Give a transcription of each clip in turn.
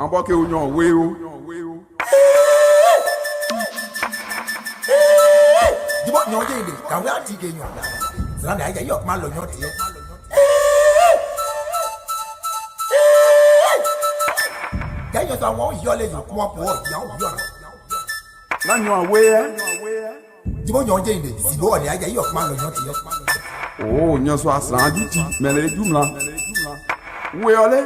Amba ke union weo. Di bo nyon de ka we ati ke nyon. Zra na ya yok ma lo nyon ti. Ya yo sa won yo le yo ko po ya o yo. Na union weo. Di bo nyon de si bo ni ya yok ma lo nyon ti. Oh, union so asran du ti, mais les jumla. Weo le.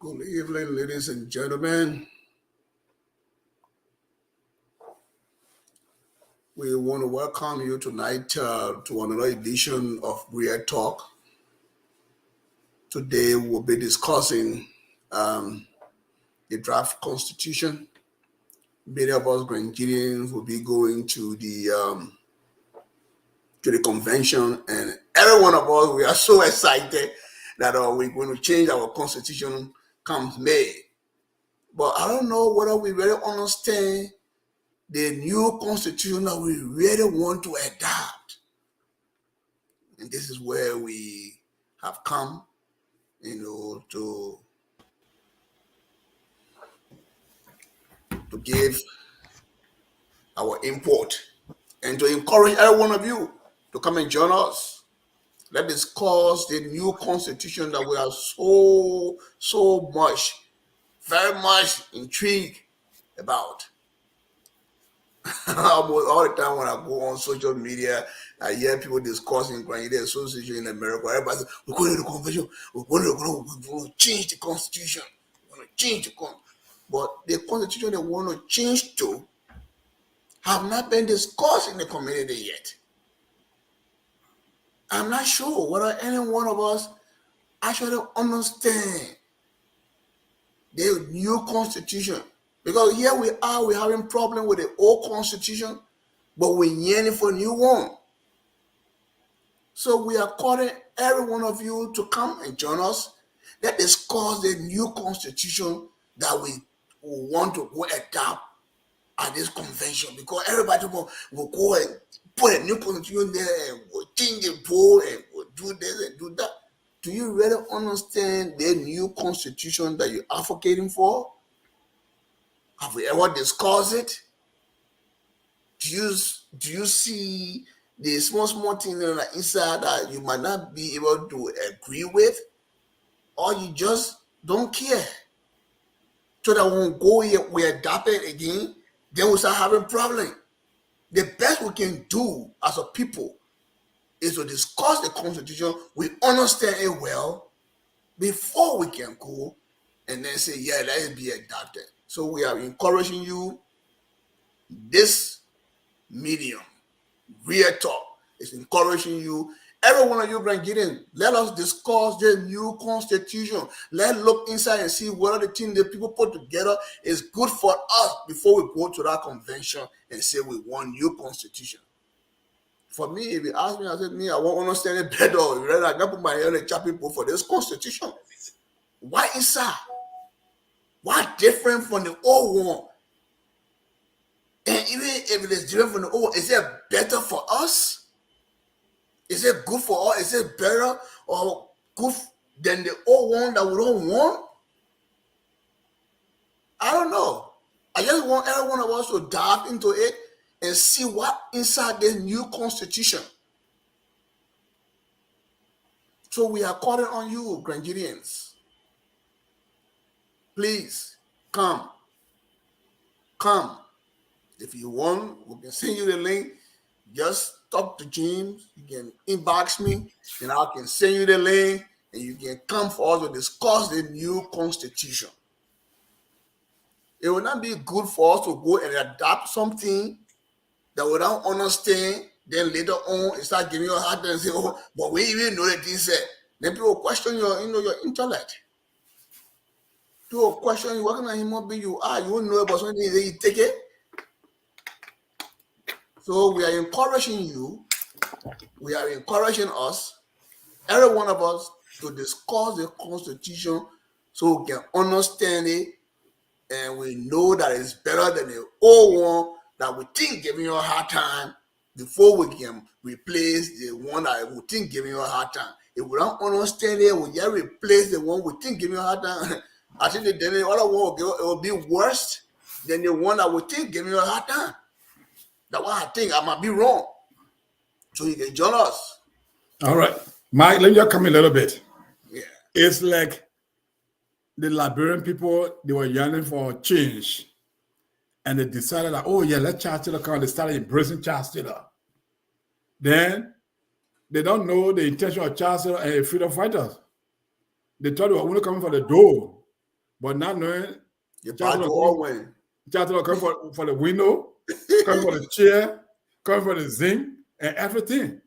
Good evening, ladies and gentlemen. We want to welcome you tonight to another edition of Real Talk. Today we'll be discussing the draft constitution. Many of us Nigerians will be going to the convention, and every one of us, we are so excited that we're going to change our constitution come May. But I don't know whether we really understand the new constitution that we really want to adopt. And this is where we have come, to give our input and to encourage every one of you to come and join us. Let's discuss the new constitution that we are very much intrigued about. Almost all the time when I go on social media, I hear people discussing the association in America. Everybody says, we're going to the convention, we're going to change the constitution. We're going to change the constitution. But the constitution they want to change to have not been discussed in the community yet. I'm not sure whether any one of us actually understand the new constitution. Because here we are, we're having problem with the old constitution, but we're yearning for a new one. So we are calling every one of you to come and join us. Let's discuss the new constitution that we want to go adopt at this convention, because everybody will go and put a new constitution there and will change the poll and will do this and do that. Do you really understand the new constitution that you're advocating for? Have we ever discussed it? Do you see the small things on the inside that you might not be able to agree with, or you just don't care? So that when we go here, we adopt it again, then we start having problem. The best we can do as a people is to discuss the constitution. We understand it well before we can go and then say, yeah, let it be adopted. So we are encouraging you. This medium, Real Talk, is encouraging you. Every one of you, Ggaa'S, let us discuss the new constitution. Let's look inside and see whether the thing that people put together is good for us before we go to that convention and say we want new constitution. For me, if you ask me, I said, I won't understand it better. I can put my head in the chop people for this constitution. Why inside? Why different from the old one? And even if it is different from the old one, is it better for us? Is it good for us? Is it better or good than the old one that we don't want? I don't know. I just want every one of us to dive into it and see what inside this new constitution. So we are calling on you, Ggaa'S. Please come. Come. If you want, we can send you the link. Just talk to James. You can inbox me, and I can send you the link, and you can come for us to discuss the new constitution. It will not be good for us to go and adopt something that we don't understand. Then later on, it start giving you a hard time and say, "Oh, but we even know that this said." Then people question your intellect. People question you, what kind of human being you are. You won't know about something, then you take it. So we are encouraging you. We are encouraging us, every one of us, to discuss the constitution so we can understand it, and we know that it's better than the old one that we think giving you a hard time, before we can replace the one that we think giving you a hard time. If we don't understand it, we just replace the one we think giving you a hard time. I think that then the other one will be worse than the one that we think giving you a hard time. That's why I think I might be wrong. So you can join us. All right. Mike, let me just come in a little bit. Yeah. It's like the Liberian people, they were yearning for change. And they decided that, oh yeah, let Charles Taylor come. They started embracing Charles Taylor. Then they don't know the intention of Charles Taylor and freedom fighters. They thought they were only coming for the door, but not knowing Charles Taylor coming for the window, coming for the chair, coming for the zinc, and everything.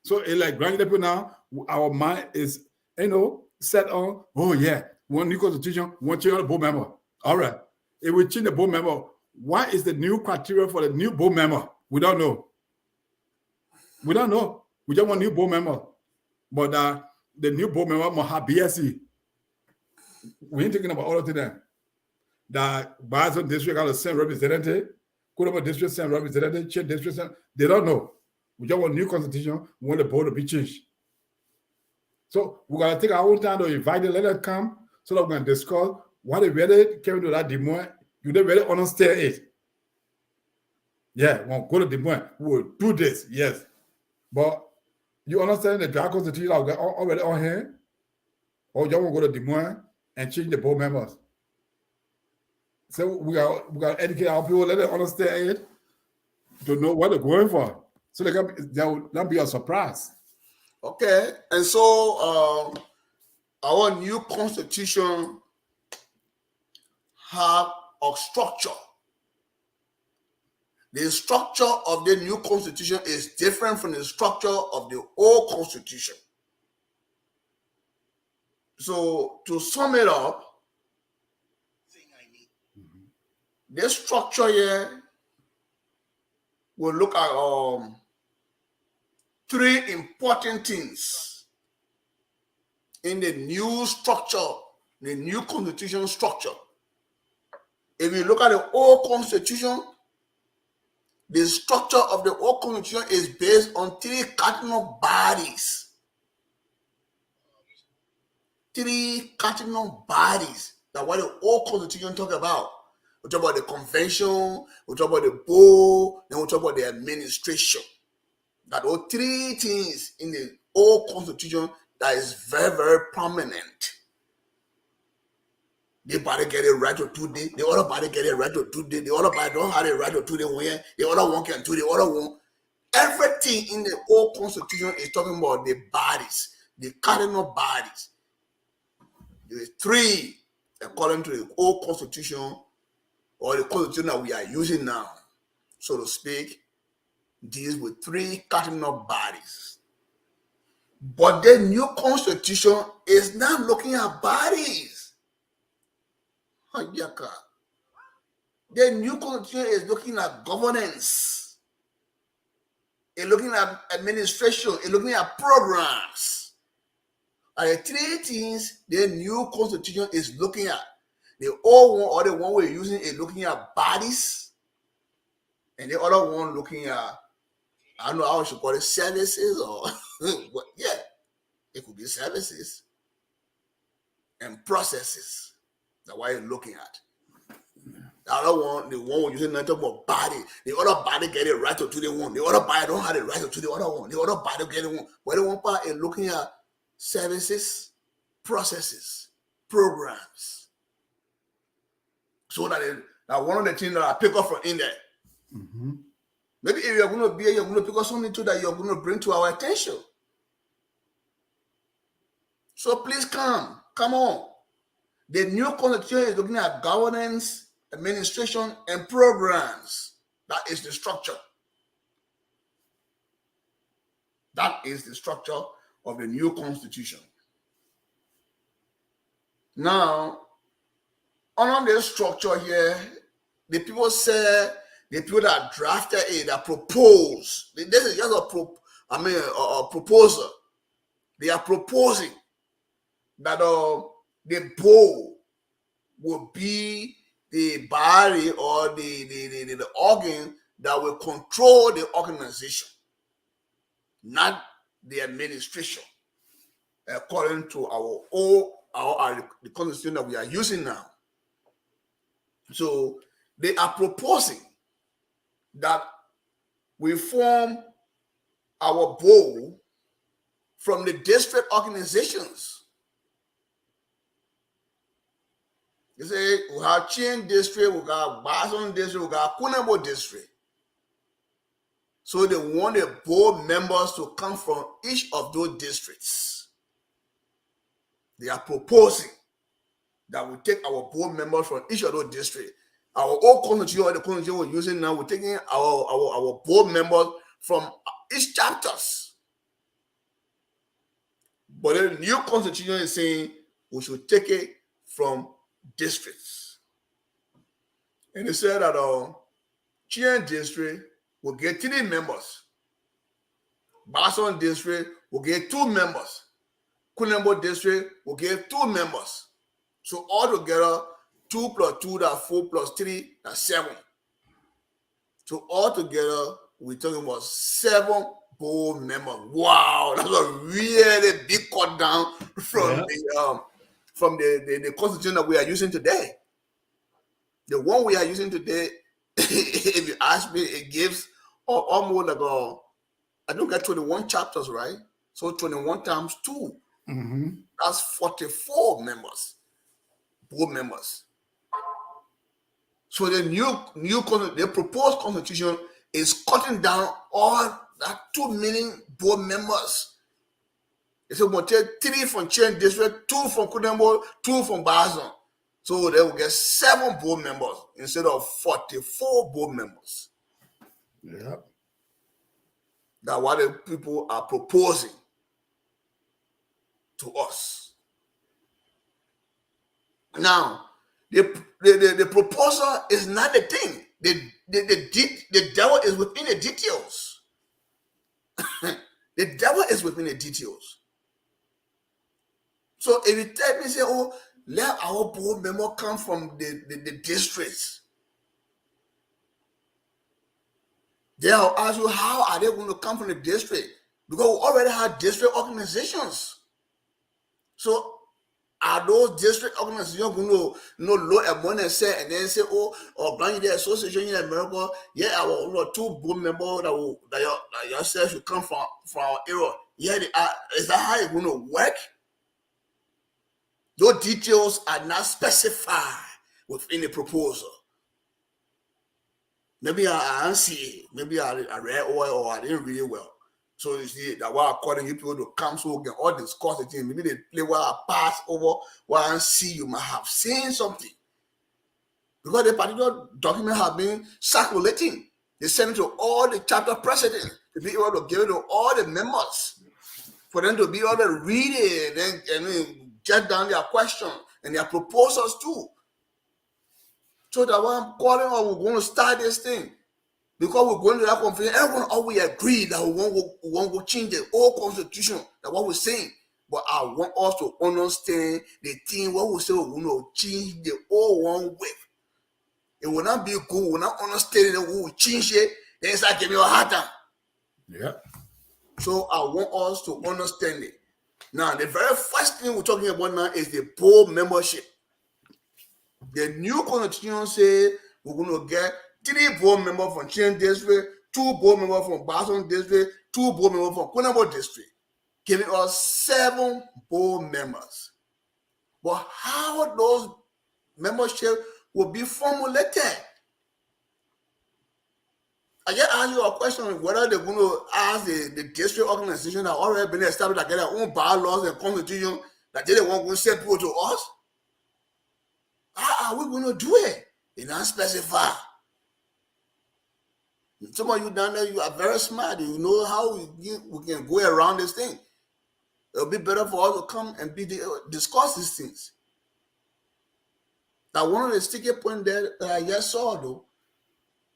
So it's like Grand people now, our mind is, set on, oh yeah, one new constitution, one change of the board member. All right. If we change the board member, what is the new criteria for the new board member? We don't know. We don't know. We just want new board member. But the new board member must have BSc. We ain't thinking about all of them. That Boston district has a same representative, Kurama district same representative, Chet district same. They don't know. We just want new constitution. We want the board to be changed. So we gotta take our own time to invite them, let them come, so that we can discuss what they really came to that demand. You don't really understand it. Yeah, we'll go to the demand. We'll do this, yes. But you understand the draft constitution already on here? Or you want to go to the demand and change the board members? So we got to educate our people, let them understand it, to know what they're going for. So there will not be a surprise. Okay, and so our new constitution have a structure. The structure of the new constitution is different from the structure of the old constitution. So to sum it up, this structure here will look at three important things in the new structure, the new constitution structure. If you look at the old constitution, the structure of the old constitution is based on three cardinal bodies. Three cardinal bodies. That's what the old constitution talk about. We talk about the convention, we talk about the board, then we talk about the administration. That are three things in the old constitution that is very, very prominent. The body get it right to do this, the other body get it right to do this, the other body don't have it right to do this, the other one can do the other one. Everything in the old constitution is talking about the bodies, the cardinal bodies. There is three, according to the old constitution, or the constitution that we are using now, so to speak, deals with three cardinal bodies. But the new constitution is not looking at bodies. The new constitution is looking at governance. It's looking at administration. It's looking at programs. And the three things the new constitution is looking at. The old one, or the one we're using, is looking at bodies. And the other one looking at, I don't know how I should call it, services, or yeah, it could be services and processes. That's what you're looking at. The other one, the one we're using, not talk about body. The other body get it right to the one. The other body don't have it right to the other one. The other body get it one. But the one part is looking at services, processes, programs. So that one of the things that I pick up from in there. Mm-hmm. Maybe if you're going to be here, you're going to pick up something too that you're going to bring to our attention. So please come on. The new constitution is looking at governance, administration, and programs. That is the structure. That is the structure of the new constitution. Now, under this structure here, the people say, the people that drafted it, that proposed, this is just a proposal. They are proposing that the board will be the body or the organ that will control the organization, not the administration, according to the constitution that we are using now. So they are proposing that we form our board from the district organizations. You say we have Chien district, we got Bason district, we got Kunabo district. So they want the board members to come from each of those districts. They are proposing that we take our board members from each of those districts. Our old constitution, or the constitution we're using now, we're taking our board members from each chapters. But the new constitution is saying we should take it from districts. And they said that Chien district will get 3 members. Bason district will get 2 members. Kunembo district will get 2 members. So altogether, 2 plus 2, that's 4 plus 3, that's 7. So altogether, we're talking about 7 board members. Wow, that's a really big cut down from the constitution that we are using today. The one we are using today, if you ask me, it gives almost like I don't get 21 chapters, right? So 21 times 2, that's 44 members, board members. So the proposed constitution is cutting down all that 2 million board members. They said we'll take 3 from Chien district, 2 from Kunembo, 2 from Bason. So they will get 7 board members instead of 44 board members. Yeah. That's what the people are proposing to us. Now, the proposal is not the thing. The devil is within the details. The devil is within the details. So if you tell me, say, oh, let our board member come from the districts, then I'll ask you, how are they going to come from the district? Because we already have district organizations. So are those district organizations going to look at money and say, oh, or Blind the Association in America, yeah, our 2 board members that yourself should come from our area. Yeah, they are. Is that how it's going to work? Those details are not specified within the proposal. Maybe I didn't see it. Maybe I read oil or I didn't read it well. So you see that while according you people to come so we can all discuss the thing. Maybe they play while I pass over while I see you might have seen something. Because the particular document have been circulating. They send it to all the chapter presidents to be able to give it to all the members. For them to be able to read it and then get down their questions and their proposals too. So that when I'm calling or we're going to start this thing. Because we're going to that conference, everyone always agree that we want to change the whole constitution. That's what we're saying. But I want us to understand the thing what we say we're going to change the whole one with. It will not be good. We will not understand it. We will change it. Then it's like giving you a hard time. Yeah. So I want us to understand it. Now, the very first thing we're talking about now is the board membership. The new constitution says we're going to get 3 board members from Chin District, 2 board members from Boston District, 2 board members from Kunabo District, giving us 7 board members. But how those membership will be formulated? I just ask you a question whether they're going to ask the district organization that already been established that get their own bylaws and constitution that they want to send people to us. How are we going to do it? It's not specified. Some of you down there, you are very smart. You know how we can go around this thing. It'll be better for us to come and discuss these things. Now, one of the sticky points that I just saw, though,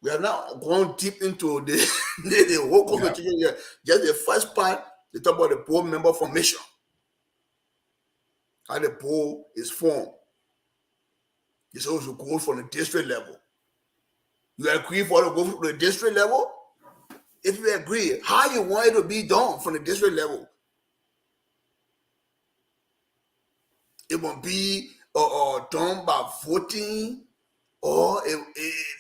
we are not going deep into the whole constitution here. Just the first part, they talk about the board member formation. How the board is formed. It's also go from the district level. You agree for it to go from the district level? If you agree, how you want it to be done from the district level? It won't be done by voting, or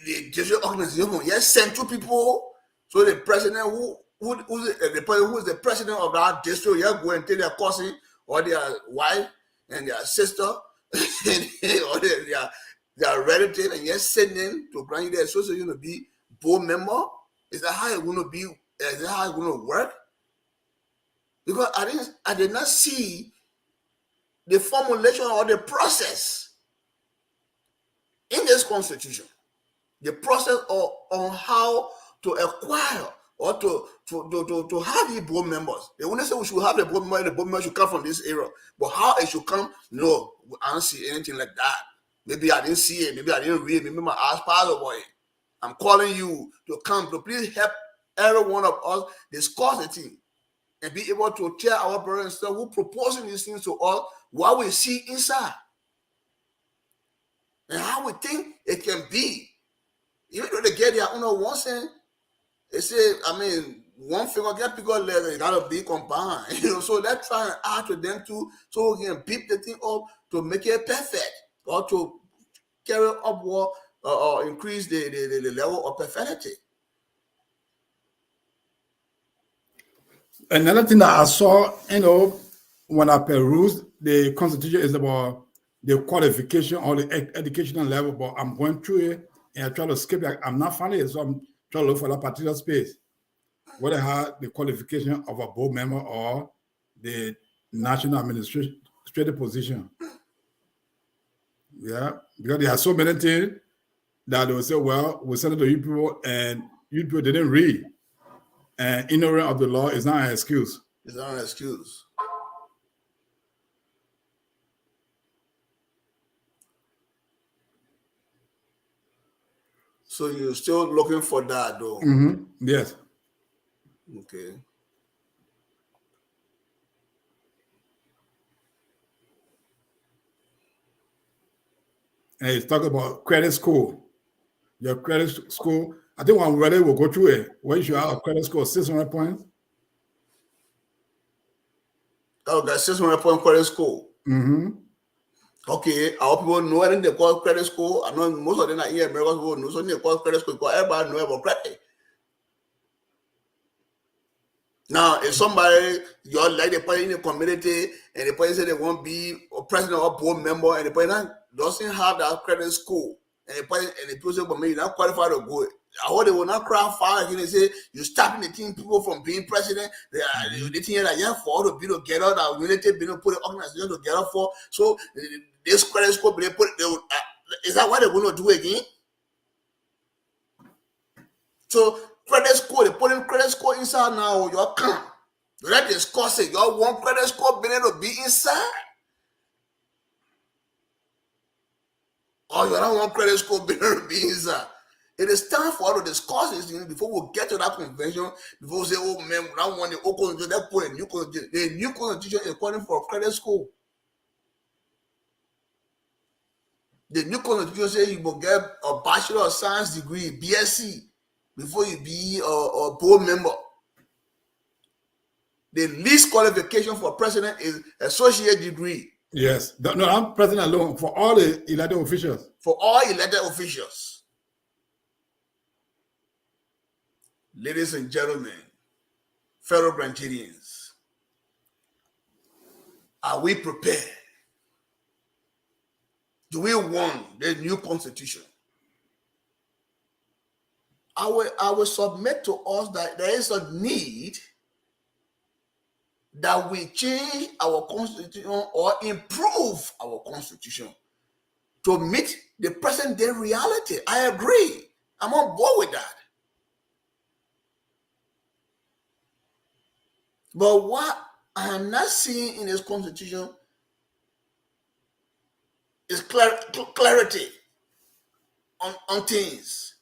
the district organization will just send 2 people. So the president who is the president of that district, you go and take their cousin or their wife and their sister or their relative and just send them to grant you the association to be board member. Is that how it's going to be? Is that how it's going to work? Because I did not see the formulation or the process in this constitution. The process on how to acquire or to have the board members. They only say we should have the board member and the board member should come from this area. But how it should come, no, I don't see anything like that. Maybe I didn't see it. Maybe I didn't read it. Maybe my eyes passed over it. I'm calling you to come to please help every one of us discuss the thing and be able to tell our brothers and sisters who proposing these things to us what we see inside and how we think it can be. Even though they get their own one cent, they say, one finger get bigger letter, it gotta be combined. So let's try and add to them too, so we can beat the thing up to make it perfect or to carry upward or increase the level of perfection. Another thing that I saw, when I perused the constitution is about the qualification or the educational level, but I'm going through it and I try to skip it. I'm not finding it, so I'm trying to look for that particular space. Whether I have the qualification of a board member or the national administrative position. Yeah, because there are so many things that they will say, well, we'll send it to you people and You people didn't read. And ignorance of the law is not an excuse. It's not an excuse. So you're still looking for that, though. Yes. Okay. And it's talking about credit score. Your credit score, I think one really will go through it. When you should have a credit score of 600 points. Oh, got 600-point credit score. Okay, our people know anything they call credit score. I know most of them are here in America people know something they call credit score because everybody know about credit. Now, if somebody you're like the person in the community and the person say they want to be a president or board member and the person doesn't have that credit score and the people say, but maybe you're not qualified to go. I hope they will not cry foul again and say you're stopping the team people from being president. They think that you're for to be together, that unity be to put the organization together for. So this credit score, they put is that what they're going to do again? So credit score, they put in credit score inside now your account. You let discuss it. Your one credit score being to be inside. Or you don't want credit score being to be inside. It is time for us to discuss this thing before we get to that convention. Before we say, oh man, we don't want the old constitution, they put a new constitution. The new constitution is calling for credit score. The new constitution says you will get a Bachelor of Science degree, BSc, before you be a board member. The least qualification for president is associate degree. Yes. No, I'm president alone for all the elected officials. For all elected officials. Ladies and gentlemen, fellow Nigerians, are we prepared? Do we want the new constitution? I will submit to us that there is a need that we change our constitution or improve our constitution to meet the present day reality. I agree. I'm on board with that. But what I am not seeing in this constitution is clarity on things.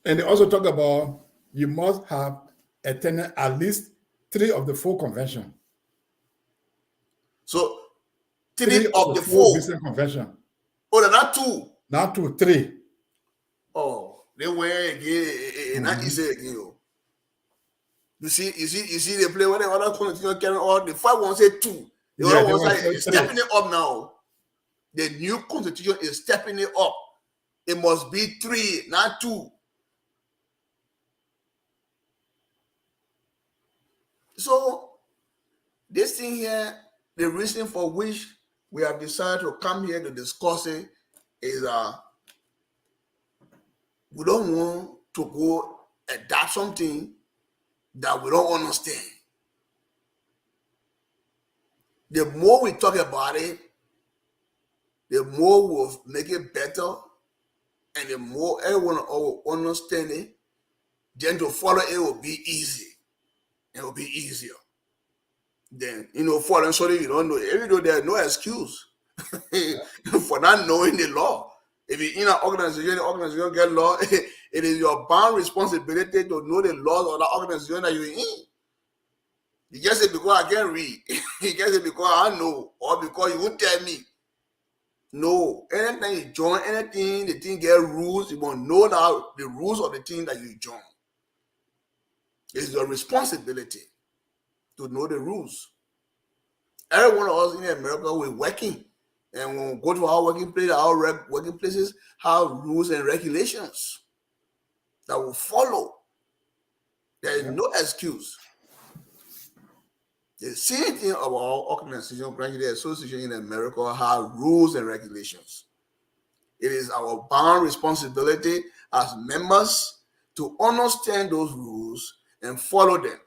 And they also talk about you must have attended at least 3 of the 4 convention. So 3 of the 4 business convention. Oh, they're not 2. Not 2, 3. Oh, they went again, not easy again. You see, they play when the other constitution carry on. The 5 one say 2. The other one say stepping it up now. The new constitution is stepping it up. It must be 3, not 2. So this thing here, the reason for which we have decided to come here to discuss it is we don't want to go adopt something that we don't understand. The more we talk about it, the more we'll make it better, and the more everyone will understand it, then to follow it will be easy. It will be easier. Then, following something you don't know, even though there's no excuse for not knowing the law. If you're in an organization, the organization get law, it is your bound responsibility to know the laws of the organization that you're in. You just say because I can't read. You just say because I know, or because you won't tell me. No, anytime you join anything, the thing get rules. You must know now the rules of the thing that you join. It's your responsibility to know the rules. Every one of us in America, we're working. And when we go to our working place, our working places have rules and regulations that will follow. There is no excuse. The same thing of our organization, Graduate Association in America, have rules and regulations. It is our bound responsibility as members to understand those rules and follow them.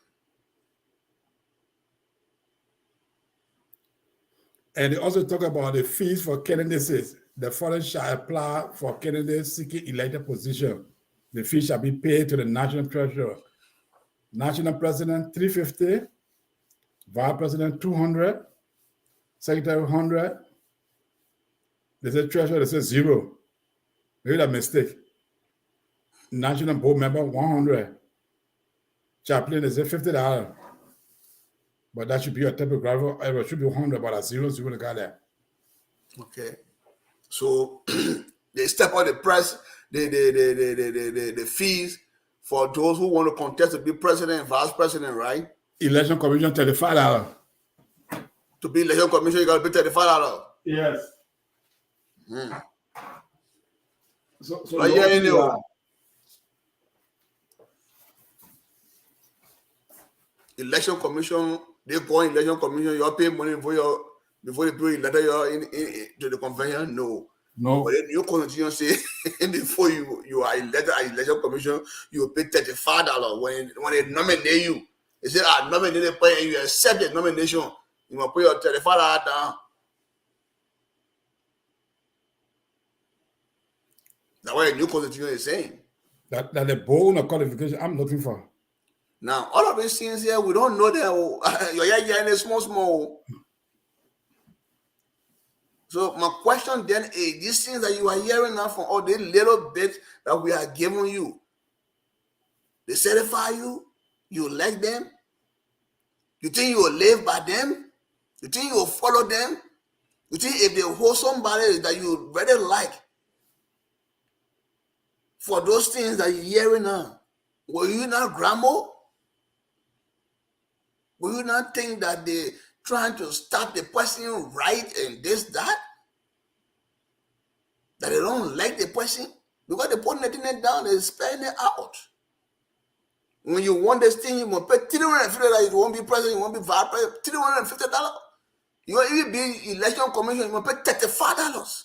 And they also talk about the fees for candidates. The following shall apply for candidates seeking elected position. The fee shall be paid to the national treasurer. National president 350, vice president 200, secretary 100. They say treasurer, they say zero. Maybe that mistake. National board member 100. Chaplain, they say $50. But that should be a typographical error. It should be 100, but a zero, zero, got there. Okay. So they step on the price, the fees for those who want to contest to be president and vice president, right? Election commission $35. To be election commission, you got to pay $35. Yes. So yeah, you know, election commission, they go in election commission, you pay money before they pay letter to the convention. No. No. But then your constitution say before you are elected at election commission, you pay $35 when they nominate you. They say I nominated and you accept the nomination, you must pay your $35 down. That's what the new constitution is saying. That the bone of qualification I'm looking for. Now, all of these things here, we don't know that you're in a small. So my question then is, these things that you are hearing now from all these little bits that we are giving you, they certify you, you like them, you think you will live by them, you think you will follow them, you think if they hold somebody that you really like, for those things that you're hearing now, will you not grumble? Will you not think that they're trying to stop the person right and this, that? That they don't like the person? Because they're putting it down, they're spelling it out. When you want this thing, you must pay $350. You won't be president, you won't be vice president, $350. You will even be election commission, you must pay $35.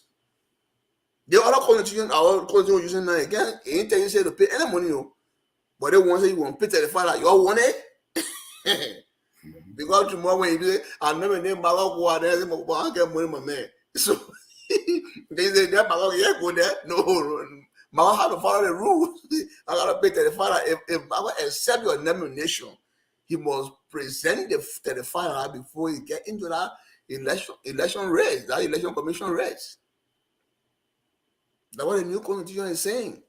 The other constitution, our constitution using now again, ain't tell you say to pay any money, but they want to say you want to pay $35. You all want it? Because tomorrow when you do it, I never name Malak there, I get money, my man. So they say that Malak, yeah, go there. No, Malak have to follow the rules. I gotta pay $35. If Malak accept your nomination, he must present the $35 before he get into that election race, that election commission race. That's what the new constitution is saying.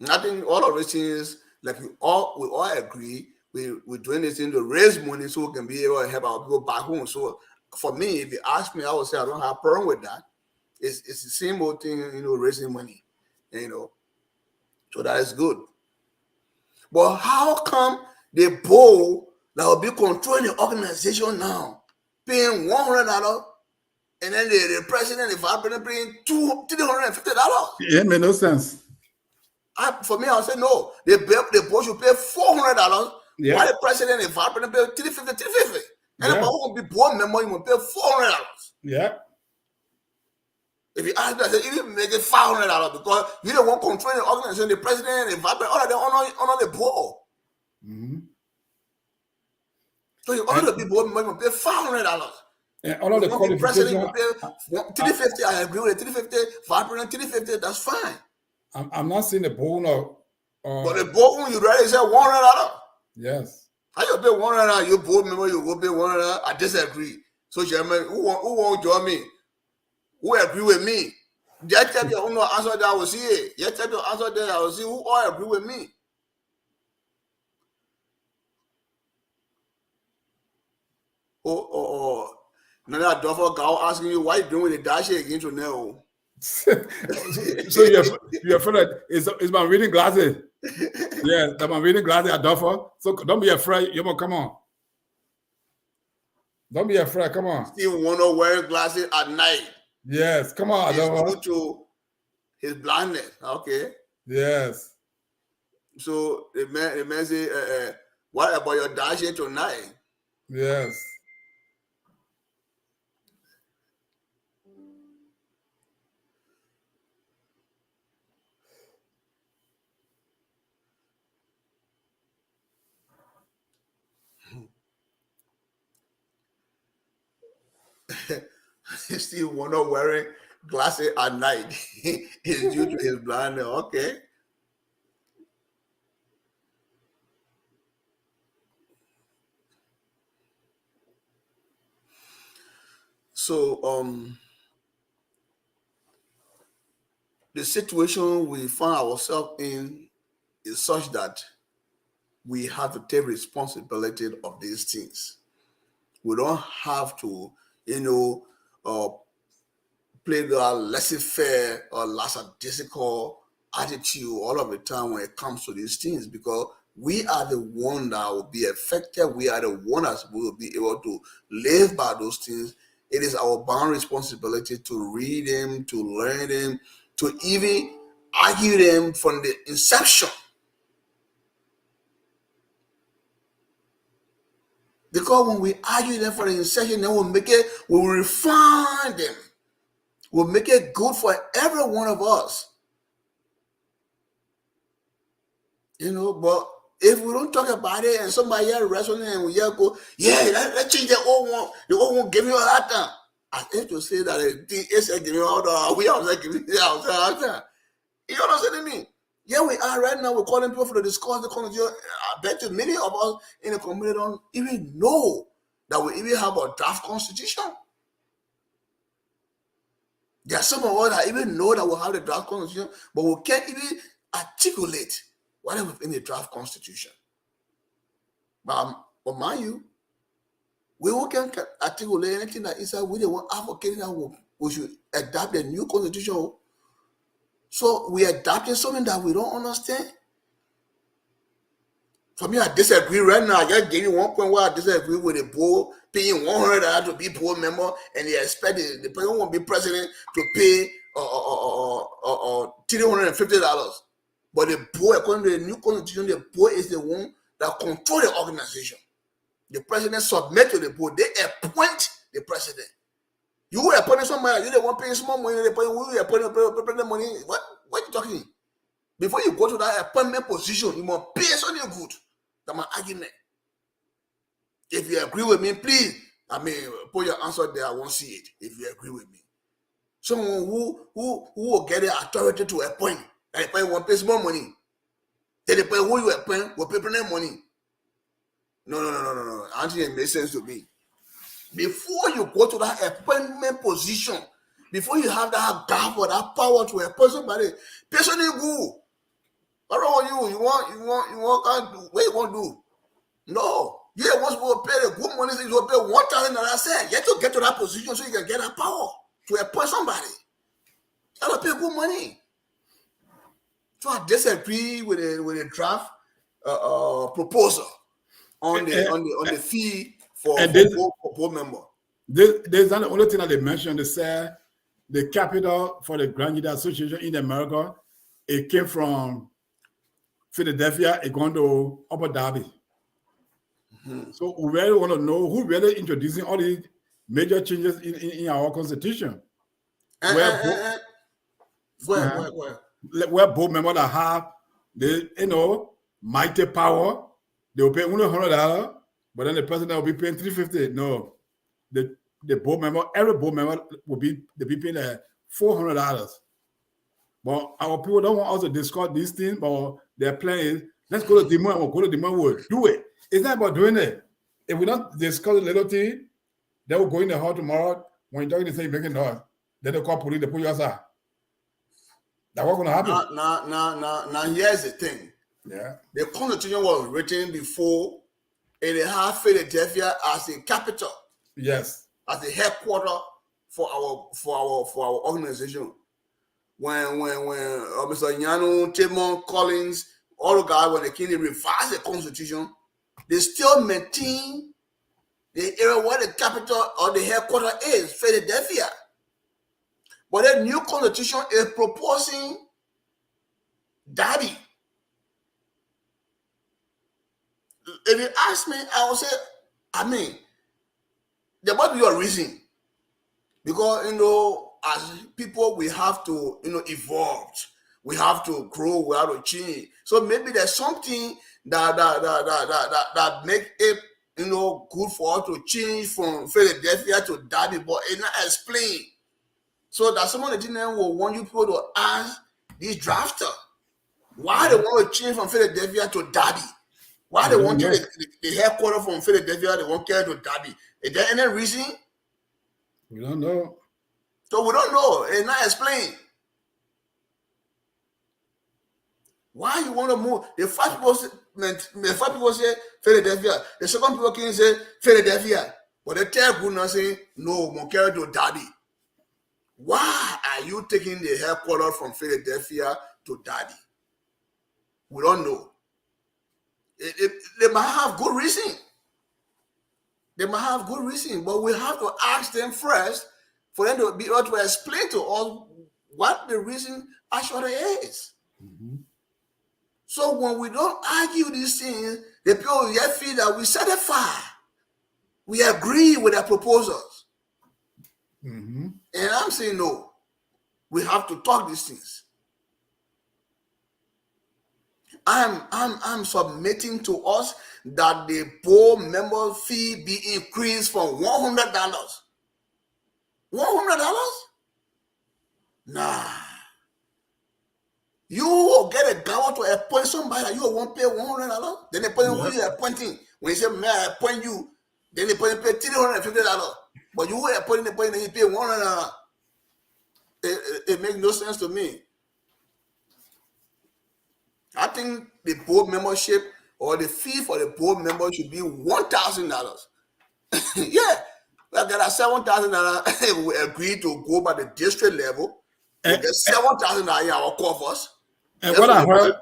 Nothing, all of these things, like we all agree, we're doing this thing to raise money so we can be able to help our people back home. So for me, if you ask me, I would say I don't have a problem with that. It's the same old thing, raising money, so that is good. But how come the board that will be controlling the organization now, paying $100, and then the president, the vice president, paying $350? It made no sense. For me, I'll say no. The board should pay $400. Yeah. While the president and vice president pay $350. And the board will be board member, you must pay $400. Yeah. If you ask me, I say even make it $500 because you don't want to control the organization, the president and the vice president, all of them honor the board. So you honor the board member, you must pay $500. And all of the qualifications, $350. I agree with it. $350. Vice president $350. That's fine. I'm not saying the bone of. But the board, you already said $100. Yes. How you pay $100? You board member, you go pay $100. I disagree. So, Chairman, who won't join me? Who agree with me? Just tell me who no answer that I will see it. Just tell me the answer that I will see who all agree with me. Now that Duffer Ggaa'S asking you why you doing with the dash again to now. So you're afraid that it's my reading glasses. Yeah, that my reading glasses are Duffer. So don't be afraid. You must come on. Don't be afraid. Come on. Still want to wear glasses at night. Yes, come on. It's due to his blindness. Okay. Yes. So the man say, what about your dash tonight? Yes. Still want to wearing glasses at night is due to his blindness. Okay. So the situation we find ourselves in is such that we have to take responsibility of these things. We don't have to, you know, uh, play the laissez-faire or lackadaisical attitude all of the time when it comes to these things, because we are the one that will be affected. We are the one that will be able to live by those things. It is our bound responsibility to read them, to learn them, to even argue them from the inception. Because when we argue them from the inception, then we'll refine them. We'll make it good for every one of us. But if we don't talk about it and somebody else wrestling and we just go, yeah, let's change the old one. The old one give me all that time. I hate to say that it's give me all the we also give me all that time. You know what I'm saying to me? Yeah, we are right now. We're calling people for the discuss the conversation. I bet you many of us in the community don't even know that we even have a draft constitution. There are some of us that even know that we have the draft constitution, but we can't even articulate whatever in the draft constitution. But mind you, we can't articulate anything that inside. We don't want advocating that we should adapt the new constitution. So we adapting something that we don't understand. For me, I disagree right now. I just gave you one point where I disagree with the board paying $100 to be board member, and they expect the person won't be president to pay $350. But the board, according to the new constitution, the board is the one that control the organization. The president submit to the board. They appoint the president. You appoint somebody. You don't want paying small money. They appoint money. What are you talking? Before you go to that appointment position, you must pay something good. That's my argument. If you agree with me, please, put your answer there. I won't see it. If you agree with me, someone who will get the authority to appoint, and appoint won't pay small money. Then the person who you appoint will pay plenty money. No. I think it makes sense to me. Before you go to that appointment position, before you have that gavel, that power to appoint somebody, pay something good. What wrong with you? You want what you want to do? No. You ain't supposed to pay the good money, so you will pay $1,000. I said, you have to get to that position so you can get that power to appoint somebody. You have to pay good money. So I disagree with the draft proposal on the fee for board member. There's not the only thing that they mentioned. They said the capital for the Grand Leader Association in America, it came from Philadelphia, it going to Upper Darby. Mm-hmm. So we really want to know who really introducing all these major changes in our constitution. Where board members that have the mighty power, they will pay only $100, but then the president will be paying $350. No, the board member, every board member will be paying $400. But our people don't want us to discuss these things, but their plan is, let's go to the money, we'll go to the money, we'll do it. It's not about doing it. If we don't discuss a little thing, they will go in the hall tomorrow, when you're talking to say, making noise, then they call police, they put you outside. That's what's going to happen. Now, here's the thing. Yeah. The Constitution was written before it had Philadelphia as a capital. Yes. As a headquarters for our organization. When Mr. Yano, Timon, Collins, all the guys, when they came to revise the Constitution, they still maintain the area where the capital or the headquarters is, Philadelphia. But the new Constitution is proposing Darby. If you ask me, I will say, there must be a reason. Because, as people, we have to, evolve. We have to grow. We have to change. So maybe there's something that make it, good for us to change from Philadelphia to Darby, but it's not explained. So that some of the things will want you people to ask these drafter why they want to change from Philadelphia to Derby. Why they want to the headquarters from Philadelphia, they want carry to Derby. Is there any reason? We don't know. So we don't know. It's not explained. Why you want to move? The first people say Philadelphia. The second people can say Philadelphia. But the third group now say no, we carry to Derby. Why are you taking the headquarters from Philadelphia to Derby? We don't know. They might have good reason. They might have good reason, but we have to ask them first for them to be able to explain to us what the reason actually is. Mm-hmm. So when we don't argue these things, the people yet feel that we satisfy. We agree with their proposals. Mm-hmm. And I'm saying no. We have to talk these things. I'm submitting to us that the board member fee be increased from $100. $100? Nah. You will get a Ggaa'S to appoint somebody that you won't pay $100. Then the person who you appointing, when you say, may I appoint you, then the person pay $350. But you will appoint the person and he pay $100. It makes no sense to me. I think the board membership or the fee for the board member should be $1,000. Yeah, like that $7,000 we agreed to go by the district level. We get $7,000 in our coffers. And what I heard,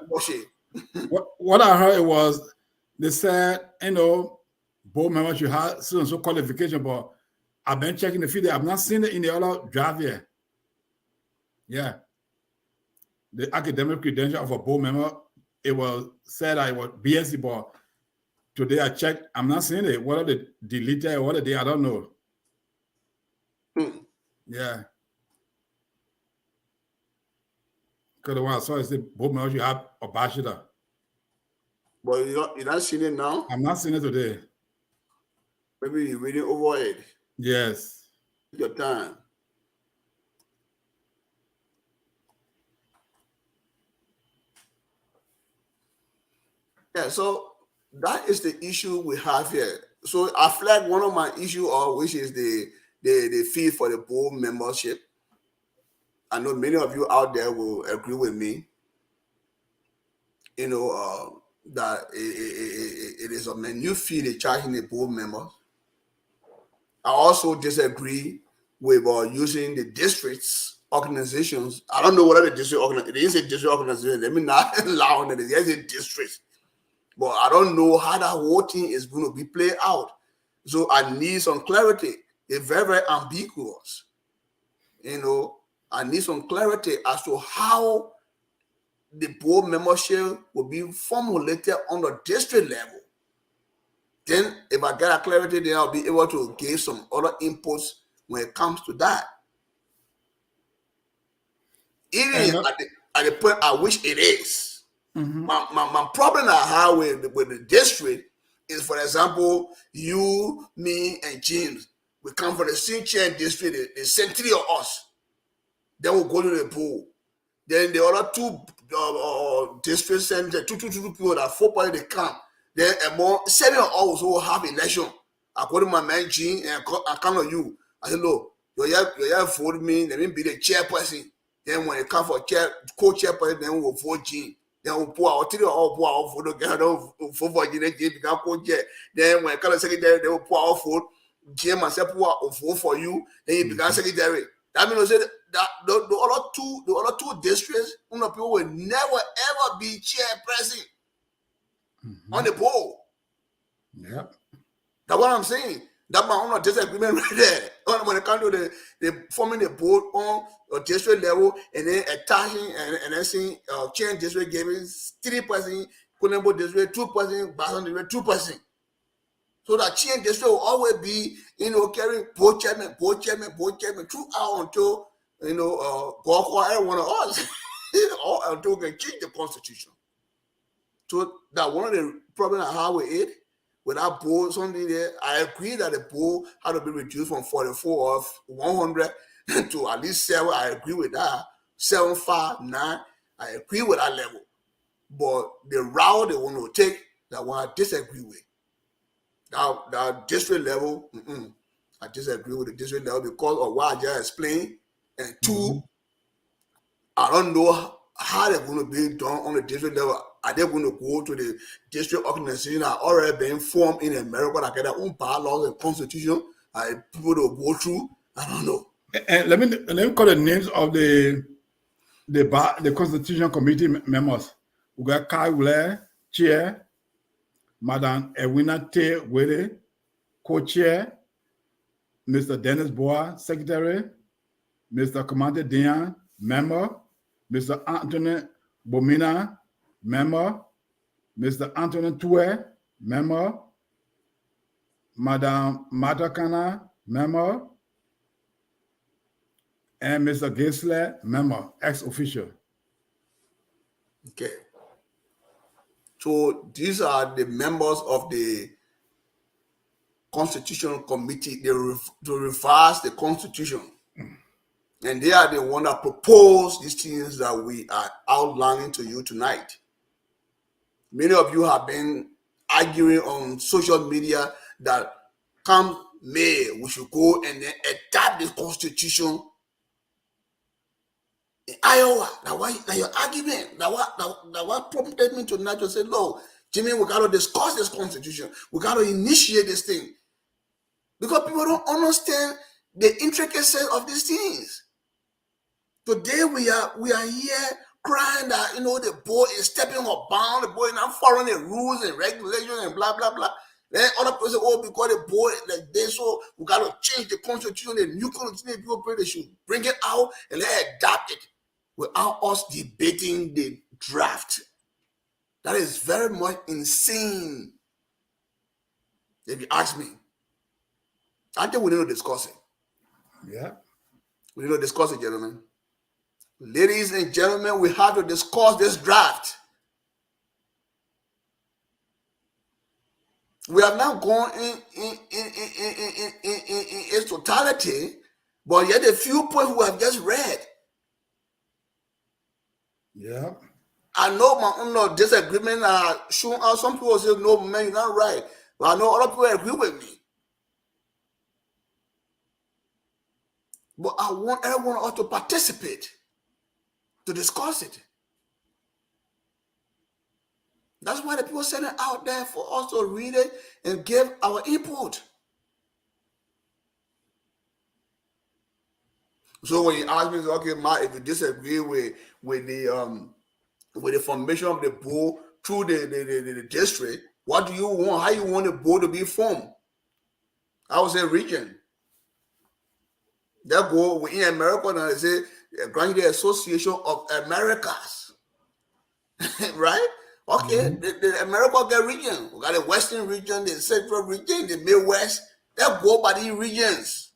what I heard it was they said, board members should have so qualification, but I've been checking the fee. I've not seen it in the other draft yet. Yeah. The academic credential of a board member, it was said I was BSc, but today I checked, I'm not seeing it. What are they deleted? What are they? I don't know. Yeah. Because the one I saw is the board member, you have a bachelor. But you're not seeing it now? I'm not seeing it today. Maybe you're reading over it. Yes. Take your time. Yeah, so that is the issue we have here. So I flagged one of my issues, which is the fee for the board membership. I know many of you out there will agree with me. That it is a new fee they charging the board members. I also disagree with using the districts organizations. I don't know whether the district organization, it is a district organization. Let me not allow on it. It's a district. But I don't know how that whole thing is going to be played out. So I need some clarity. It's very, very ambiguous. I need some clarity as to how the board membership will be formulated on the district level. Then if I get a clarity, then I'll be able to give some other inputs when it comes to that. Even at the point at which it is. Mm-hmm. My problem I have with the district is, for example, you, me, and James, we come from the same chair district, the same three of us. Then we'll go to the pool. Then the other two districts send the two people that 4 party they come. Then among 7 of us will have election. I go to my man Gene and I come to you. I say, look, you vote me, let me be the chairperson. Then when it comes for co-chairperson, then we'll vote Gene. Then we'll pull our three or pull our vote together, vote for Gene, become co-chair. Then when it comes to secretary, they will pull our vote. Gene myself pull our vote for you, then you become secretary. That means that the other two districts, people will never ever be chairperson on the board. Yeah. That's what I'm saying. That's my own disagreement right there. When it comes to the forming the board on a district level and then attaching and then saying chair district giving 3%, Kunebo district 2%, Baton district 2%. So that chair district will always be, carrying board chairman throughout until God every one of us, until we can change the constitution. So that one of the problems I have with it, with that board, something there, I agree that the board had to be reduced from 44 of 100, to at least 7. I agree with that. 7, 5, 9. I agree with that level. But the route they want to take, that one I disagree with. That district level, I disagree with the district level because of what I just explained. And 2, I don't know how they're going to be done on the district level. Are they going to go to the district organization that already been formed in America that get their own bylaws and constitution? People to go through? I don't know. And let me call the names of the Constitution Committee members. We got Kai Wler, Chair, Madam Edwina T. Wade, Co-Chair, Mr. Dennis Boa, Secretary, Mr. Commander Dian, Member, Mr. Anthony Bomina, Member, Mr. Anthony Tue, Member, Madam Matakana, Member, and Mr. Gisler, Member, ex-official. Okay. So these are the members of the Constitutional Committee. They to revise the Constitution. And they are the one that propose these things that we are outlining to you tonight. Many of you have been arguing on social media that come May, we should go and then adapt the Constitution in Iowa. Now your argument, what prompted me tonight to say, no, Jimmy, we got to discuss this Constitution. We got to initiate this thing. Because people don't understand the intricacies of these things. Today we are here crying that the board is stepping up bound, the board is not following the rules and regulations and blah blah blah. Then other people say, oh, because the board like this, so we got to change the constitution, the new constitution. People pray they should bring it out and let adapt it without us debating the draft. That is very much insane. If you ask me, I think we need to discuss it. Yeah, we need to discuss it, gentlemen. Ladies and gentlemen, we have to discuss this draft. We have not gone in its totality, but yet a few points we have just read. Yeah. I know my own disagreement are shown out. Some people say, no, man, you're not right. But I know other people agree with me. But I want everyone else to participate, to discuss it. That's why the people send it out there for us to read it and give our input. So when you ask me, okay, Mark, if you disagree with the formation of the board through the district, what do you want? How you want the board to be formed? I would say region. They go in America and they say, grant the Association of Americas. Right? Okay, the America get region. We got the Western region, the Central region, the Midwest. They go by these regions.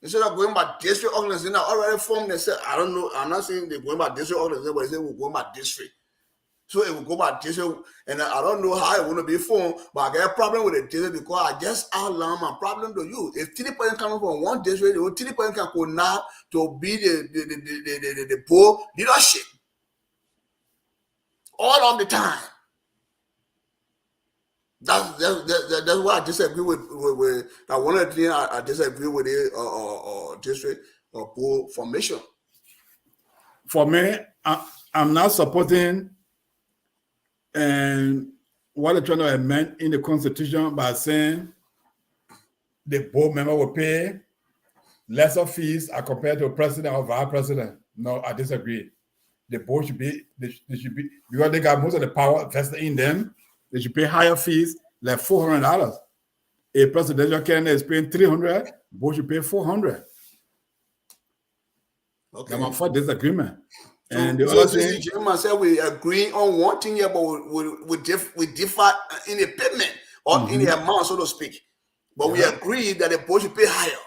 Instead of going by district organization, I already formed. They said, I don't know. I'm not saying they're going by district organization, but they say we're going by district. So it will go by district, and I don't know how it will be formed, but I get a problem with the district because I just outlined my problem to you. If 3 person coming from one district, the 3 person can go now to be the board leadership all of the time. That's why I disagree with that one of the things I disagree with the district or board formation. For me, I'm not supporting and what they're trying to amend in the Constitution by saying the board member will pay lesser fees as compared to a president or vice president. No, I disagree. The board should be, they should be, because they got most of the power vested in them, they should pay higher fees, like $400. A presidential candidate is paying $300, board should pay $400. Okay. I'm for disagreement. So, and the other thing, gentlemen said we agree on one thing here, but we differ in the payment or in the amount, so to speak. But we agree that the board should pay higher.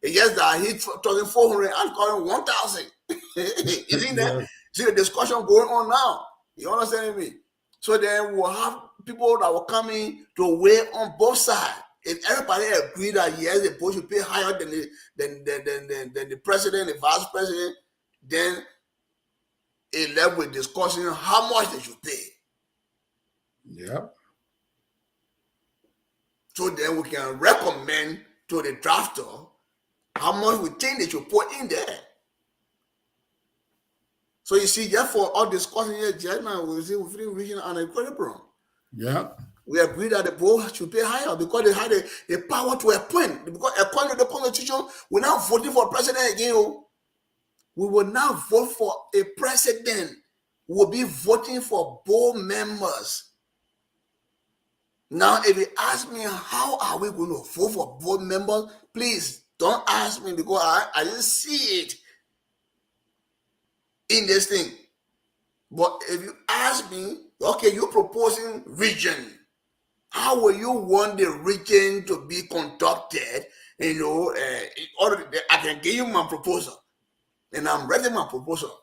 It's just that he's talking 400, I'm calling 1,000. Isn't that? See the discussion going on now. You understand me? So then we'll have people that will come in to weigh on both sides. if everybody agree that yes, the board should pay higher than the president, the vice president, then it left with discussing how much they should pay. Yep. So then we can recommend to the drafter how much we think they should put in there. So you see, therefore, all discussing here, just now, we see we're reaching an equilibrium. Yep. We agree that the board should pay higher because they had the power to appoint. Because according to the constitution, we're now voting for president again. We will now vote for a president. We will be voting for board members. Now, if you ask me how are we going to vote for board members, please don't ask me because I didn't see it in this thing. But if you ask me, okay, you're proposing region. How will you want the region to be conducted? I can give you my proposal. And I'm ready my proposal.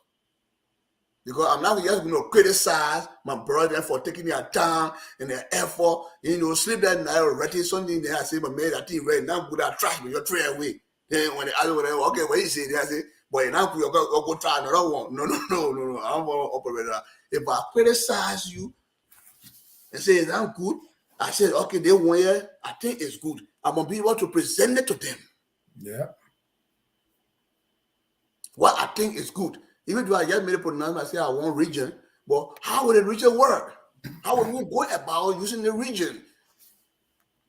Because I'm not just going to criticize my brother for taking their time and their effort. Sleep that night already, something there. I say, but man, I think right now, good at trash, but you're three away. Then when they ask me, okay, what you say? I say, boy, now you're going to go try another one. No. I'm going to operate that. If I criticize you and say, is that good? I said, okay, they want it. I think it's good. I'm going to be able to present it to them. Yeah. What I think is good. Even though I just made a pronouncement, I say I want region, but how will the region work? How will we go about using the region?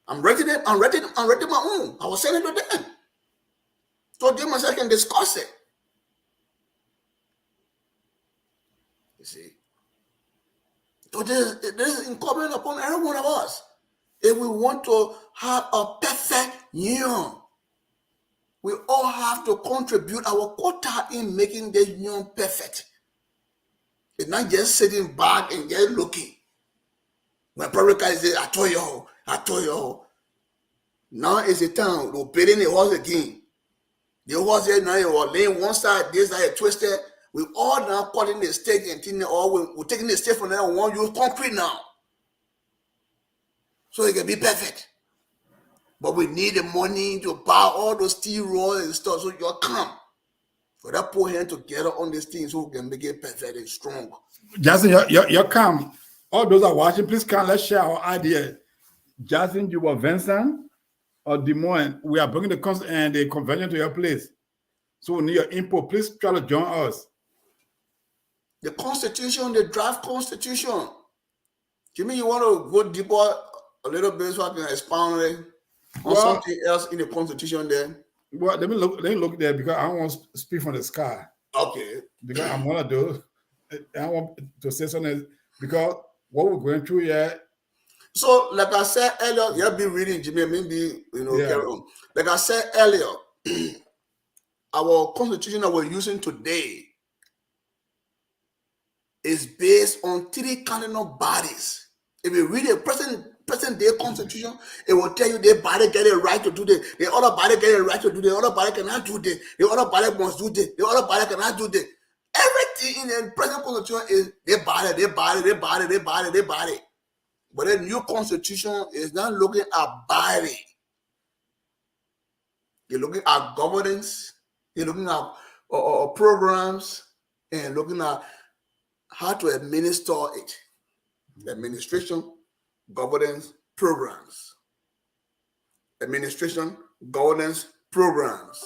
I'm writing my own. I will send it to them. So they myself can discuss it. You see. So this is incumbent upon every one of us. If we want to have a perfect union, we all have to contribute our quota in making the union perfect. It's not just sitting back and just looking. When public guys say, I told you. Now it's a time we're building the horse again. The horse here now, it was laying one side, this side twisted. We all now cutting the stake and thing, or we're taking the stake from there, we want to use concrete now. So it can be perfect. But we need the money to buy all those steel rods and stuff, so you'll come. For that poor hand together on this thing so we can make it perfect and strong. Justin, you come. All those are watching, please come. Let's share our idea. Justin, you were Vincent or Des Moines. We are bringing the convention to your place. So we need your input. Please try to join us. The Constitution, the draft Constitution. Jimmy, you want to go deeper a little bit so I can expound on something else in the Constitution there? Well, let me look there because I want to speak from the sky. Okay. Because I'm gonna do. I want to say something because what we're going through here. So, like I said earlier, you'll be reading, Jimmy. Maybe carry on. Like I said earlier, our Constitution that we're using today is based on 3 cardinal bodies. If you read the present day Constitution, it will tell you the body get a right to do this, the other body get a right to do this, the other body cannot do this, the other body must do this, the other body cannot do this. Everything in the present Constitution is their body. But the new Constitution is not looking at body. You're looking at governance, you're looking at programs, and looking at how to administer it. Administration, governance, programs. Administration, governance, programs.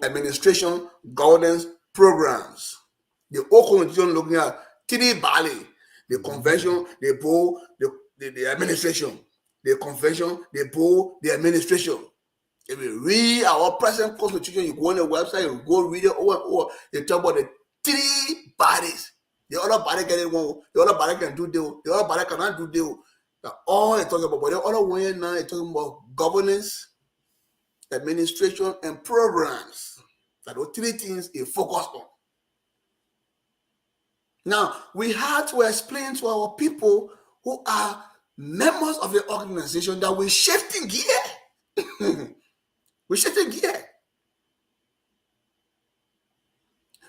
Administration, governance, programs. The whole Constitution looking at 3 bodies: the convention, the board, the administration. The convention, the board, the administration. If you read our present Constitution, you go on the website, you go read it over and over. They talk about the 3 bodies. The other body get it one, the other body can do deal, the other body cannot do deal. All they're talking about, but the other one now is talking about governance, administration, and programs. That those 3 things it focus on. Now, we have to explain to our people who are members of the organization that we're shifting gear. We're shifting gear.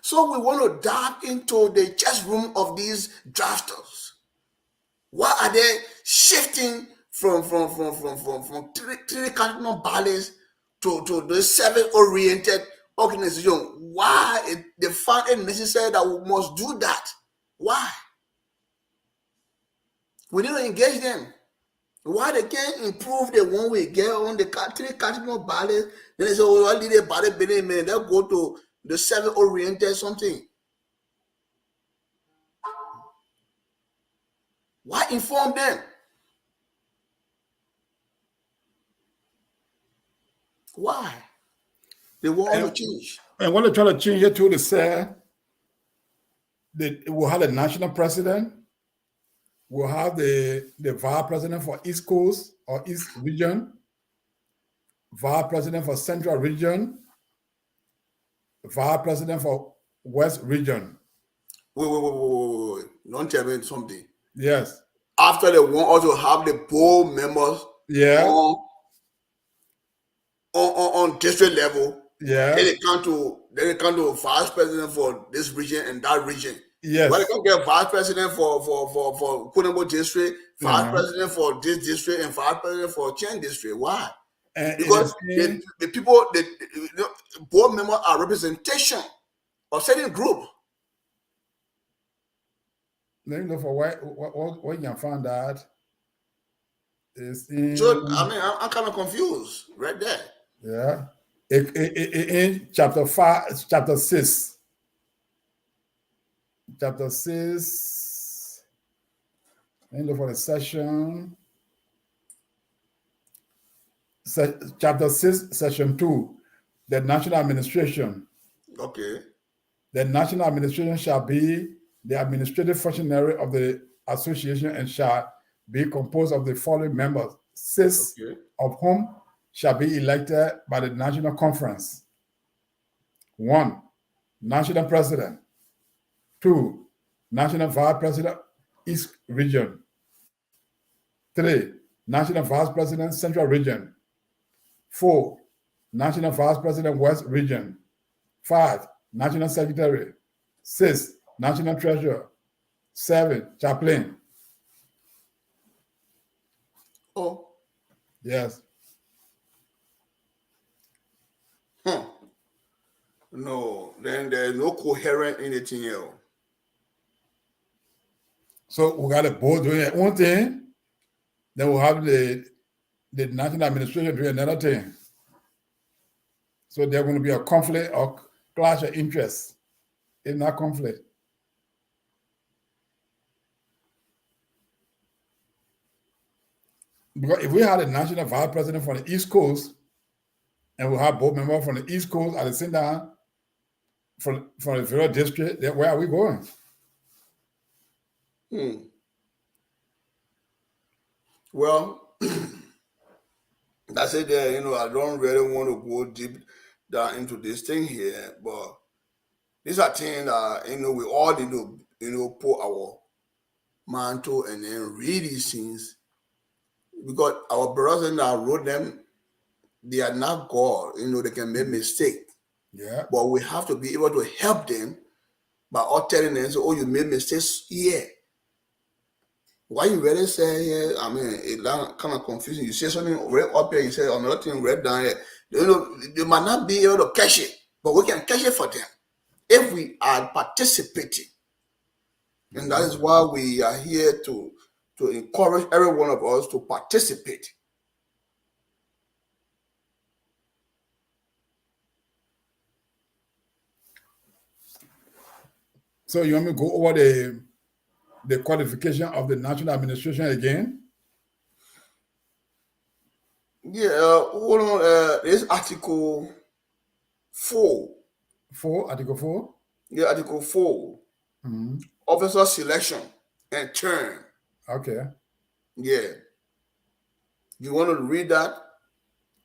So we want to dive into the chess room of these drafters. Why are they shifting from three cardinal ballots to the service-oriented organization. Why they found it necessary that we must do that? Why? We need to engage them. Why they can't improve the one we get on the three cardinal ballots? Then they say, oh, I need a ballot, man. They'll go to the service-oriented something. Why inform them? Why? They want all to change. And when they try to change it to the say that we'll have a national president, we'll have the vice president for East Coast or East region, vice president for Central region, vice president for West region. Wait. Don't tell me something. Yes. After they want also have the board members Yeah. on district level. Yeah. Then they come to vice president for this region and that region. Yes. Why they can't get vice president for Kunabo district, vice president for this district, and vice president for Chen district? Why? Because the people, the board members are representation of certain group. Let me know for what you can find that is in. So I mean, I'm kind of confused right there. Yeah, in chapter 5, chapter 6. Chapter 6. Let me look for the session. Chapter 6, section 2. The national administration. Okay. The national administration shall be the administrative functionary of the association and shall be composed of the following members, 6 of whom shall be elected by the national conference. 1, national president. 2, national vice president, East region. 3, national vice president, Central region. 4, national vice president, West region. 5, national secretary. 6, national treasurer. 7, chaplain. Oh. Yes. No, then there's no coherent anything else. So we got a board doing their own thing. Then we'll have the national administration doing another thing. So there's going to be a conflict or clash of interests in that conflict. Because if we had a national vice president from the East Coast, and we have board members from the East Coast at the same time from the various district, then where are we going? Well, that's it there. I don't really want to go deep down into this thing here, but these are things that, we all need to, put our mind to and then read these things, because our brothers that wrote them, they are not God. They can make mistakes. Yeah. But we have to be able to help them by all telling them, so, oh, you made mistakes here. Why you really say here? I mean, it's kind of confusing. You say something right up here, you say another thing right down here. They might not be able to catch it, but we can catch it for them if we are participating. And that is why we are here to encourage every one of us to participate. So you want me to go over the qualification of the national administration again? Yeah, hold on. This Article 4. Article 4? Yeah, Article 4. Officer selection and term. Okay. Yeah. You want to read that?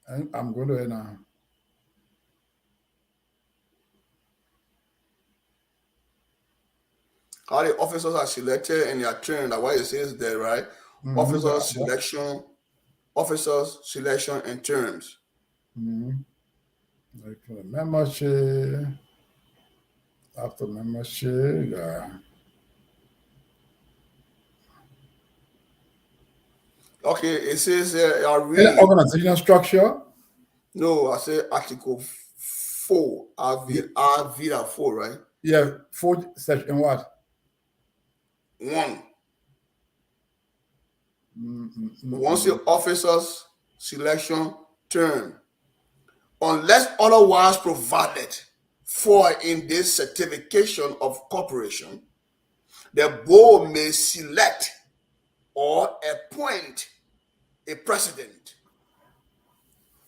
I'm going to now. How the officers are selected and they are trained. That's why it says there, right? Officers selection and terms. Like for the membership, after membership, yeah. Okay, it says I In read. organizational structure, No, I say Article 4. I read at 4, right? yeah, 4 section what? 1. Once the Mm-mm-mm-mm. officer's selection term, unless otherwise provided for in this certification of corporation, the board may select or appoint a president,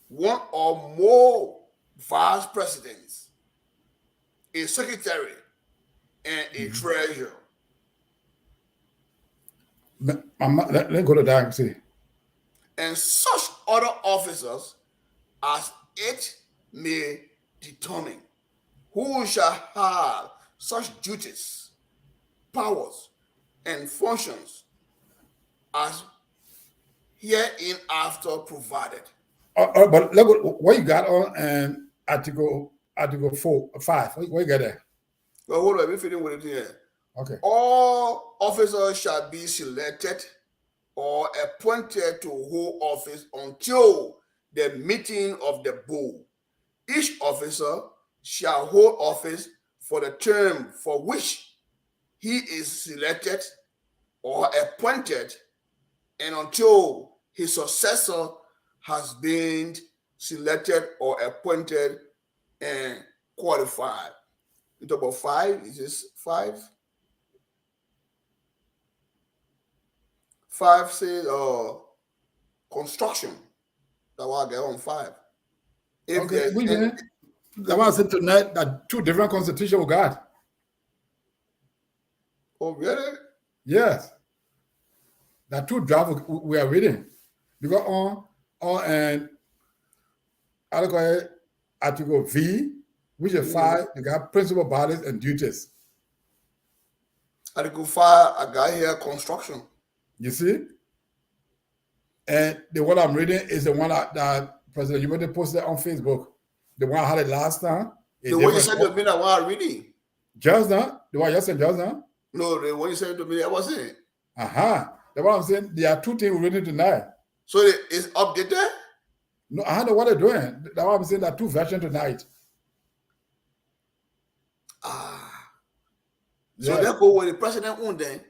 one or more vice presidents, a secretary, and a treasurer. Let's go to that and see. And such other officers as it may determine, who shall have such duties, powers, and functions as hereinafter provided. But look what you got on and article 4 5. What you got there? Well, hold on, let me finish with it here. Okay. All officers shall be selected or appointed to hold office until the meeting of the board. Each officer shall hold office for the term for which he is selected or appointed, and until his successor has been selected or appointed and qualified. You talk about 5. Is this 5? 5 says construction. That's why I get on 5. If Okay. there's We any, then that was it tonight that 2 different constitution we got. oh really? Yes. That 2 draft we are reading. Because on and article V, which is 5, you got principal bodies and duties. Article 5, I got here construction. You see? And the one I'm reading is the one that President Humility posted on Facebook. The one I had it last time. The one you said to me that one I'm reading. Just now? The one you said just now? No, the one you said to me that wasn't it. The one I'm saying, there are 2 things we're reading tonight. So it's updated? No, I don't know what they're doing. That's why I'm saying there are 2 versions tonight. So therefore, when the president owned then,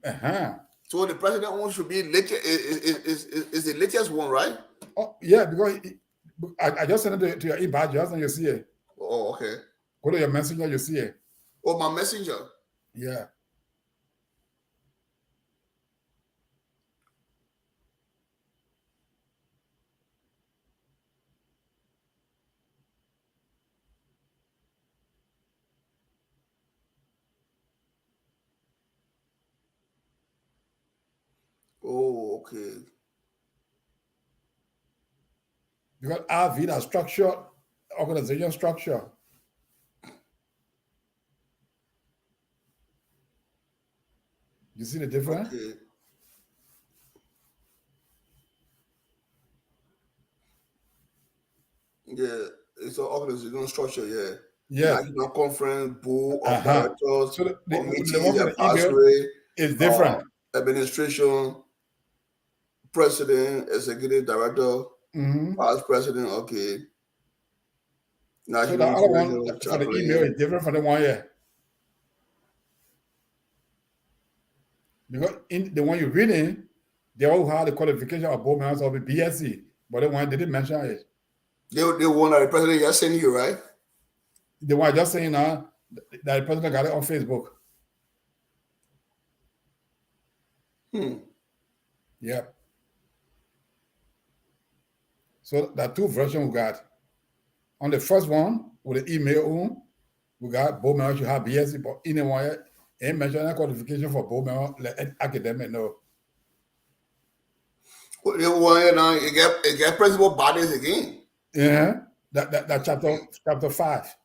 Uh-huh. so the president one should be latest is the latest one, right? Oh, yeah, because I just sent it to your inbox just and you see it. Oh, okay. Go to your messenger, you see it. Oh, my messenger. Yeah. Oh, okay. Because RV that structure, organization structure. You see the difference? Okay. Yeah, it's an organizational structure, yeah. Yes. National conference, board of directors, So the one committee, for the email advisory, is different. Administration, president, executive director, vice president, okay. So National the other one treasurer, for the email is different from the one here. Because in the one you're reading, they all have the qualification of board members of the BSc, but the one they didn't mention it. They one that the president just sent you, right? The one just saying now that the president got it on Facebook. Yeah. So there are 2 versions we got. On the first one, with the email, we got board members should have BSc, but in the one ain't mention any qualification for board member, let academic know. Well, the one now it get principal bodies again. Yeah. That chapter 5.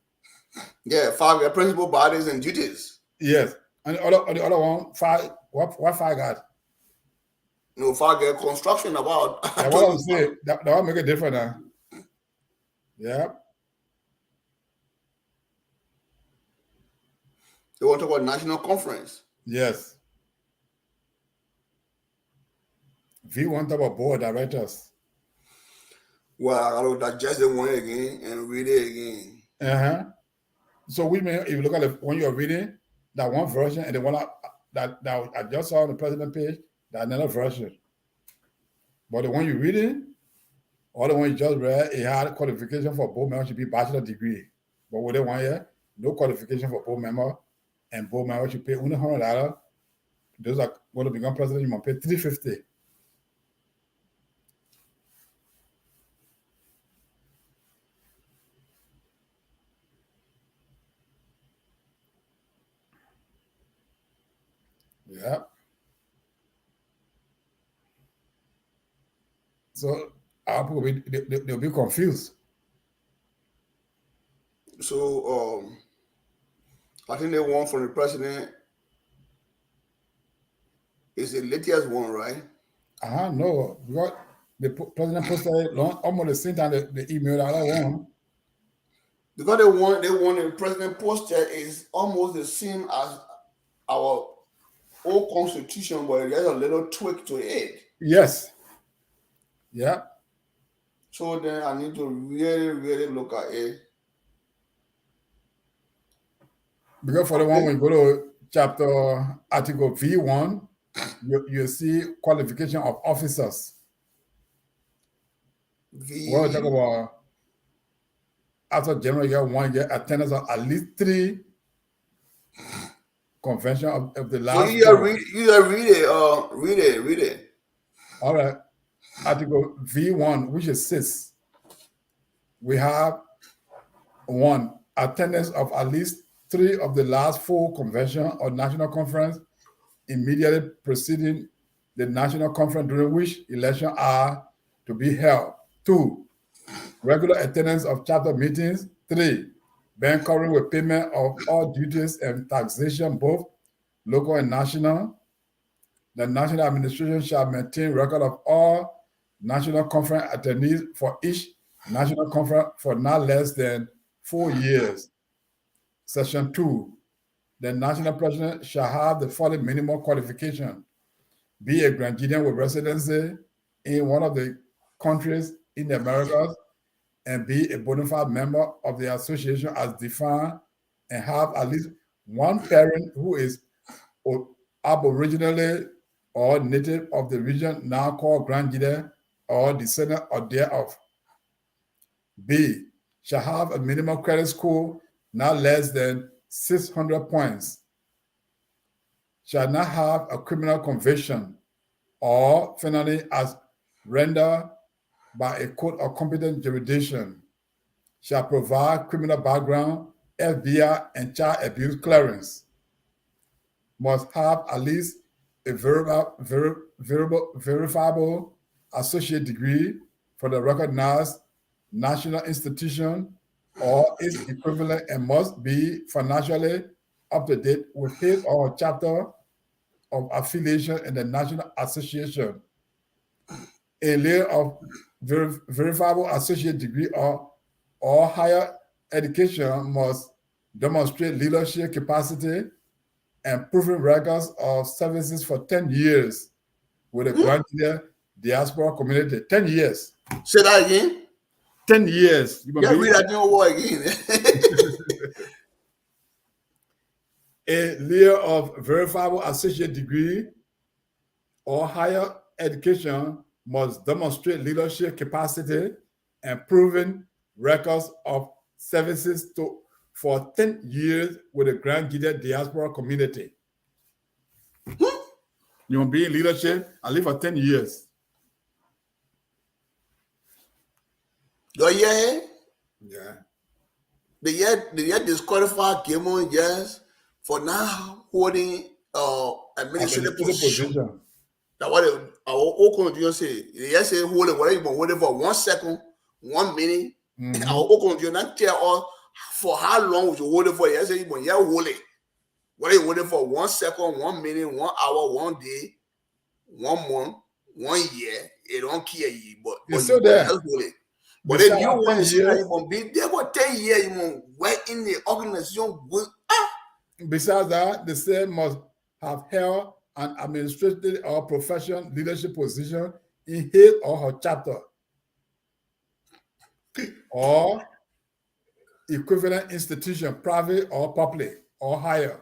Yeah, 5 get principal bodies and duties. Yes. And the other one, 5, what 5 got? No, 5 get construction about. That's what I'm saying. That will make it different now. Yeah. They want to talk about national conference. Yes. V1 type of board of directors. Well, I gotta digest the one again and read it again. Uh-huh. So we may, if you look at it when you're reading that one version and the one that I just saw on the president page, that another version. But the one you're reading, or the one you just read, it had qualification for board member should be bachelor degree. But with the one here, no qualification for board member, and board member should pay only $100. Those are going to become president, you must pay $350. Yeah. So our people they'll be confused. So I think the one from the president is the latest one, right? No, because the president posted it almost the same time the email out that one. Because the one the president posted is almost the same as our old constitution, but there's a little tweak to it. Yes. Yeah. So then I need to really, really look at it. Because for the one when you go to chapter article V1, you see qualification of officers. We'll talk about after general year 1 year attendance of at least 3 convention of the last. So read it. All right. Article V1, which is 6. We have 1, attendance of at least 3 of the last 4 convention or national conference immediately preceding the national conference during which elections are to be held. 2, regular attendance of chapter meetings. 3, being covered with payment of all duties and taxation, both local and national. The national administration shall maintain record of all national conference attendees for each national conference for not less than 4 years. Section 2, the national president shall have the following minimum qualification: be a Ghanaian with residency in one of the countries in the Americas, and be a bona fide member of the association as defined, and have at least one parent who is aboriginally or native of the region now called Ggaa'S or descendant or thereof. B, shall have a minimum credit score not less than 600 points. Shall not have a criminal conviction or felony as rendered by a court of competent jurisdiction. Shall provide criminal background, FBI, and child abuse clearance. Must have at least a verifiable associate degree from the recognized national institution or its equivalent, and must be financially up to date with his or her chapter of affiliation in the national association. A layer of verifiable associate degree or higher education must demonstrate leadership capacity and proven records of services for 10 years with a Ggaa'S diaspora community. 10 years. Say that again. 10 years. Yeah, read that word again. A layer of verifiable associate degree or higher education must demonstrate leadership capacity and proven records of services for 10 years with the Ggaa'S diaspora community. You want to be in leadership and live for 10 years. Do you hear? Yeah. They yet disqualify Ggaa'S just for now holding administrative position. That's what our old constitution say. They just say hold it, whatever you want, hold it for 1 second, 1 minute. Our old constitution not tell us for how long we should hold it for. They say you hold it. Whether you hold it for 1 second, 1 minute, 1 hour, 1 day, 1 month, 1 year, it don't care you. But you still there. Hold it. But if you want to see that you want to be there for 10 years, you want to work in the organization. Besides that, the state must have held an administrative or professional leadership position in his or her chapter or equivalent institution, private or public or higher,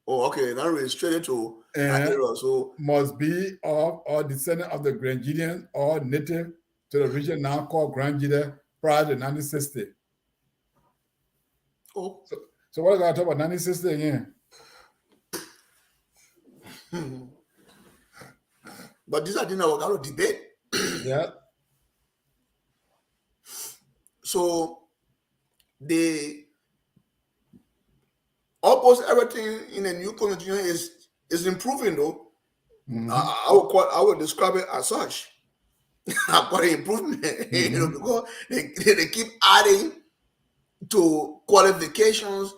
Oh, okay. Now we're straight to that and area. So, must be of or descendant of the Grenadian or native to the region now called Grenada prior to 1960. oh, So what are we going to talk about 1960 again? but these are things that we're going to debate. Yeah. So, the almost everything in the new constitution is improving, though. Mm-hmm. I would describe it as such. Quite an improvement, because they keep adding to qualifications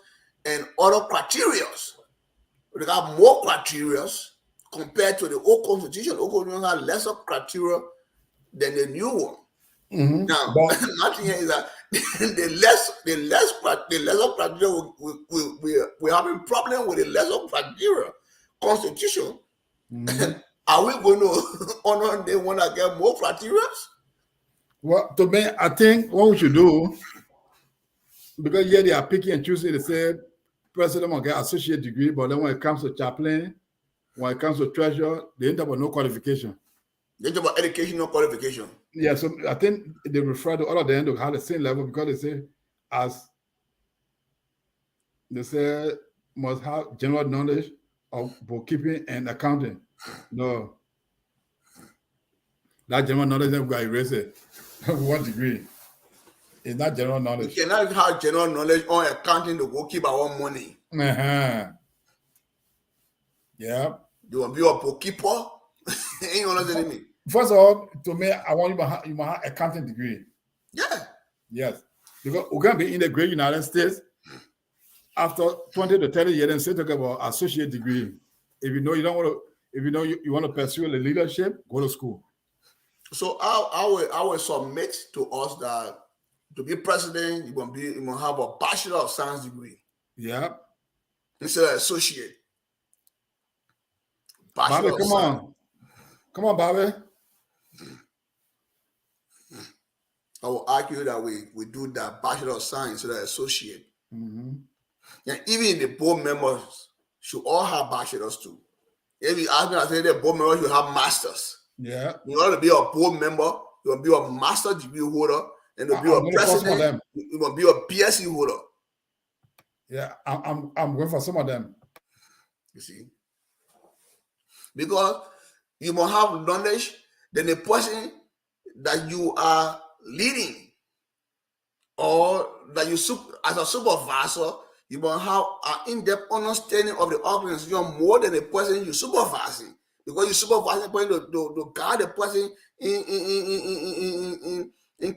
and other criteria. They got more criteria compared to the old constitution. The old constitution had lesser criteria than the new one. Mm-hmm. Now, But nothing here is that the lesser criteria we're having problem with the lesser criteria constitution. mm-hmm. Are we going to honor the one that get more criteria? Well, to me, I think what we should do, because yeah, they are picking and choosing. They say president will get associate degree, but then when it comes to chaplain, when it comes to treasurer, they end up with no qualification. They talk about educational qualification. Yeah, so I think they refer to all of them to have the same level because they say they say must have general knowledge of bookkeeping and accounting. No, that general knowledge they've got erase it. 1 degree. It's not general We knowledge. cannot have general knowledge on accounting to go keep our own money. Uh-huh. Yeah. You want to be a bookkeeper? Ain't understanding me. First of all, to me, I want you to have accounting degree. Yeah. Yes. Because we're going to be in the great United States after 20 to 30 years and say talk about associate degree. If you know you don't want to, if you know you want to pursue the leadership, go to school. So I will submit to us that to be president, you want to have a Bachelor of Science degree Yeah. instead of associate. Bobby, Of come Science. on. Come on, Bobby. I will argue that we do that Bachelor of Science instead of associate. Mm-hmm. And even the board members should all have bachelors too. If you ask me, I say the board members should have masters. Yeah. In order to be a board member, you will be a master degree holder, and to be I'm a going for some of president, them. you will be a BSc holder. Yeah, I'm going for some of them. You see, because you must have knowledge than the person that you are leading, or that you as a supervisor, you must have an in-depth understanding of the organization more than the person you're supervising. Because you supervise the person to guide the person in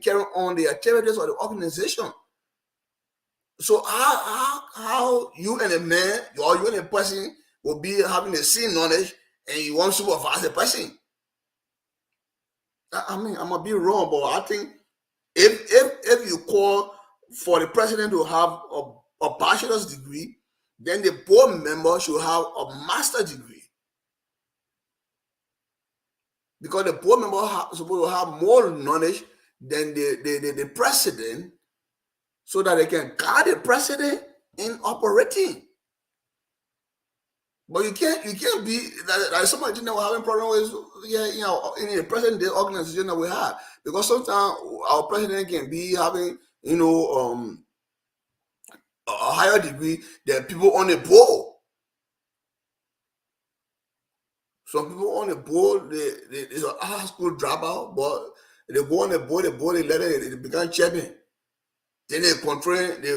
carrying on the activities of the organization. So how you and a man or you and a person will be having the same knowledge and you want to supervise the person? I mean, I'm gonna be wrong, but I think if you call for the president to have a bachelor's degree, then the board member should have a master's degree. Because the board member is supposed to have more knowledge than the president, so that they can guide the president in operating. But you can't be that somebody that we're having problem with, in the present day organization that we have. Because sometimes our president can be having, a higher degree than people on the board. Some people on the board, they're a high school dropout, but they go on the board, they let it, they become chairman. Then they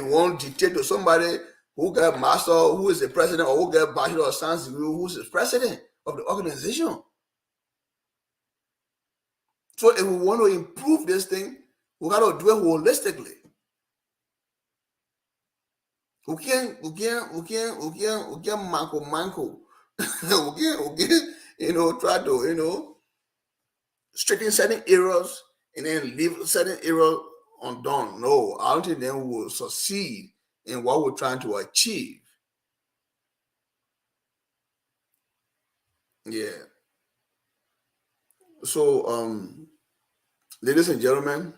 want to dictate to somebody who got master, who is the president, or who got bachelor of science degree, who's the president of the organization. So if we want to improve this thing, we got to do it holistically. We can't manko. we can't, try to, straighten certain errors and then leave certain errors undone. No, I don't think then we will succeed in what we're trying to achieve. Yeah. So, ladies and gentlemen,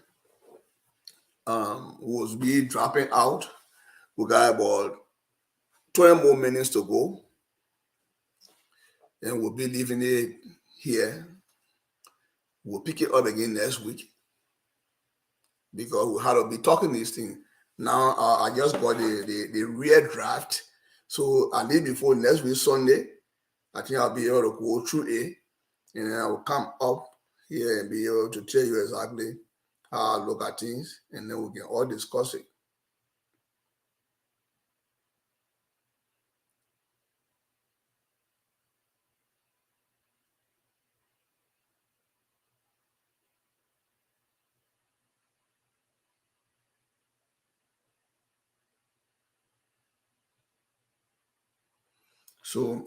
we'll be dropping out. We got about 20 more minutes to go, and we'll be leaving it here. We'll pick it up again next week because we had to be talking these things. Now, I just got the real draft. So, at least before next week, Sunday, I think I'll be able to go through it, and then I will come up here and be able to tell you exactly how I look at things, and then we can all discuss it. So,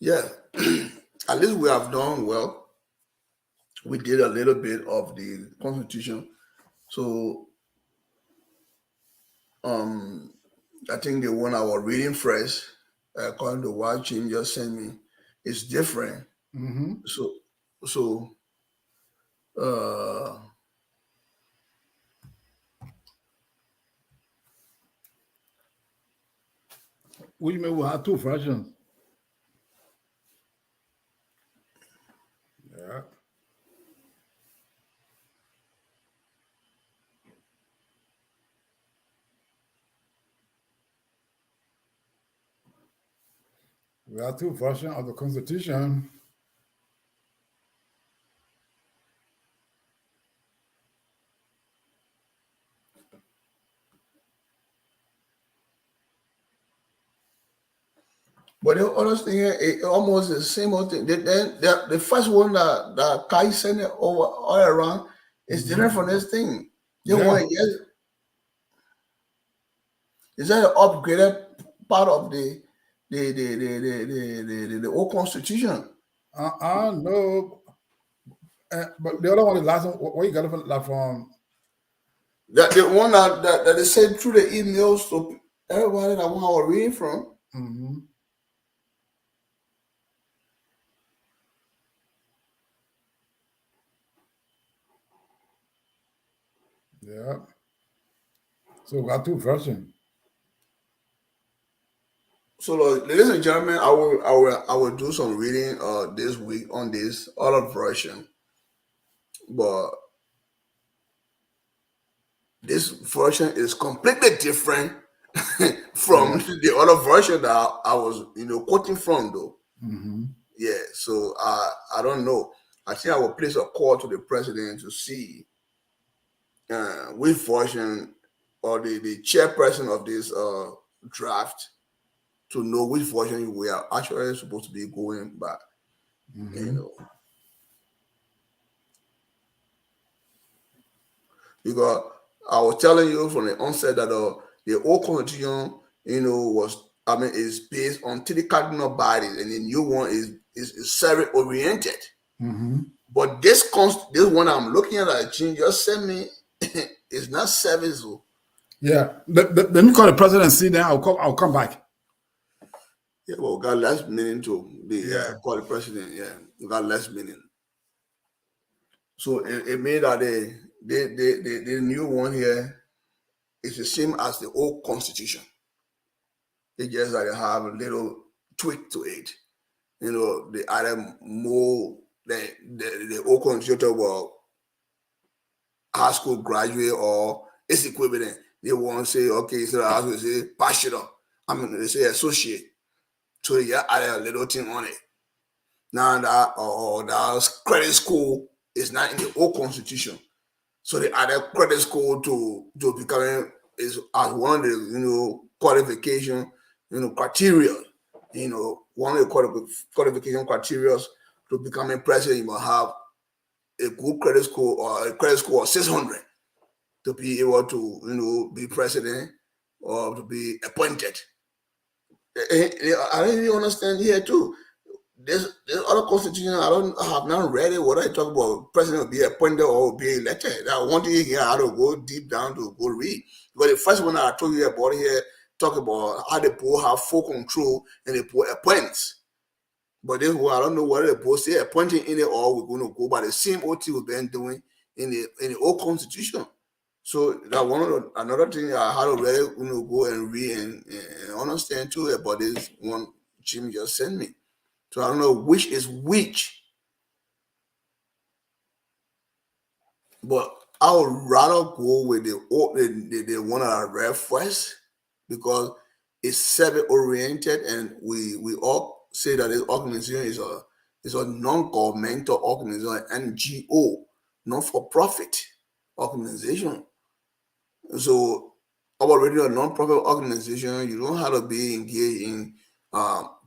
yeah, at least we have done well. We did a little bit of the Constitution. So, um, I think the one I was reading fresh, according to what Jim just sent me, is different. Mm-hmm. So, so, uh, What do you mean we have two versions? Yeah. We have two versions of the Constitution. but the other thing, it almost the same old thing. Then the first one that Kai sent it over all around is different Mm-hmm. from this thing. The Yeah. one, yes, is that an upgraded part of the old constitution? I know, but the other one is last one. What you got from like from? That the one that they sent through the emails to everybody that one I was reading from. Mm-hmm. Yeah. So we got two versions. So, ladies and gentlemen, I will do some reading this week on this other version, but this version is completely different from Yeah. the other version that I was quoting from though. Mm-hmm. Yeah, so I don't know. I think I will place a call to the president to see which version or the chairperson of this draft to know which version we are actually supposed to be going by. You Mm-hmm. know, because I was telling you from the onset that the old constitution, was is based on three cardinal bodies, and the new one is service oriented. Mm-hmm. But this one I'm looking at that Jim just sent me is not service. Oh. Yeah. Let me call the president and see. Then I'll come. I'll come back. Yeah, well, got less meaning to the Yeah. call the president. Yeah, got less meaning. So it made that the new one here is the same as the old constitution. It just that they have a little tweak to it. They added more the old constitution was high school graduate or its equivalent. They want to say, okay, instead of high school, they say bachelor. They say associate. So they just added a little thing on it. Now that or that credit school is not in the old constitution. So they added credit score to becoming is as one of the qualification criteria. One of the qualification criteria to becoming president, you must have a good credit score or a credit score of 600 to be able to be president or to be appointed. I didn't really understand here too. this other constitution, I have not read it. What I talk about, president will be appointed or will be elected. I want you here how to go deep down to go read. But the first one I told you about here talk about how the poor have full control and the poor appoints. But this one, I don't know whether the poor say appointing in it or we're going to go by the same OT we've been doing in the old constitution. So that another thing I had to really go and read and understand too about this one Jim just sent me. So I don't know which is which, but I would rather go with the one that I read first because it's service oriented, and we all say that this organization is a non-governmental organization, NGO, not for profit organization. So our radio a non-profit organization, you don't have to be engaged in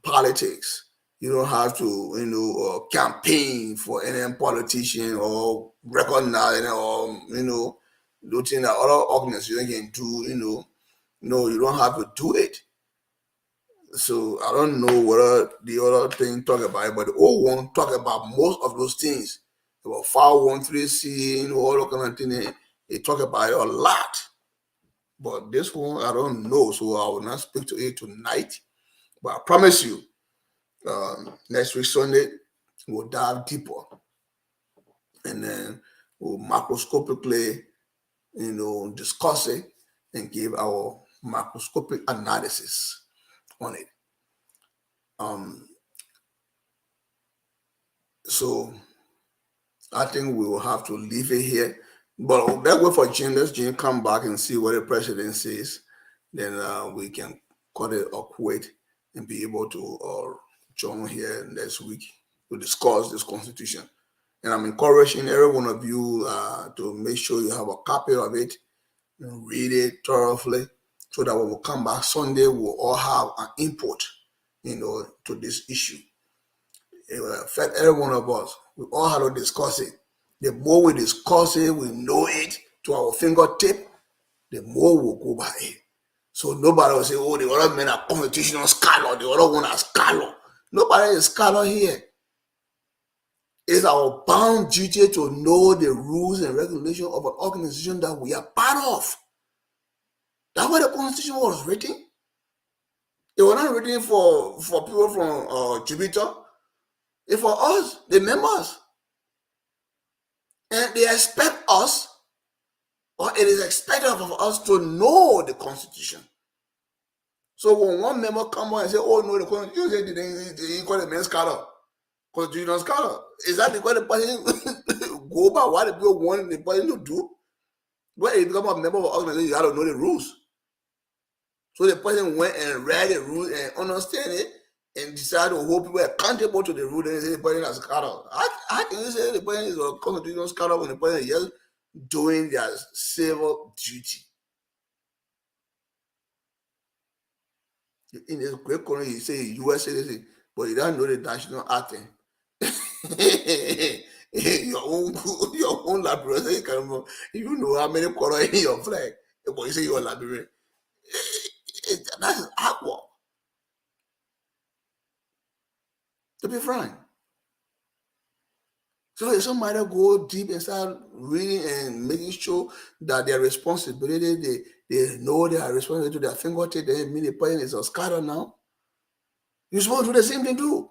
politics. You don't have to, campaign for any politician or recognize or do things that other organizations can do. No, you don't have to do it. So I don't know whether the other thing talk about it, but the old one talk about most of those things about 513C, all that kind of thing. They talk about it a lot. But this one, I don't know, so I will not speak to it tonight. But I promise you, next week Sunday, we'll dive deeper. And then we'll macroscopically, discuss it and give our macroscopic analysis on it. So I think we will have to leave it here. But let's wait for Jim. Let Jim come back and see what the president says. Then we can cut it or quit and be able to join here next week to discuss this constitution. And I'm encouraging every one of you to make sure you have a copy of it and read it thoroughly so that when we come back Sunday, we'll all have an input, to this issue. It will affect every one of us. We all have to discuss it. The more we discuss it, we know it to our fingertip, the more we'll go by it. So nobody will say, oh, the other men are constitutional scholar, the other one are scholar. Nobody is scholar here. It's our bound duty to know the rules and regulations of an organization that we are part of. That's why the Constitution was written. It was not written for people from Jupiter. It's for us, the members. And they expect us, or it is expected of us to know the Constitution. So when one member come on and say, oh no, the Constitution they call the man scholar, constitutional scholar. Is that because the person go by what the people want the person to do? When you become a member of an organization, you have to know the rules. So the person went and read the rules and understand it and decided to hold people accountable to the rule and say the person is a scholar. How can you say the person is a constitutional scholar when the person is just doing their civil duty? In this great country, you say U.S. citizen, but you don't know the national anthem. your own library, you know how many colors in your flag, but you say you're a librarian. That's awkward. To be frank. So if somebody go deep and start reading and making sure that their responsibility, they know they are responsible to their fingertip, they mean the person is a scholar now. You're supposed to do the same thing too.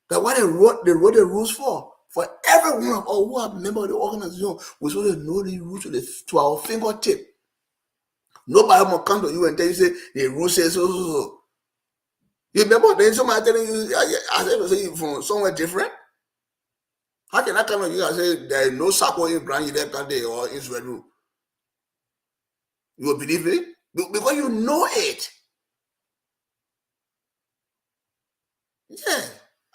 That's what they wrote the rules for. For every one of us who are member of the organization, we're supposed to know the rules to our fingertip. Nobody will come to you and tell you, say, the rule says so. You remember then somebody telling you, I said, say from somewhere different? How can I come to you and say there is no circle in Grand Country or Israel? You will believe it? Because you know it. Yeah.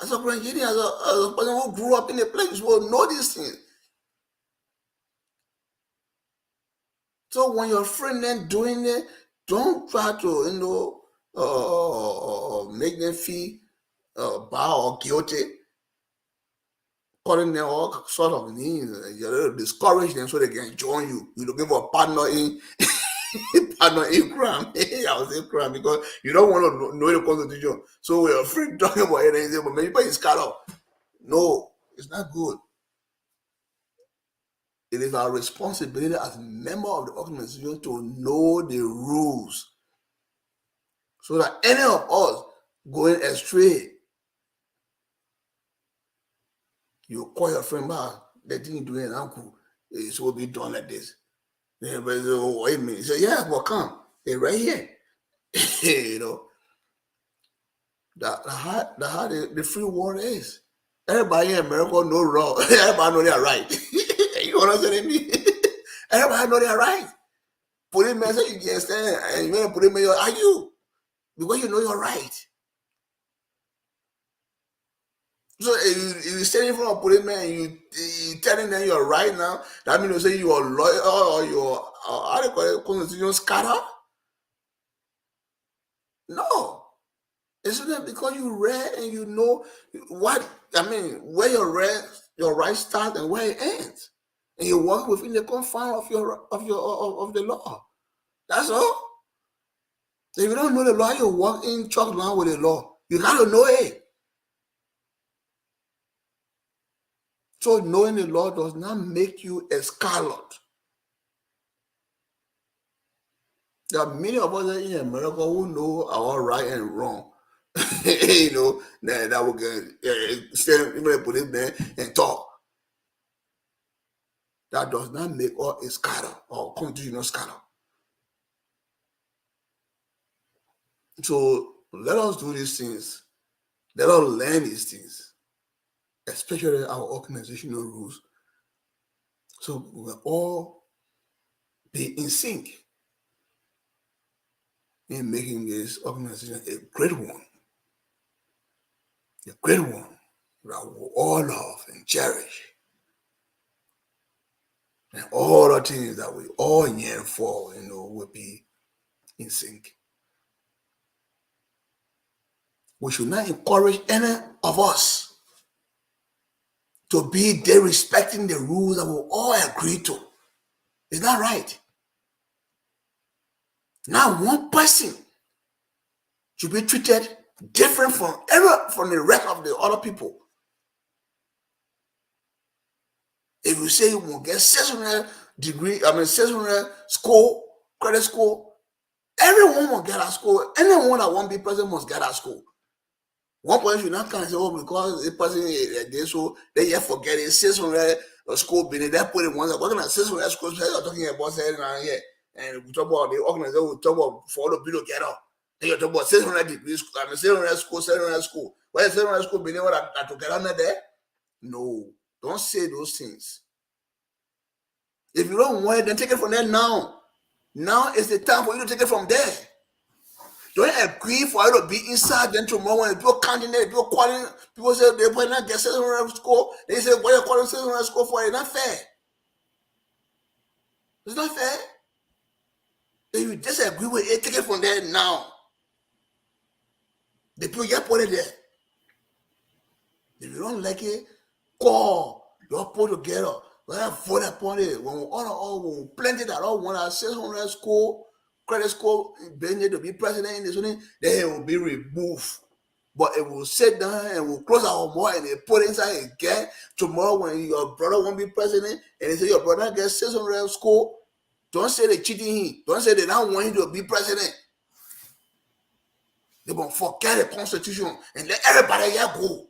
As a Ghanaian, as a person who grew up in a place, you will know these things. So when your friend then doing it, don't try to, make them feel bad or guilty, calling them all sort of names. You discourage them so they can join you. You're looking for a partner in I'm not a crime. I was a crime because you don't want to know the Constitution. So we're afraid talking about it and say, but maybe it's cut off. No, it's not good. It is our responsibility as a member of the organization to know the rules so that any of us going astray, you call your friend back, the thing you're doing, uncle, it will be done like this. Then everybody say, oh, wait a minute. He said, yeah, but come. They're right here. You know, the how the free world is. Everybody in America know wrong. Everybody know they're right. You understand me? Everybody know they're right. Put in message you can stand and you want to put in your are you? Because you know you're right. So if you stand in front of policeman and you telling them you're right now, that means you say you're a lawyer or you're how do you call it, constitution scatter? No. It's not because you read and you know what I mean, where your right starts and where it ends. And you work within the confines of the law. That's all. If you don't know the law, you walk in chalk line with the law. You gotta know it. So knowing the law does not make you a scarlet. There are many of us in America who know our right and wrong. You know, that will get stand in put it there and talk. That does not make us a scholar or constitutional scholar. So let us do these things. Let us learn these things, especially our organizational rules. So we will all be in sync in making this organization a great one that we all love and cherish, and all the things that we all yearn for, will be in sync. We should not encourage any of us to be there respecting the rules that we all agree to. It's not right. Not one person should be treated different from the rest of the other people. If you say you will get 600 600 score, credit score, everyone will get a score. Anyone that won't be president must get a score. One person should not come and say, oh, because the person is so they yet forget it, 600 score being they put it once. What kind of 600 scores you're talking about here? And we talk about the organization, we talk about for the bill together. Then you talk about 600 degrees, 600 score, 700 score. Why is 700 score being that together there? No, don't say those things. If you don't want it, then take it from there now. Now is the time for you to take it from there. Don't agree for you to be inside. Then tomorrow when people counting it, people calling, people say they might not get 700 score. They say what are you calling 700 score for? It's not fair. It's not fair. If you disagree with it, take it from there now. The people get put it there. If you don't like it, call. You all put together. We have vote upon it. When we all plenty that all want our 600 score, credit score, being to be president in this one, then it will be removed. But it will sit down and we'll close our mouth and they put it inside again. Tomorrow when your brother won't be president and they say your brother gets 600 score, don't say they're cheating him. Don't say they don't want him to be president. They won't forget the Constitution and let everybody here go.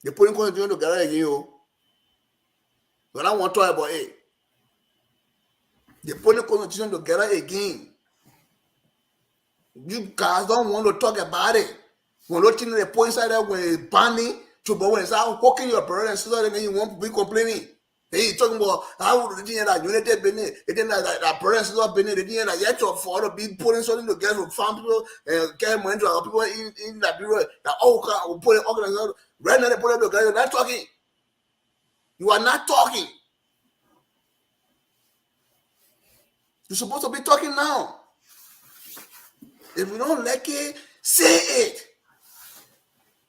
They're putting Constitution together again. But I want to talk about it. They're putting Constitution together again. You guys don't want to talk about it. When looking at the point inside there when it's banning, but when it's out hooking your brother and sister, then you won't be complaining. Then you talking about how the thing that United Benin, the thing that brother and sister Benin, the thing that yet for to be putting something together to farm people and get money to our people in that bureau that all can put it organized. Right now they put it together. You're not talking. You are not talking. You're supposed to be talking now. If you don't like it, say it.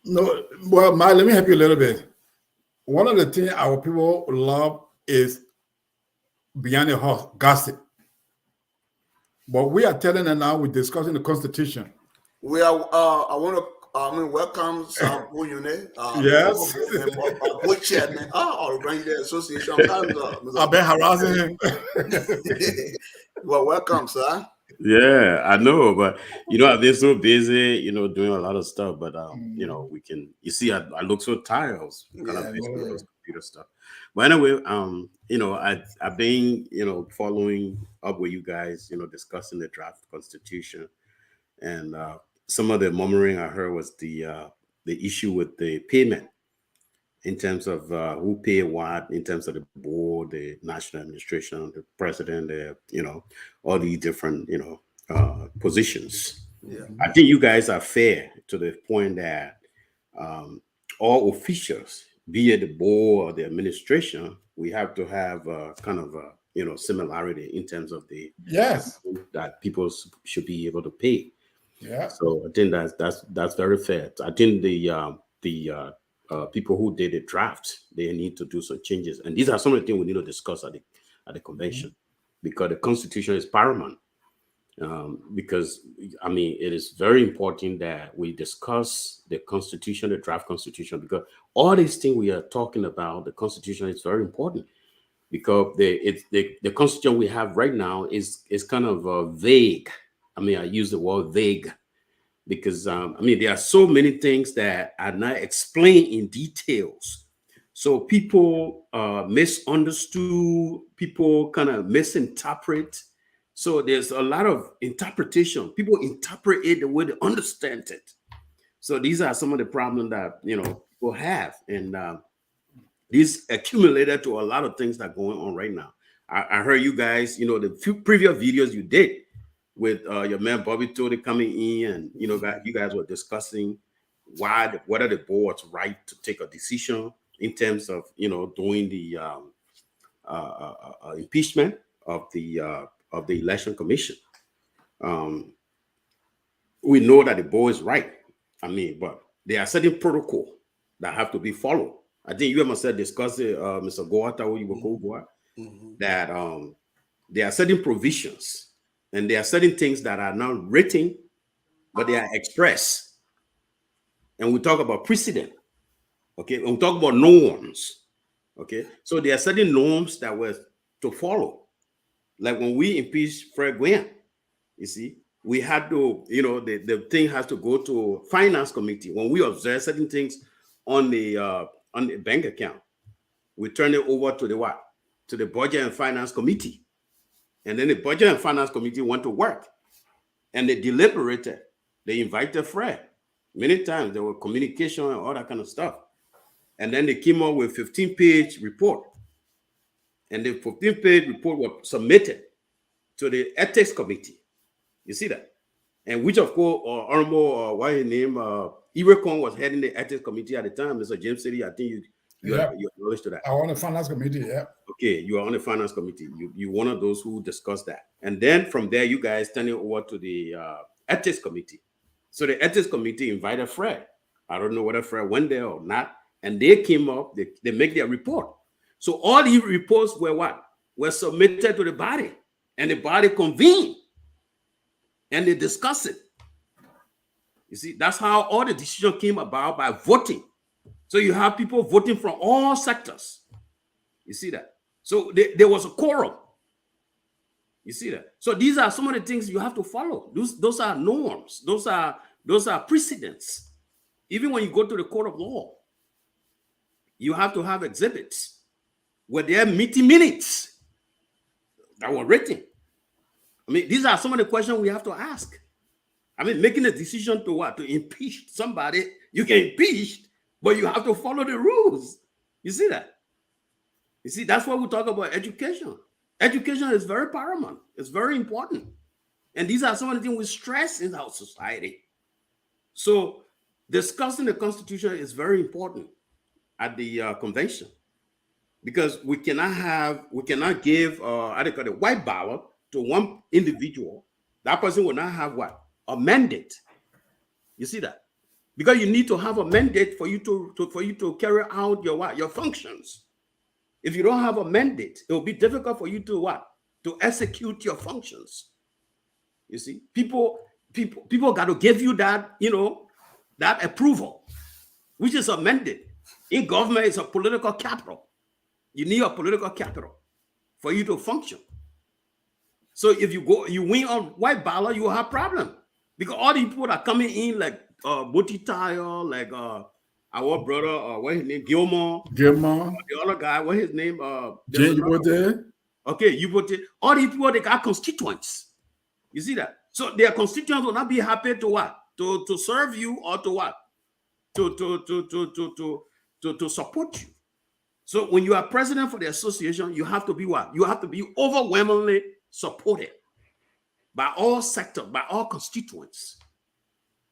No, well, Mike, let me help you a little bit. One of the things our people love is behind the horse, gossip. But we are telling them now, we're discussing the Constitution. We are. I want to. Welcome Sam Boyune, Yes. board chairman, or the association. I've been harassing him. Well, welcome, sir. Yeah, I know, but I've been so busy, doing a lot of stuff. But you see, I look so tired. I was kind of busy with those computer stuff. But anyway, I've been, following up with you guys, discussing the draft constitution, and some of the murmuring I heard was the issue with the payment in terms of who pay what, in terms of the board, the national administration, the president, all these different, positions. Yeah. I think you guys are fair to the point that all officials, be it the board or the administration, we have to have kind of a, similarity in terms of the Yes. that people should be able to pay. Yeah. So I think that's very fair. I think the people who did the draft, they need to do some changes, and these are some of the things we need to discuss at the convention, because the Constitution is paramount. Because it is very important that we discuss the Constitution, the draft Constitution, because all these things we are talking about, the Constitution is very important, because the Constitution we have right now is kind of vague. I use the word vague because there are so many things that are not explained in details. So people misunderstood, people kind of misinterpret. So there's a lot of interpretation. People interpret it the way they understand it. So these are some of the problems that people have, and these accumulated to a lot of things that are going on right now. I heard you guys, the few previous videos you did with your man Bobby Toady coming in, and you guys were discussing what are the board's right to take a decision in terms of doing the impeachment of the election commission. We know that the board is right. But there are certain protocol that have to be followed. I think you must have discussed it, Mr. Ggaa'S, that there are certain provisions and there are certain things that are not written, but they are expressed. And we talk about precedent, okay? And we talk about norms, okay? So there are certain norms that were to follow. Like when we impeached Fred Gwynn, you see, we had to, the thing has to go to finance committee. When we observe certain things on the bank account, we turn it over to to the budget and finance committee. And then the budget and finance committee went to work and they deliberated. They invited Fred. Many times there were communication and all that kind of stuff. And then they came up with a 15-page report. And the 15-page report was submitted to the ethics committee. You see that? And which, of course, Honorable, what his name, Irekon was heading the ethics committee at the time, Mr. James City. I think you acknowledge to that. I on the finance committee, yeah. Okay, you are on the finance committee. You one of those who discussed that. And then from there, you guys turn it over to the ethics committee. So the ethics committee invited Fred. I don't know whether Fred went there or not. And they came up, they make their report. So all these reports were what? Were submitted to the body. And the body convened. And they discussed it. You see, that's how all the decision came about, by voting. So you have people voting from all sectors. You see that? So there was a quorum. You see that? So these are some of the things you have to follow. Those are norms. Those are precedents. Even when you go to the court of law, you have to have exhibits where there are meeting minutes that were written. These are some of the questions we have to ask. Making a decision to what? To impeach somebody. You can impeach, but you have to follow the rules. You see that? You see, that's why we talk about education. Education is very paramount. It's very important. And these are some of the things we stress in our society. So discussing the Constitution is very important at the convention, because we cannot give a white ballot to one individual. That person will not have what? A mandate. You see that? Because you need to have a mandate for you to carry out your functions. If you don't have a mandate, it will be difficult for you to what? To execute your functions. You see, people got to give you that, that approval, which is a mandate. In government, it's a political capital. You need a political capital for you to function. So if you win on white ballot, you will have problem because all the people that are coming in like Botitayo, like our brother, what his name, Gilmore, the other guy, what his name, okay, all these people, they got constituents. You see that? So their constituents will not be happy to what? To serve you or to what? To support you. So when you are president for the association, you have to be what? You have to be overwhelmingly supported by all sectors, by all constituents.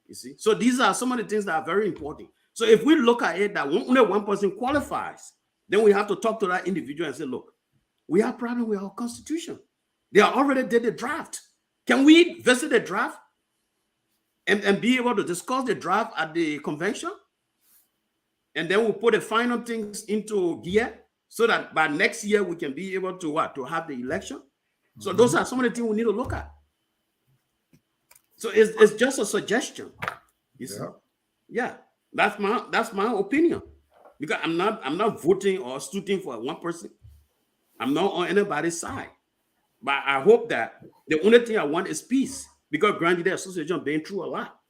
You see? So these are some of the things that are very important. So if we look at it that only one person qualifies, then we have to talk to that individual and say, look, we have a problem with our constitution. They already did the draft. Can we visit the draft and be able to discuss the draft at the convention? And then we'll put the final things into gear so that by next year we can be able to what? To have the election. So those are some of the things we need to look at. So it's just a suggestion. You see? Yeah, that's my opinion. Because I'm not voting or shooting for one person. I'm not on anybody's side. But I hope that the only thing I want is peace. Because Grand Leader Association been through a lot.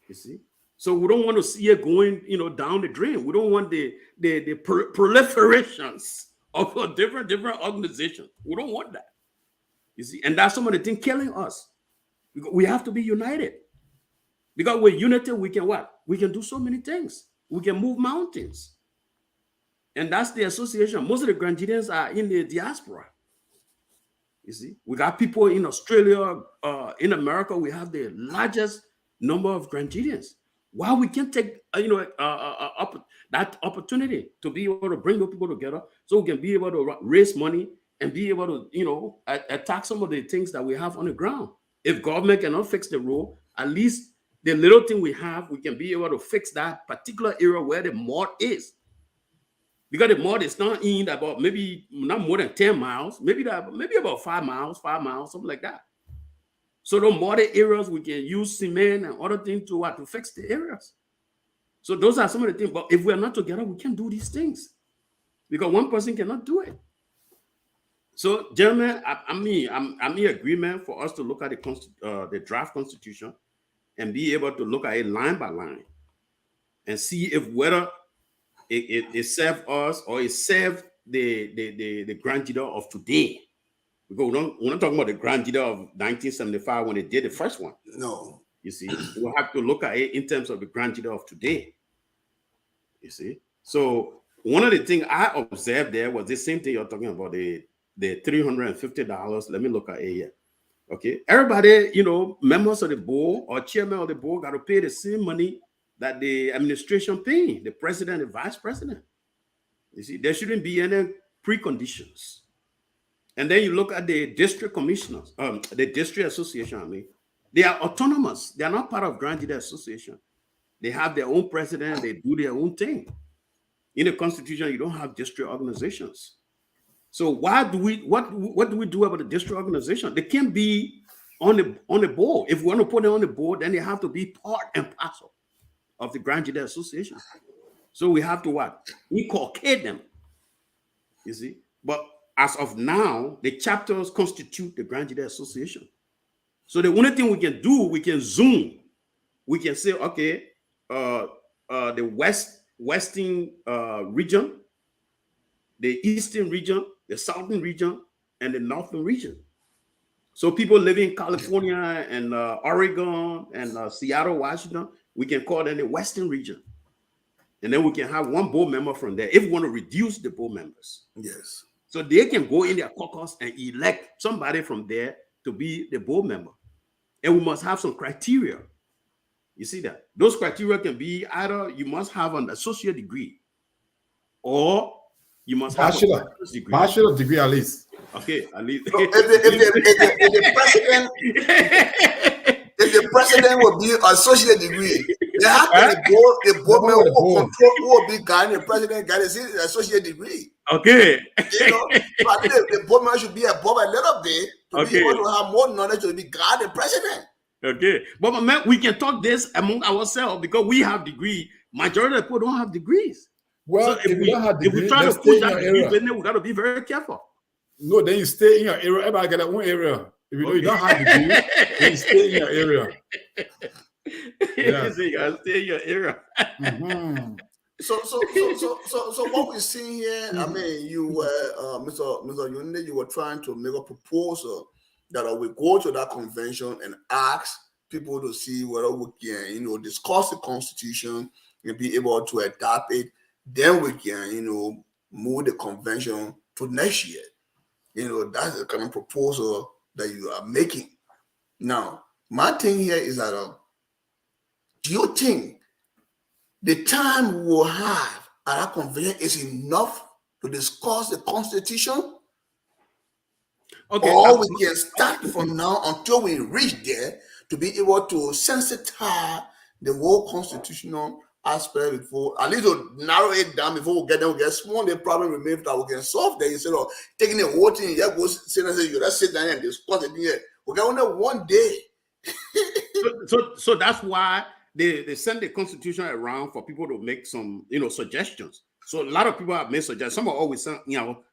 You see? So we don't want to see it going, down the drain. We don't want the proliferations of different organizations. We don't want that. You see, and that's some of the things killing us. We have to be united. Because with unity, we can what? We can do so many things. We can move mountains. And that's the association. Most of the Grandidians are in the diaspora. You see, we got people in Australia, in America. We have the largest number of Grandidians. Why we can't take that opportunity to be able to bring those people together so we can be able to raise money and be able to attack some of the things that we have on the ground. If government cannot fix the road, at least the little thing we have, we can be able to fix that particular area where the mud is. Because the mud is not in about maybe not more than 10 miles, maybe about 5 miles, something like that. So the muddy areas, we can use cement and other things to fix the areas. So those are some of the things. But if we're not together, we can't do these things. Because one person cannot do it. So, gentlemen, I'm in agreement for us to look at the draft constitution and be able to look at it line by line and see if whether it serves us or it serves the Grand Leader of today. Because we're not talking about the Grand Leader of 1975 when they did the first one. No. You see, we'll have to look at it in terms of the Grand Leader of today. You see? So one of the things I observed there was the same thing you're talking about, the $350. Let me look at it here. Okay. Everybody, members of the board or chairman of the board got to pay the same money that the administration paying, the president and vice president. You see, there shouldn't be any preconditions. And then you look at the district commissioners, the district association, they are autonomous. They are not part of Grand Leader Association. They have their own president. They do their own thing. In the Constitution, you don't have district organizations. So what do we do about the district organization? They can't be on the board. If we want to put them on the board, then they have to be part and parcel of the Grand Leader Association. So we have to what? Inculcate them. You see? But as of now, the chapters constitute the Grand Leader Association. So the only thing we can do, we can zoom. We can say, okay, the western region, the eastern region, the southern region, and the northern region. So people living in California and Oregon and Seattle, Washington, we can call them the western region. And then we can have one board member from there if we want to reduce the board members. Yes. So they can go in their caucus and elect somebody from there to be the board member. And we must have some criteria. You see that? Those criteria can be either you must have an associate degree or you must have a bachelor's degree. Bachelor's degree at least. Okay, at least. So if the president will be associate degree, they have to the board member who will be guiding the president got his associate degree. Okay. You know, so I think the board member should be above a little bit to be Okay. able to have more knowledge to be guard the president. Okay. But my man, we can talk this among ourselves because we have degree. Majority of people don't have degrees. Well, So if you don't have if we degree, try then to stay push in that your degree area. business, we got to be very careful. No, then you stay in your area. Everybody get their own area. If you know you don't have degree, then you stay in your area. You see, you gotta stay in your area. Mhm. So what we're seeing here, I mean, you were, Mr. Yunde, you were trying to make a proposal that we go to that convention and ask people to see whether we can, discuss the Constitution and be able to adapt it. Then we can, move the convention to next year. That's the kind of proposal that you are making. Now, my thing here is that, do you think the time we will have at that convention is enough to discuss the Constitution? Okay. Or we can start from now until we reach there to be able to sensitize the whole constitutional aspect before, at least to narrow it down before we get there. We get small, the problem remains that we can solve there instead of taking the whole thing. Yeah, go sit and say, you let's sit down and discuss it here. We got only one day. So that's why they send the Constitution around for people to make some, suggestions. So a lot of people have made suggestions. Some are always sent,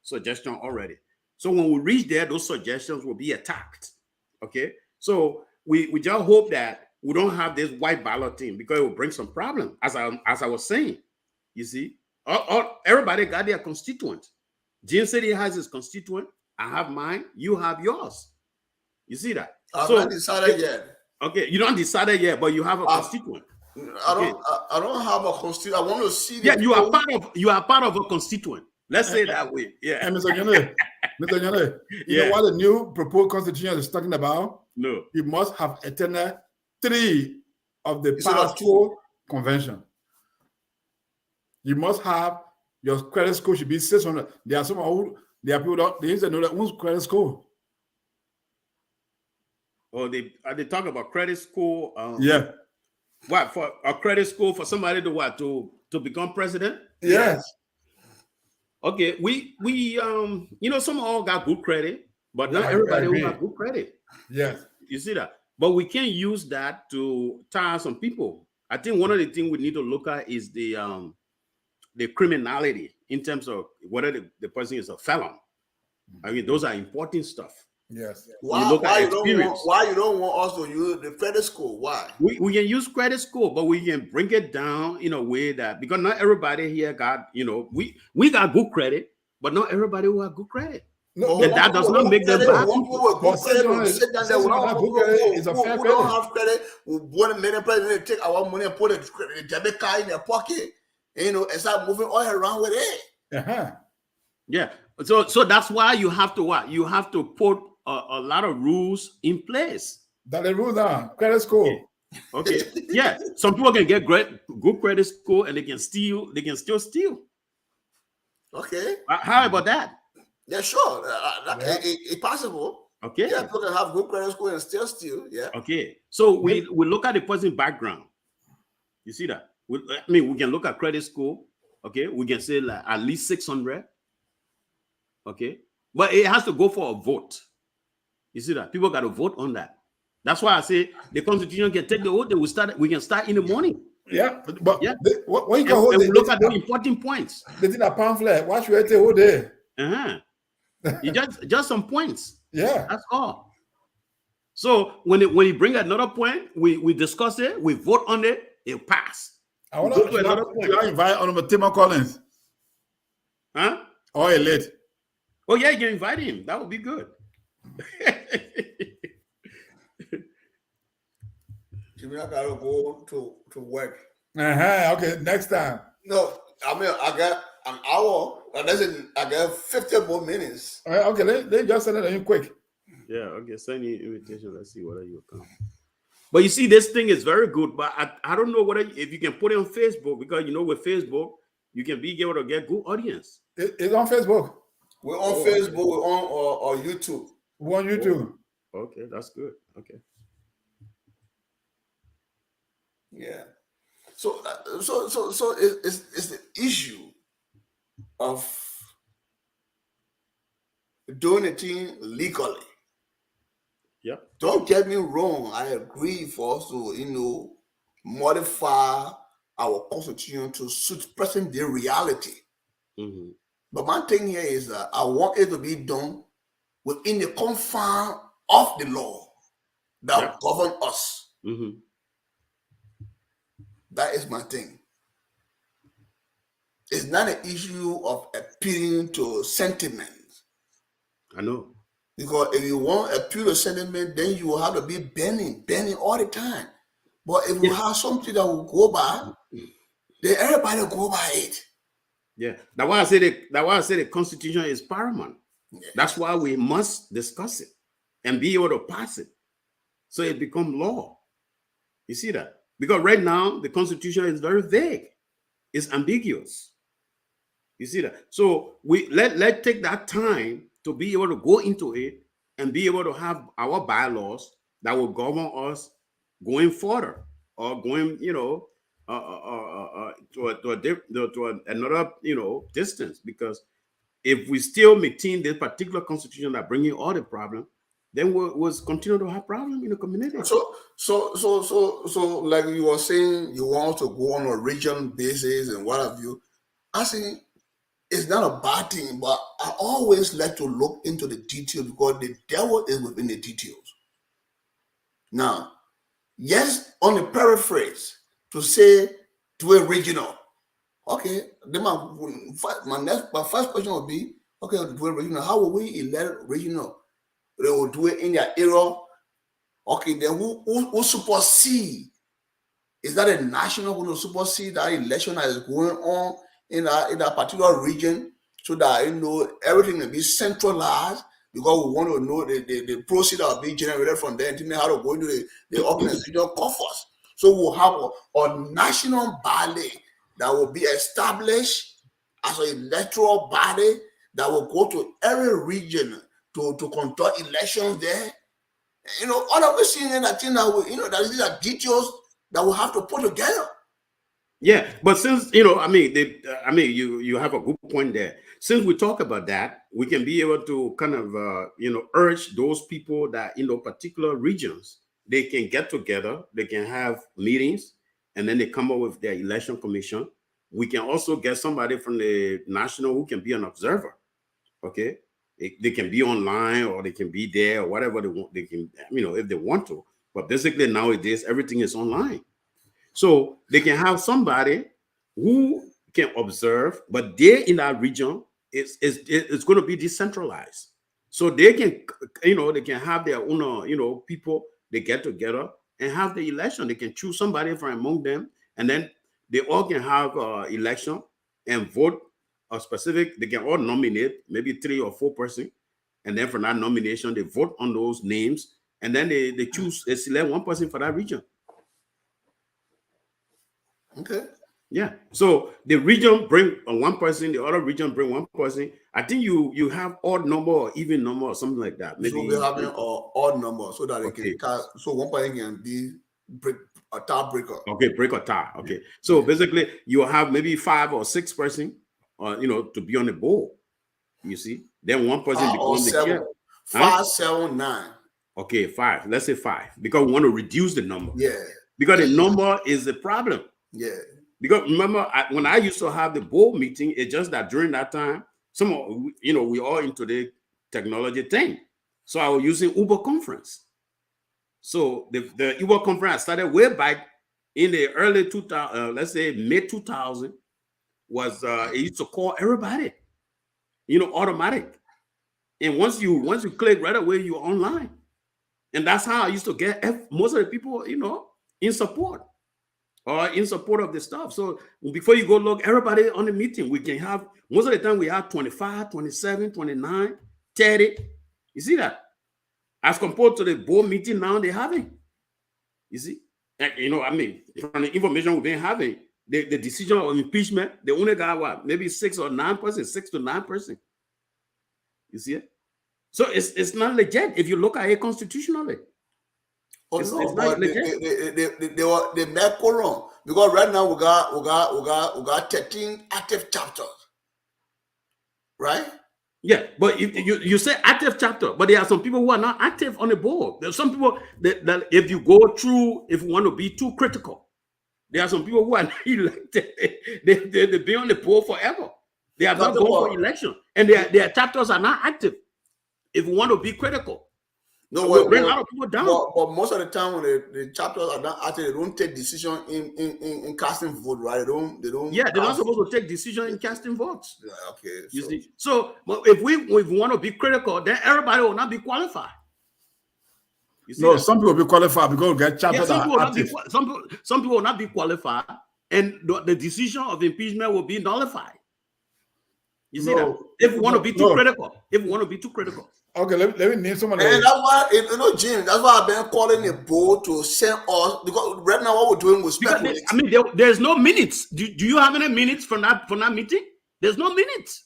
suggestion already. So when we reach there, those suggestions will be attacked. Okay. So we just hope that we don't have this white ballot thing because it will bring some problem. As I was saying, you see, everybody got their constituent. James City has his constituent. I have mine. You have yours. You see that? I've not decided yet. Okay, you don't decided yet, but you have a constituent. I don't have a constituent. I want to see. Yeah, you are part of a constituent. Let's say that way. Yeah. And Mr. Yane, you know what the new proposed constitution is talking about? No. You must have attended 3 of the Instead of past 4 convention. You must have your credit score should be 600. There are people that they used to know their own credit score. Or they talk about credit score. Yeah. What, for a credit score for somebody to become president? Yes. Okay, we some all got good credit, but not everybody who got good credit. Yes. You see that? But we can't use that to tire some people. I think one of the things we need to look at is the criminality in terms of whether the person is a felon. I mean, those are important stuff. Yes. Why you don't want us to use the credit score? Why? We can use credit score, but we can bring it down in a way that, because not everybody here got, we got good credit, but not everybody who have good credit. No, and that does not make them bad people. Sit down there. We don't have credit. We want to make a president take our money and put a debit card in their pocket, and start moving all around with it. Uh-huh. Yeah. So that's why you have to what? You have to put a lot of rules in place. That the rules are credit score. Okay. Yeah. Some people can get good credit score and they can still steal. Okay. How about that? Yeah, sure. It's possible. Okay. Yeah, people can have good credit score and still steal. Yeah. Okay. So we look at the person's background. You see that? We can look at credit score. Okay. We can say like at least 600. Okay. But it has to go for a vote. You see that? People got to vote on that. That's why I say the Constitution can take the vote. We can start in the morning. Yeah. But yeah. When you can hold we look at the important points. The thing that pamphlet, why should I take all day? Uh-huh. You just some points. Yeah. That's all. So when you bring another point, we discuss it, we vote on it, it pass. I want to another point. I invite Honorable Tim Collins. Huh? Or late. Oh yeah, you can invite him. That would be good. Jimmy, I gotta go to work. Okay, next time. No, I mean I got an hour. I got 50 more minutes. Okay, let just send it in quick. Yeah, okay. Send me invitation. Let's see whether you come. But you see, this thing is very good. But I don't know if you can put it on Facebook, because with Facebook you can be able to get good audience. It's on Facebook. We're on Facebook. We're on YouTube. We're on YouTube. Okay, that's good. Okay. Yeah. So it's the issue of doing the thing legally. Yep. Don't get me wrong. I agree for us to, modify our constitution to suit present day reality. Mm-hmm. But my thing here is that I want it to be done within the confine of the law that Yep. govern us. Mm-hmm. That is my thing. It's not an issue of appealing to sentiments. I know. Because if you want to appeal to sentiment, then you will have to be bending all the time. But if you Yeah. have something that will go by, then everybody go by it. Yeah. That's why I say the Constitution is paramount. Yeah. That's why we must discuss it and be able to pass it so it becomes law. You see that? Because right now the Constitution is very vague. It's ambiguous. You see that? So we let take that time to be able to go into it and be able to have our bylaws that will govern us going further or going, to another, distance. Because if we still maintain this particular constitution that bringing all the problem, then we'll continue to have problem in the community. So, like you were saying, you want to go on a region basis and what have you. I think it's not a bad thing, but I always like to look into the details because the devil is within the details. Now, yes, on the paraphrase to say to a regional. Okay, then my first question would be, okay, to a regional, how will we elect regional? They will do it in their era. Okay, then who supersede? Is that a national going to supersede that election that is going on in that particular region so that everything will be centralized because we want to know the proceeds that will be generated from there and then how to go into the organizational coffers. So we'll have a national body that will be established as an electoral body that will go to every region to conduct elections there. All of these things, and I think that these are details that we have to put together. Yeah, but since you have a good point there. Since we talk about that, we can be able to kind of urge those people that particular regions, they can get together, they can have meetings, and then they come up with their election commission. We can also get somebody from the national who can be an observer. Okay, they can be online or they can be there or whatever they want. They can, if they want to. But basically nowadays everything is online. So they can have somebody who can observe, but they in that region, it's going to be decentralized. So they can, they can have their own, people, they get together and have the election. They can choose somebody from among them, and then they all can have election and vote a specific, they can all nominate maybe 3 or 4 person. And then from that nomination, they vote on those names, and then they select one person for that region. Okay. Yeah. So the region bring one person, the other region bring one person. I think you have odd number or even number or something like that. Maybe so we're having an odd number so that okay. so one person can be a tie breaker. Okay, break or tie. Okay. So basically you have maybe 5 or 6 person to be on the board. You see? Then one person becomes the chair. 5, 7, 9. Okay, 5. Let's say 5. Because we want to reduce the number. Yeah. Because the number is the problem. Yeah. Because remember, when I used to have the board meeting, it's just that during that time, we all into the technology thing. So I was using Uber conference. So the Uber conference I started way back in the early 2000, let's say mid 2000, was it used to call everybody, automatic. And once you click right away, you're online. And that's how I used to get most of the people, in support. Or in support of the stuff. So before you go look, everybody on the meeting, we can have, most of the time we have 25, 27, 29, 30. You see that? As compared to the board meeting now they're having. You see? And, from the information we've been having, the decision of impeachment, they only got what? Maybe 6 or 9 percent, 6 to 9%. You see it? So it's not legit if you look at it constitutionally. Oh no, but they make wrong because right now we got 13 active chapters, right? Yeah, but you say active chapter, but there are some people who are not active on the board. There's some people that if you go through, if you want to be too critical, there are some people who are not elected. They've been on the board forever. They have not gone for election, and their chapters are not active. If you want to be critical, No, we'll bring a lot of people down. But most of the time when the chapters are not active, they don't take decision in casting vote, right? They don't. Yeah, they're not supposed to take decision in casting votes. Yeah, okay. You see, so if we want to be critical, then everybody will not be qualified. You see no, some people will be qualified because we get chapters some people that are active. some people will not be qualified, and the decision of impeachment will be nullified. You see that? If we want to be too critical. Okay, let me name someone. And that's why, Jim, that's why I've been calling a board to send us, because right now what we're doing was speculate. I mean, there's no minutes. Do you have any minutes from that meeting? There's no minutes.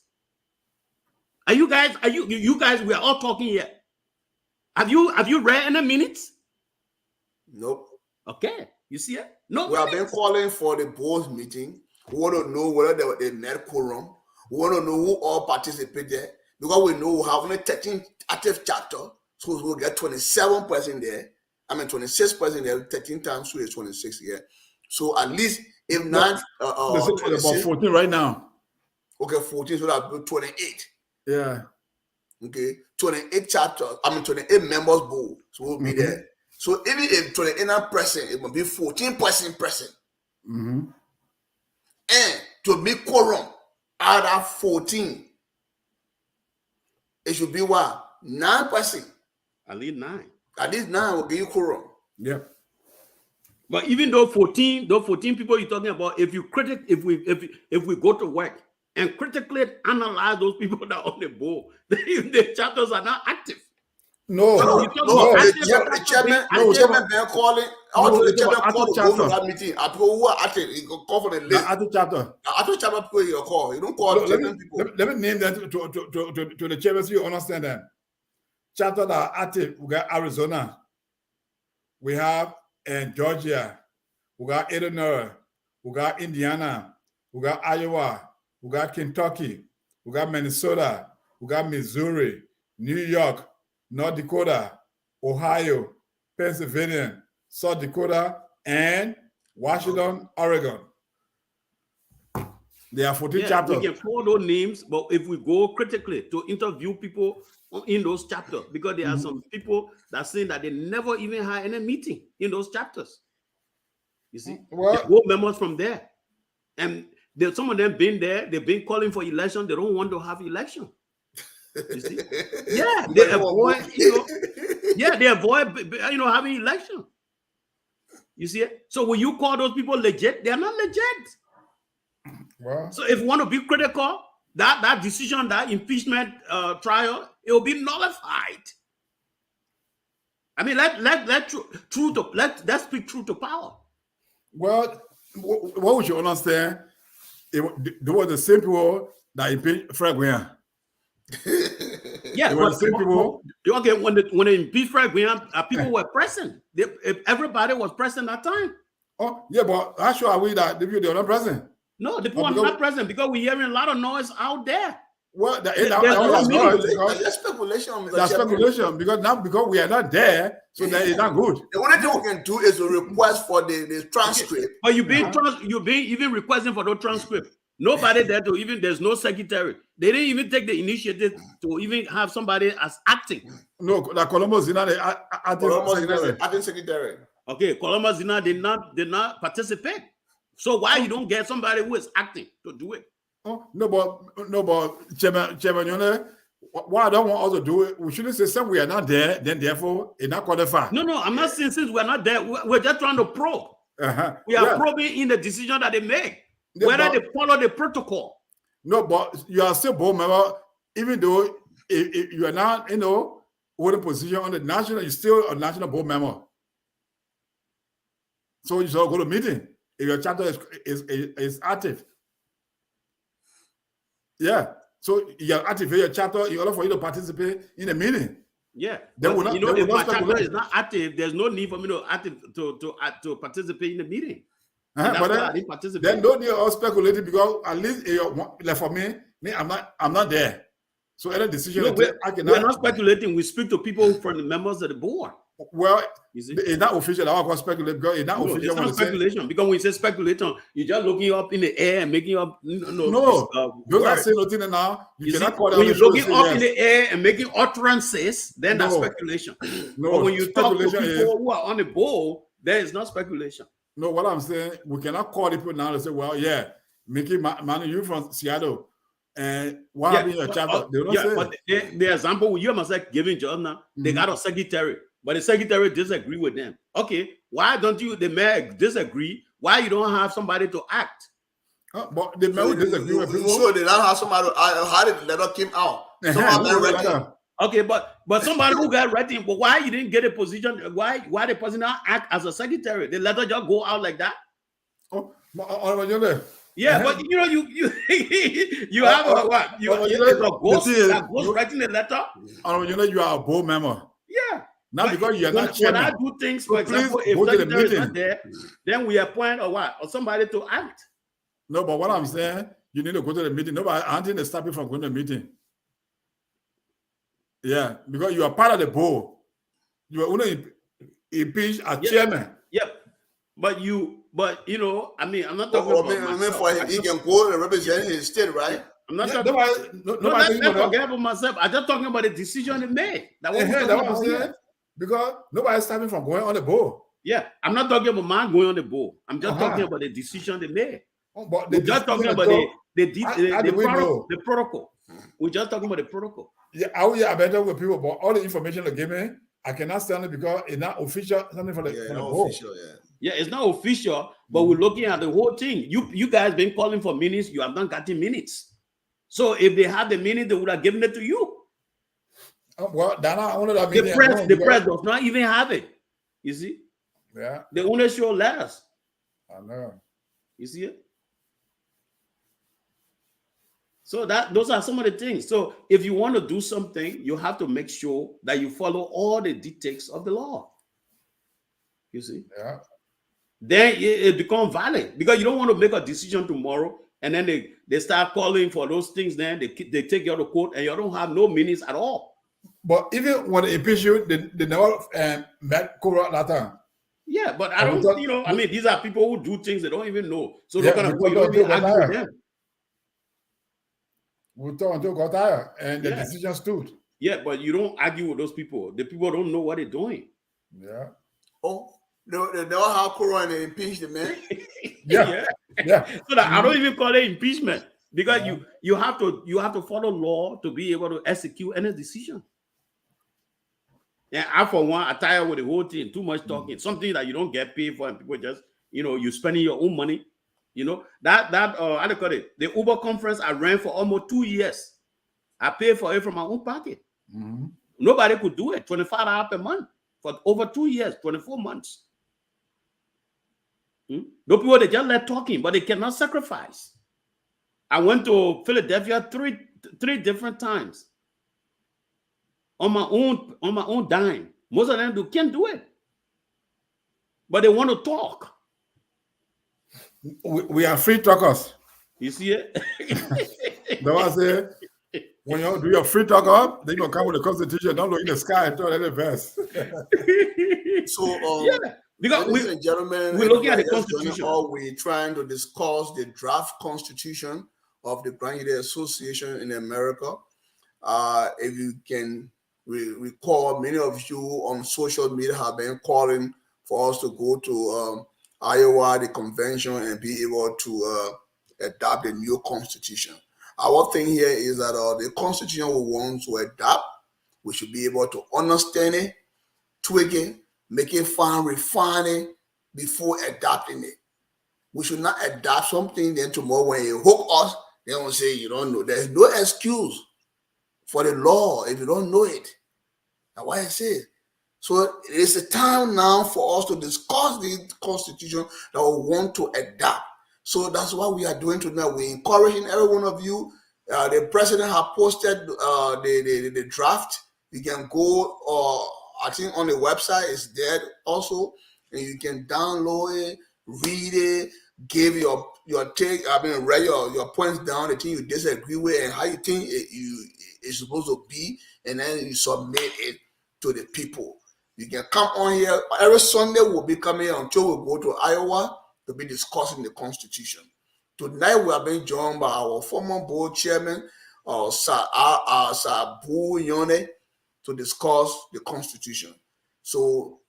Are you guys? We are all talking here. Have you read any minutes? Nope. Okay, you see it? No. We have been calling for the board's meeting. We want to know whether they met quorum. We want to know who all participated, because we know we have only 13 active chapter, so we'll get 27 person there. 26 person there, 13 times 2 is 26 here. So at least if not, about 14 right now. Okay, 14, so that'll be 28. Yeah. Okay, 28 chapters. 28 members board. So we'll be there. So even if 28 not present, it will be 14 person present. And to be quorum out of 14, it should be what? 9 person. At least 9. At least 9 will give you quorum. Yeah. But even though 14 people you're talking about, if we go to work and critically analyze those people that are on the board, the chapters are not active. The chairman been calling. The chairman called to go to that meeting. People who are active, he can call for the list. Active chapter. Active chapter people you call. You don't call chairman people. Let me name them to the chairman so you understand them. Chapter that are active, we got Arizona. We have in Georgia. We got Illinois. We got Indiana. We got Iowa. We got Kentucky. We got Minnesota. We got Missouri, New York, North Dakota, Ohio, Pennsylvania, South Dakota, and Washington, Oregon. There are 14 chapters. We can call those names, but if we go critically to interview people in those chapters, because there are some people that saying that they never even had any meeting in those chapters. You see, they go members from there, and some of them been there. They've been calling for election. They don't want to have election. You see? Yeah, they avoid. They avoid having election. You see it? So when you call those people legit, they are not legit. Well, so if you want to be critical, that decision, that impeachment trial, it will be nullified. I mean, let's speak truth to power. Well, what would you understand? There were the same people that impeached Fred Graham. Yeah, the same people. Okay, when they impeached Fred Graham, people were present. Everybody was present that time. Oh, yeah, but how sure are we that the people they were not present? No, the people are not present because we're hearing a lot of noise out there. Well, that's speculation. That's speculation because we are not there, so that is not good. The only thing we can do is a request for the transcript. But you've been even requesting for the transcript. Nobody there to even. There's no secretary. They didn't even take the initiative to even have somebody as acting. No, the Columbus Zina, the acting secretary. Okay, Columbus Zina did not participate. So why you don't get somebody who is acting to do it? Oh, no, but Chairman, why I don't want us to do it? We shouldn't say since we are not there, then therefore it's not qualified. No, I'm not saying since we're not there. We're just trying to probe. We are probing in the decision that they make, whether they follow the protocol. No, but you are still board member, even though if you are not, holding position on the national, you're still a national board member. So you should go to meeting if your chapter is active. Yeah. So you activate your chapter in order for you to participate in the meeting. Yeah. If my chapter is not active, there's no need for me to to participate in the meeting. But then don't need all speculating because at least like for me, I'm not there. So any decision No, I we're not speculating. We speak to people from the members of the board. Well, you see, it's not official. I want to speculate because it's not no, official. it's not speculation. Because when you say speculation, you're just looking up in the air and making up No, those are words. saying nothing now. You cannot call when it you're looking up in the air and making utterances, then that's No. speculation. No, But when you talk to speculation people who are on the board, there is not speculation. No, what I'm saying, we cannot call people now and say, well, yeah, Mickey, man, you from Seattle, and what happened in your chapter? They don't say. But the example you must have given just now, they got a secretary, but the secretary disagree with them. Okay, why don't you, the mayor, disagree? Why you don't have somebody to act? But the mayor disagree with people. So they don't have somebody. How did the letter came out? Somebody Okay, but somebody who got writing, but why you didn't get a position? Why the person not act as a secretary? The letter just go out like that? Oh, yeah, but you know, you have a what? You a ghost that goes writing a letter? You are a board member. Yeah. Not because you are not when I do things, for example, if secretary is not there, then we appoint or somebody to act. No, but what I'm saying, you need to go to the meeting. Nobody, I didn't stop you from going to the meeting. Yeah, because you are part of the board. You are only impeached as chairman. Yep. But you know, I mean, I'm not talking about myself. For him, he can go and represent his state, right? I'm not talking let's forget about myself. I'm just talking about the decision they made. That's what I'm saying. Because nobody's stopping from going on the board. Yeah, I'm not talking about mine going on the board. I'm just talking about the decision they made. But we're just talking about the protocol. We're just talking about the protocol. Yeah, I better with people, but all the information they give me, I cannot stand it because it's not official. Something for the board. Official, yeah, it's not official, but we're looking at the whole thing. You guys been calling for minutes. You have not gotten minutes. So if they had the minutes, they would have given it to you. Well, the press does not even have it. You see? Yeah. They only show letters. I know. You see it? So those are some of the things. So if you want to do something, you have to make sure that you follow all the dictates of the law. You see? Yeah. Then it becomes valid because you don't want to make a decision tomorrow and then they start calling for those things. Then they take you out of court and you don't have no minutes at all. But even when they impeach you, they never met court that time. Yeah, but I don't, I mean, these are people who do things they don't even know. So they're going to argue with them. We talk until got tired and the decision stood. Yeah, but you don't argue with those people. The people don't know what they're doing. Yeah. Oh, they all have Quora and they impeach the man. Yeah. So that I don't even call it impeachment because you have to follow law to be able to execute any decision. Yeah, I for one, I tired with the whole thing. Too much talking, something that you don't get paid for, and people just you're spending your own money. That I look at it. The Uber conference I ran for almost 2 years. I paid for it from my own pocket. Mm-hmm. Nobody could do it. $25 per month for over 2 years, 24 months. No people they just let talking, but they cannot sacrifice. I went to Philadelphia three different times on my own dime. Most of them can't do it, but they want to talk. We are free talkers. You see it? That's what I say. When you do your free talk up, then you come with the Constitution. Don't look in the sky and throw any verse. So, because ladies and gentlemen, we're looking at the Constitution. We're trying to discuss the draft Constitution of the Grand United Association in America. If you can recall, many of you on social media have been calling for us to go to Iowa, the convention, and be able to adopt a new constitution. Our thing here is that the constitution we want to adopt, we should be able to understand it, tweak it, make it fine, refine it before adopting it. We should not adopt something, then tomorrow when you hook us, they will say you don't know. There's no excuse for the law if you don't know it. That's why I say it. So it's a time now for us to discuss the constitution that we want to adopt. So that's what we are doing tonight. We're encouraging every one of you. The president has posted the draft. You can go, I think on the website it's there also, and you can download it, read it. give your take, write your points down, the thing you disagree with, and how you think it's supposed to be, and then you submit it to the people. You can come on here every Sunday. We'll be coming here until we go to Iowa to be discussing the Constitution. Tonight we are being joined by our former board chairman, Sir Boo Yone, to discuss the Constitution. So,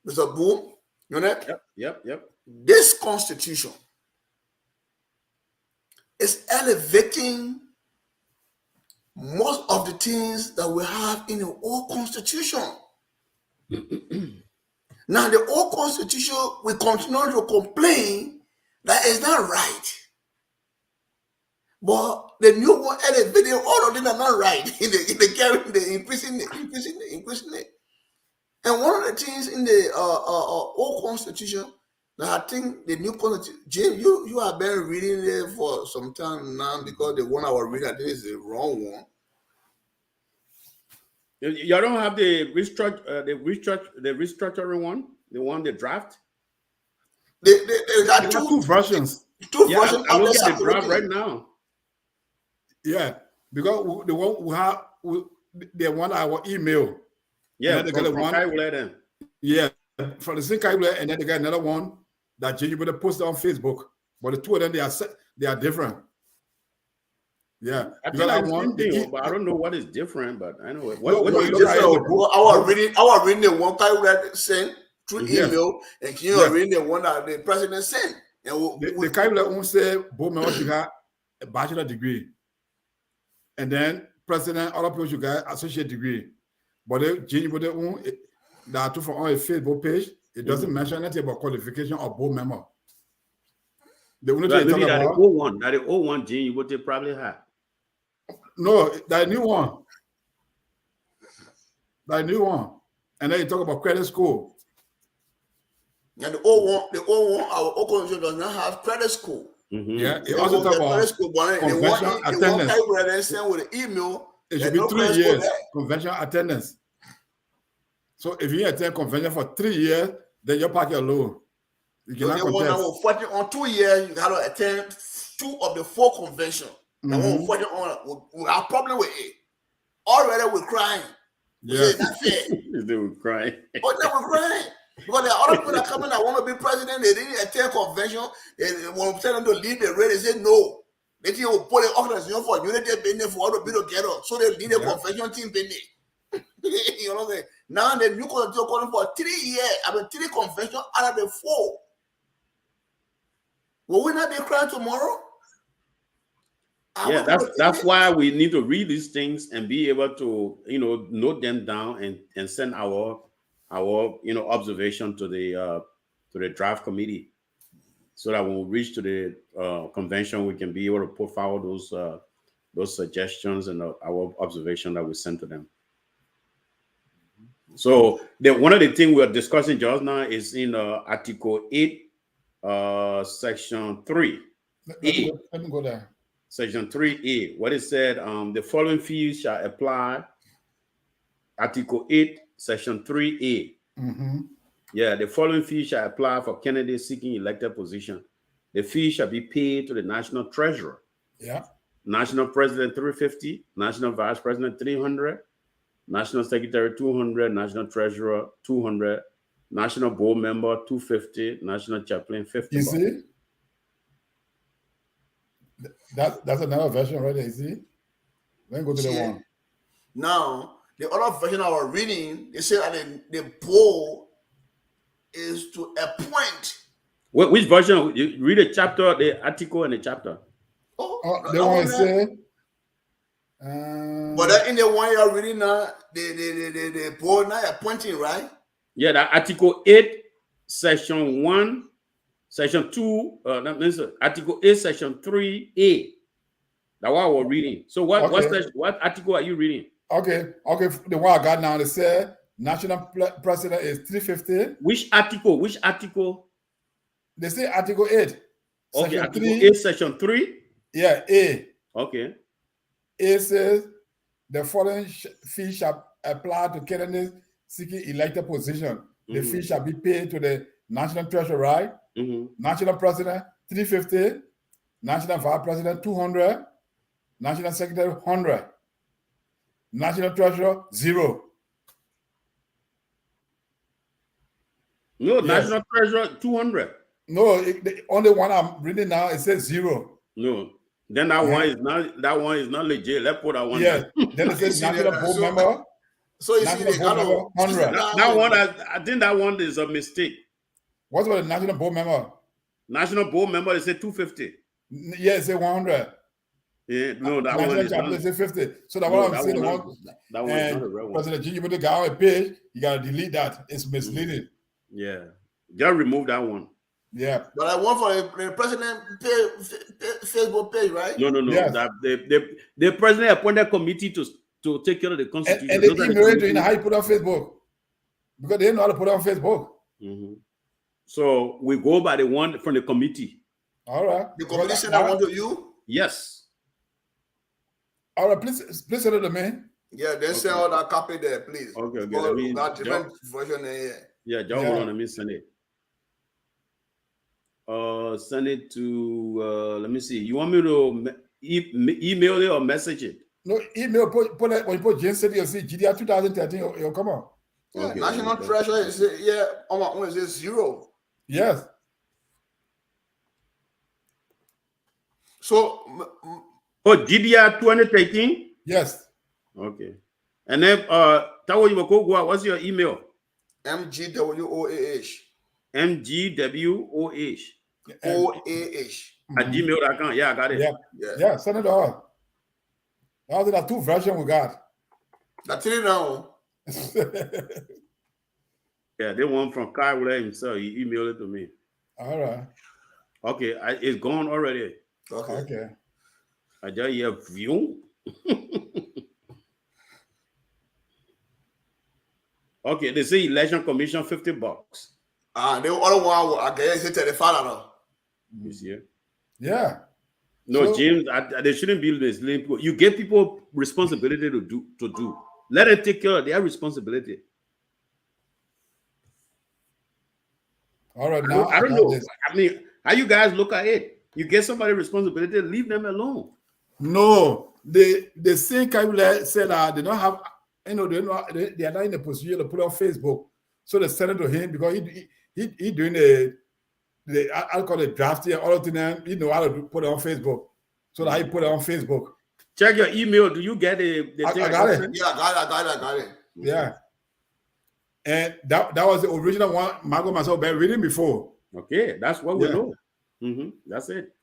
Mr. Boo Yone, Yep. this Constitution is elevating most of the things that we have in the old Constitution. Now, the old Constitution, we continue to complain that it's not right. But the new one elevating all of them are not right. Increasing it. And one of the things in the old Constitution that I think the new Constitution, Jim, you have been reading it for some time now, because the one I was reading, I think is the wrong one. You don't have the restructuring one, the one they draft. They got two versions. Two Yeah, versions. I'm looking at the draft right now. Yeah, because the one we have, the one our email. Yeah, they got one. Yeah, from the same Kaiwele, and then they got another one that Jimmy would have posted on Facebook. But the two of them, they are different. Yeah, I think because one thing, but I don't know what is different. But I know what I was reading the one Kaiwele sent through email, and you are reading the one that the president sent. And the Kaiwele won't say both members should have a bachelor degree, and then president, other people should get associate degree. But if Jimmy would have that two for on a Facebook page, it doesn't mention anything about qualification of board member. The only thing maybe that the old one, Jimmy would they probably have. No, that new one. And then you talk about credit score. And the old one, our old Constitution does not have credit score. Mm-hmm. Yeah, it also talk about credit score, but convention attendance. The one Kaiwele sent with the email. It should be 3 years convention attendance. So if you attend convention for 3 years, then your packet low. You cannot contest. On 2 years, you got to attend 2 of the 4 conventions. We have a problem with it. Already we're crying. Yeah. That's it. They were crying. But they were crying. Because there are other people that come in that want to be president, they didn't attend convention. They want to tell them to leave the race, they say no. They think will put an organization for unity business for all the people together. So they lead a convention team business. You know what I'm saying? Now the new Constitution calling for 3 years. 3 conventions out of the 4. Will we not be crying tomorrow? Yeah, that's why we need to read these things and be able to, note them down and send our observation to the draft committee, so that when we reach to the convention, we can be able to put forward those suggestions and our observation that we send to them. So one of the things we are discussing just now is in Article 8, Section 3. Let me go there. Section 3A, what it said, the following fees shall apply. Article 8, Section 3A. Mm-hmm. Yeah, the following fees shall apply for candidates seeking elected position. The fee shall be paid to the national treasurer. Yeah. National president, $350. National vice president, $300. National secretary, $200. National treasurer, $200. National board member, $250. National chaplain, $50. You see? That's another version right there, you see? Let me go to the one. Now, the other version I was reading, they said that the board is to appoint. Which version? You read the chapter, the article, and the chapter. The one said. But in the one you're reading now, the board now appointing, right? Yeah, that Article 8, Section 1, Section 2, that means Article 8, Section 3A. That's what we're reading. So what article are you reading? Okay. The one I got now, they said national president is 350. Which article? They say Article 8. Okay, Article 3. 8, Section 3? Yeah, A. Okay. A says the following fee shall apply to candidates seeking elected position. The fee shall be paid to the national treasurer, right? National president, 350. National Vice President 200. National Secretary 100. National Treasurer 0. No, Yes. National Treasurer 200. No, the only one I'm reading now, it says 0. No, then that one is not legit. Let's put that one. Yes. Down. Then it says see National that? Board So- Member. So you see, National they Board got Member to 100. That one, I think that one is a mistake. What's about the National Board Member? National Board Member, they say 250. Yeah, it says 100. Yeah, no, that National one is Chapter not. says 50. So that's No, what I'm that saying. one that one is not a real one. President G, you put the guy on a page, you gotta delete that. It's misleading. Yeah, just remove that one. Yeah. But I want for the president Facebook page, right? No. Yes. That the president appointed committee to take care of the constitution. And they Those are the email it to you committees. know how you put it on Facebook. Because they didn't know how to put it on Facebook. Mhm. So we go by the one from the committee. All right. The committee sent that one to you. Yes. All right, please send it to me. Yeah, they send all that copy there, please. Okay. Because Let we me, got different version in here. yeah, John, Yeah. hold on. Let me send it. Send it to. Let me see. You want me to email it or message it? No, email, put it, when you put James City, you'll see GDR 2013, it'll come on. Yeah, Okay, National okay. Treasurer is on my own is 0. Yes. So Oh, GDR 2013. Yes. Okay. And then Tawo Yimoko, what's your email? MGWOAH. MGWOH OAH. at gmail.com. Yeah, I got it. Yeah, send it to her. Now there are 2 versions we got. That's it now. Yeah, they want from Kyle himself. He emailed it to me. All right. Okay, it's gone already. Okay. I just hear view. Okay, they say election commission $50. The other one, I guess, it's $35. You see it? Yeah. No, So- James, they shouldn't be misleading people. You give people responsibility to do. Let them take care of their responsibility. All right. Now I don't got know. this. I mean, how you guys look at it? You get somebody responsibility, leave them alone. No, the same kind said they don't have, they are not in a position to put on Facebook. So they send it to him because he doing I call it drafting all of them. He know how to put it on Facebook. So that he put it on Facebook. Check your email. Do you get the I thing? got it. Yeah, I got it. Yeah. And that was the original one Margot myself been reading before. Okay, that's what we Yeah. know. That's it.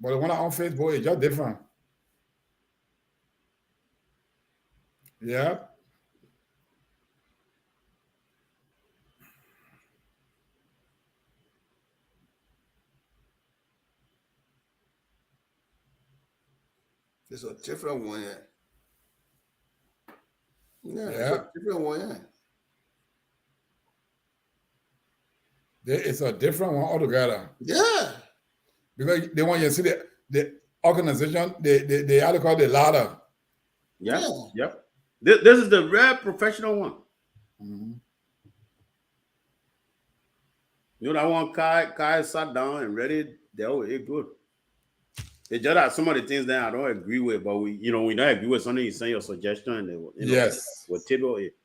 But the one on Facebook is just different. Yeah. It's a different one, yeah. Yeah, Yeah. it's a different one, yeah. It's a different one altogether. Yeah. Because they want you to see the organization, they how to call the ladder. Yep. Yeah. Yep. This is the rare professional one. You know that one Kai sat down and read it. They always good. It's just that some of the things that I don't agree with, but we don't agree with something. You send your suggestion and they will, Yes. we'll table it.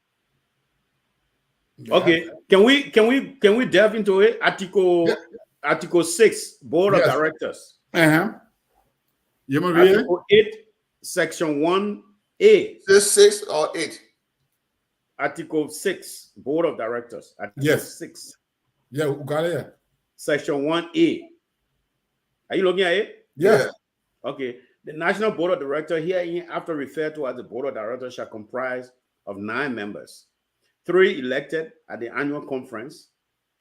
Yeah. Okay, can we delve into it? Article 6, Board of Yes. Directors. You want to read it? Article 8, Section 1A. 6 or 8. Article 6, Board of Directors. Article Yes. 6, Yeah, we got it. Section 1A. Are you looking at it? Yeah. Okay. The National Board of Directors, here after referred to as the Board of Directors, shall comprise of 9 members. 3 elected at the annual conference,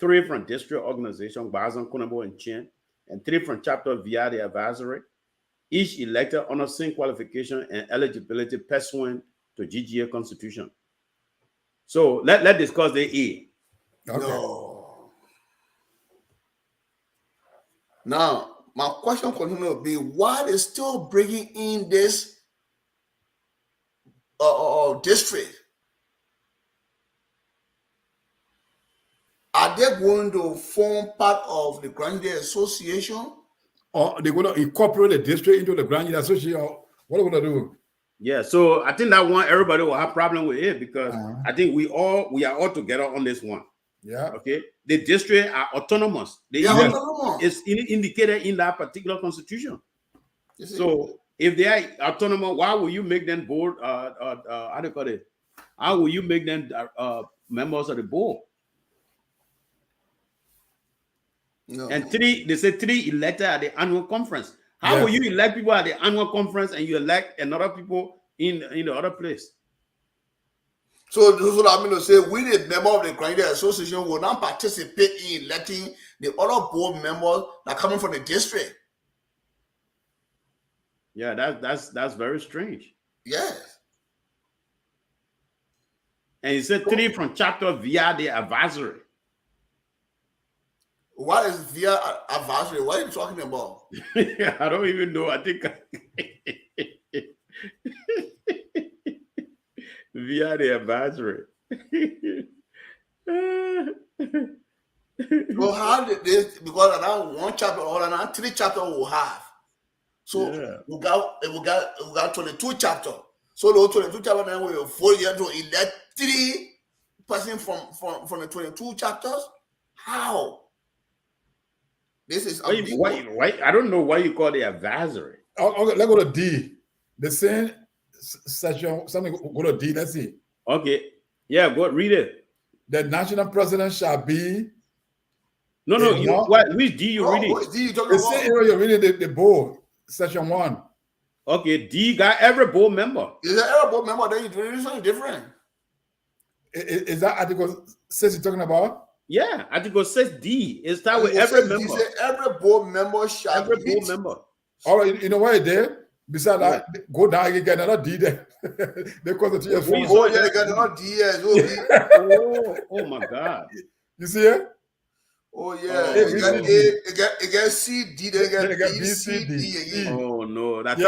3 from district organization, Ggaa'S, Kunabo, and Chin, and 3 from chapter via the advisory, each elected under same qualification and eligibility pursuant to GGA Constitution. So let's discuss the E. Okay. No. Now, my question continues to be, why they still bringing in this district? Are are they going to form part of the Grand Association? Or they're going to incorporate the district into the Grand Association? Or what are they going to do? Yeah, so I think that one everybody will have problem with it because I think we are all together on this one. Yeah. Okay. The district are autonomous. They are autonomous. It's indicated in that particular constitution. So if they are autonomous, why will you make them board? How do you call it? How will you make them members of the board? No. And they say 3 elected at the annual conference. How will you elect people at the annual conference and you elect another people in the other place? So this is what I mean to say. We, the member of the Grand Association, will not participate in electing the other board members that are coming from the district. Yeah, that's very strange. Yes. And he said 3 from chapter via the advisory. What is via advisory? What are you talking about? I don't even know. I think via the advisory. So how did this? Because now 1 chapter or now 3 chapters we'll have. So we got 22 chapters. So those 22 chapters then we will 4 years to elect 3 persons from the 22 chapters. How? This is why I don't know why you call it advisory. Okay, let's go to D. The same section, something go to D. Let's see. Okay. Yeah, go read it. The national president shall be. No, which D you reading? Which D you talking The about? same area you're reading the board, section 1. Okay, D got every board member. Is that every board member? Then you do something different. Is that Article 6 you're talking about? Yeah, Article 6D. It starts with every member. He said every board member shall Every meet. board member. All right, you know what it did? Besides that, go down, you get another D there. They call it TS4. Oh, yeah, they got another D. Yes. Oh my God. You see it? Oh, yeah. It got C, D, then it got B, C, D again. Oh, no. That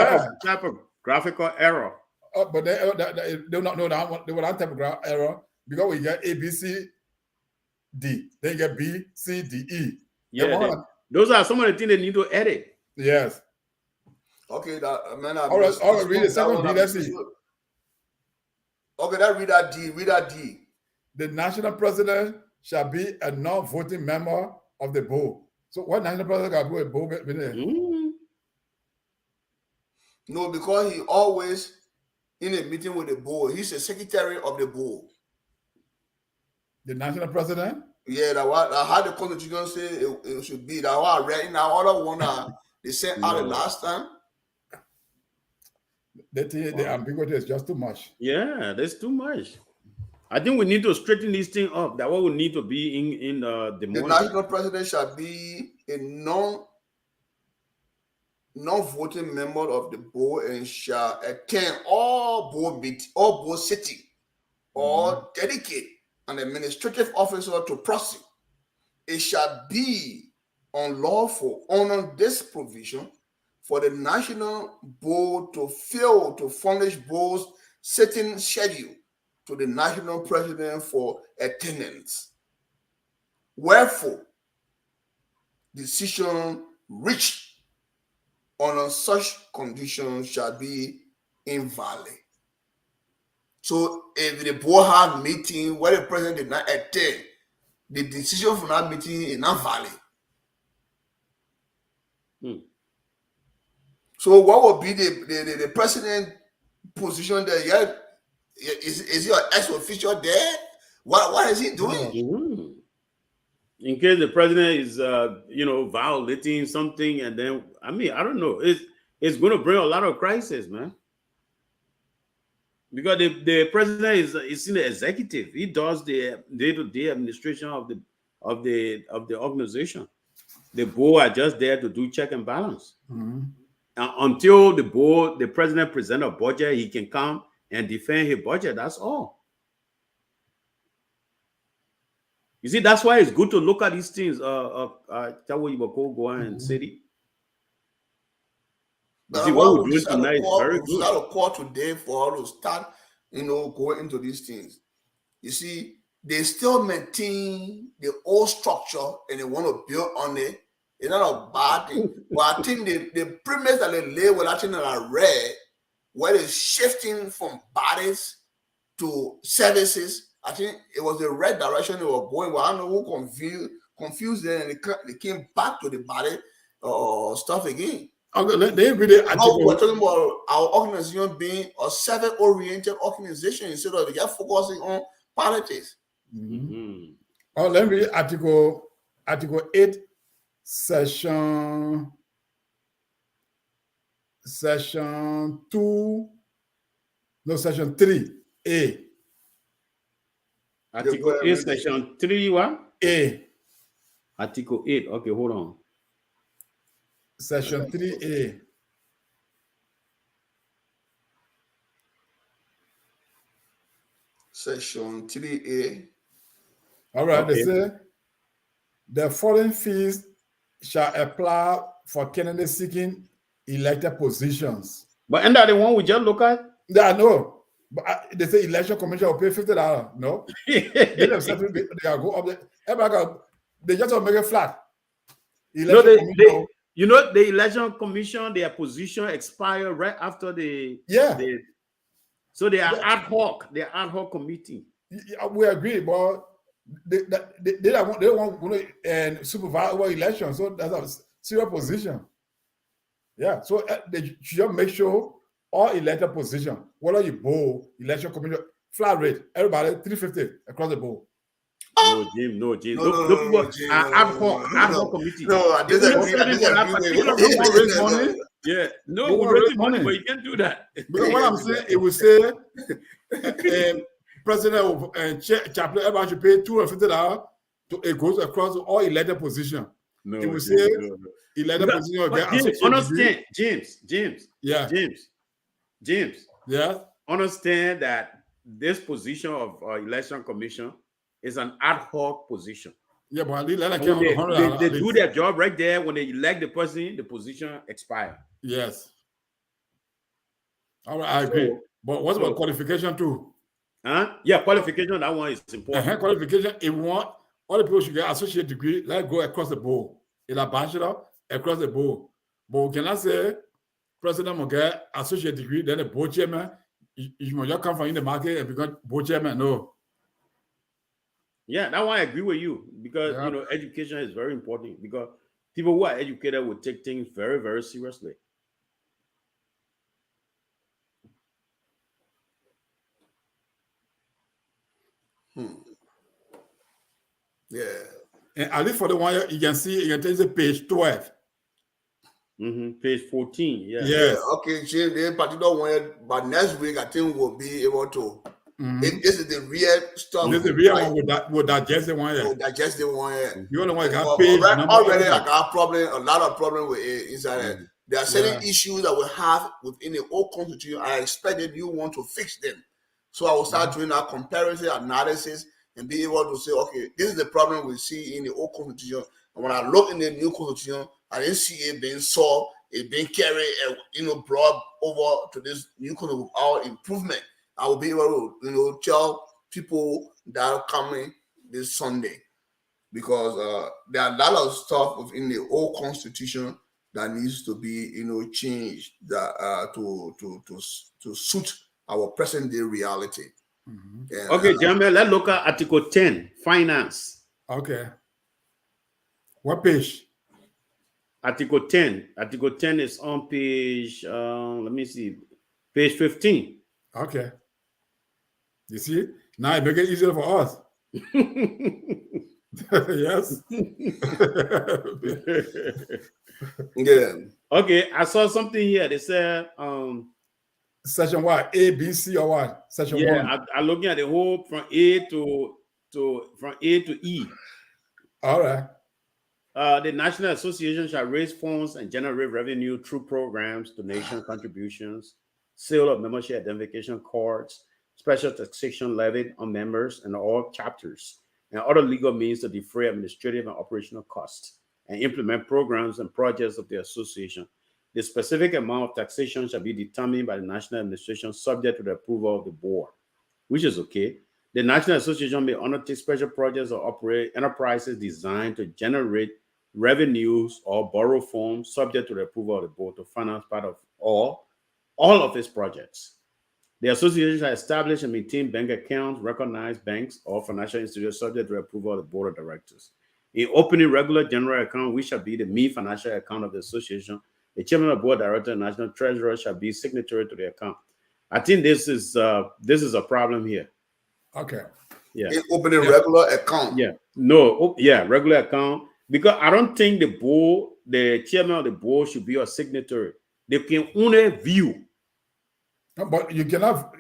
type of graphical error. But they do not know that. They will not type of error because we get A, B, C, D. Then you get B, C, D, E. Yeah, those are some of the things they need to edit. Yes. Okay, all right, read the second D. Let's see. Okay, read that D. Read that D. The national president shall be a non-voting member of the board. So what national president got to do a board? No, because he always in a meeting with the board. He's the secretary of the board. The national president? Yeah, that how the constitution say it should be. That what I read in our other one they sent out the last time. The ambiguity is just too much. Yeah, that's too much. I think we need to straighten this thing up. That what we need to be in the national president shall be a non-voting member of the board and shall attend all board sitting or dedicate an administrative officer to prosecute. It shall be unlawful under this provision for the national board to fail to furnish board's sitting schedule to the national president for attendance. Wherefore, decision reached on such conditions shall be invalid. So if the board have meeting where the president did not attend, the decision from that meeting is not valid. So what would be the president position there? Yeah, is he an ex-official there? What is he doing? In case the president is violating something, and then I don't know. It's going to bring a lot of crisis, man. Because the president is in the executive. He does the day-to-day administration of the organization. The board are just there to do check and balance. Until the president present a budget, he can come and defend his budget. That's all. You see, that's why it's good to look at these things. Ggaa'S and City. See what we're doing tonight is very good. Start a call today for all to start, going into these things. You see, they still maintain the old structure and they want to build on it. It's not a bad thing. But I think the premise that they lay with, I think that I read, where it's shifting from bodies to services. I think it was the right direction they were going. But I don't know who confused them, and they came back to the body stuff again. Okay, they read the Now we're article. talking about our organization being a service-oriented organization instead of just focusing on politics. Oh, let me read article 8, section 2, no, section 3A. Article 8, section 3, what? A. Article 8. Okay, hold on. Section 3A. Section 3A. All right, Okay. they say the following fees shall apply for candidates seeking elected positions. But and that the one we just look at? Yeah, I know. But they say election commission will pay $50. No, they themselves they go up there. Everybody they just want to make it flat. No, Election commission, you know, the election commission, their position expire right after the so they are ad hoc. They are ad hoc committee. we agree, but they don't want to supervise our election. So that's a serious position. Yeah, so they should make sure all elected position, whether you bowl, election commission, flat rate, everybody $350 across the board. No, Jim. No, Jim. Those people are ad hoc committee. No, I raise money. Yeah, no, They we won't raise raise money, money. but you can't do that. Because what I'm saying, it will say president of chaplain, everybody should pay $250 to it goes across all elected position. No, It will Jim, say no. elected But position will get James, associate understand, degree. James. Yeah. James. Yeah. Understand that this position of election commission is an ad hoc position. Yeah, but at least let When $100. they do their job right there. When they elect the person, the position expires. Yes. All right, I agree. But what's about qualification too? Huh? Yeah, qualification, that one is important. Qualification, if we want all the people should get associate degree, let go across the board. In a bachelor, across the board. But we cannot say president will get associate degree, then the board chairman, you must just come from in the market and become board chairman. No. Yeah, that one I agree with you because you know education is very important because people who are educated will take things very, very seriously. Yeah. And at least for the one you can see, you can take the page 12. Page 14. Yeah. Yes. Okay, Jim, the particular one, but next week I think we'll be able to. If this is the real stuff. This is the real one with digest the one. We'll digest the one. You only one got page number. Already I got a lot of problem with it. Is that there are certain issues that we have within the old constitution. I expected you want to fix them. So I will start doing that comparison analysis and be able to say, okay, this is the problem we see in the old constitution. And when I look in the new constitution, I didn't see it being solved, it being carried, brought over to this new constitution without improvement. I will be able to, tell people that are coming this Sunday, because there are a lot of stuff within the old constitution that needs to be, changed that to suit our present day reality. Okay, Jamie, let's look at Article 10, finance. Okay. What page? Article 10. Article 10 is on page, let me see, page 15. Okay. You see? Now it make it easier for us. Yes. Yeah. Okay, I saw something here. They said section what? A, B, C, or what? Section 1. Yeah, I'm looking at the whole from A to E. All right. The National Association shall raise funds and generate revenue through programs, donation contributions, sale of membership identification cards, special taxation levied on members and all chapters, and other legal means to defray administrative and operational costs, and implement programs and projects of the association. The specific amount of taxation shall be determined by the National Administration subject to the approval of the board, which is okay. The National Association may undertake special projects or operate enterprises designed to generate revenues or borrow funds subject to the approval of the board to finance part of all of its projects. The association shall establish and maintain bank accounts, recognize banks or financial institutions subject to the approval of the board of directors. In opening regular general account, which shall be the main financial account of the association, the chairman of the board of directors and national treasurer shall be signatory to the account. I think this is a problem here. Okay. Yeah. In opening regular account. Yeah. No. Yeah. Regular account. Because I don't think the chairman of the board should be a signatory. They can only view. No, but you cannot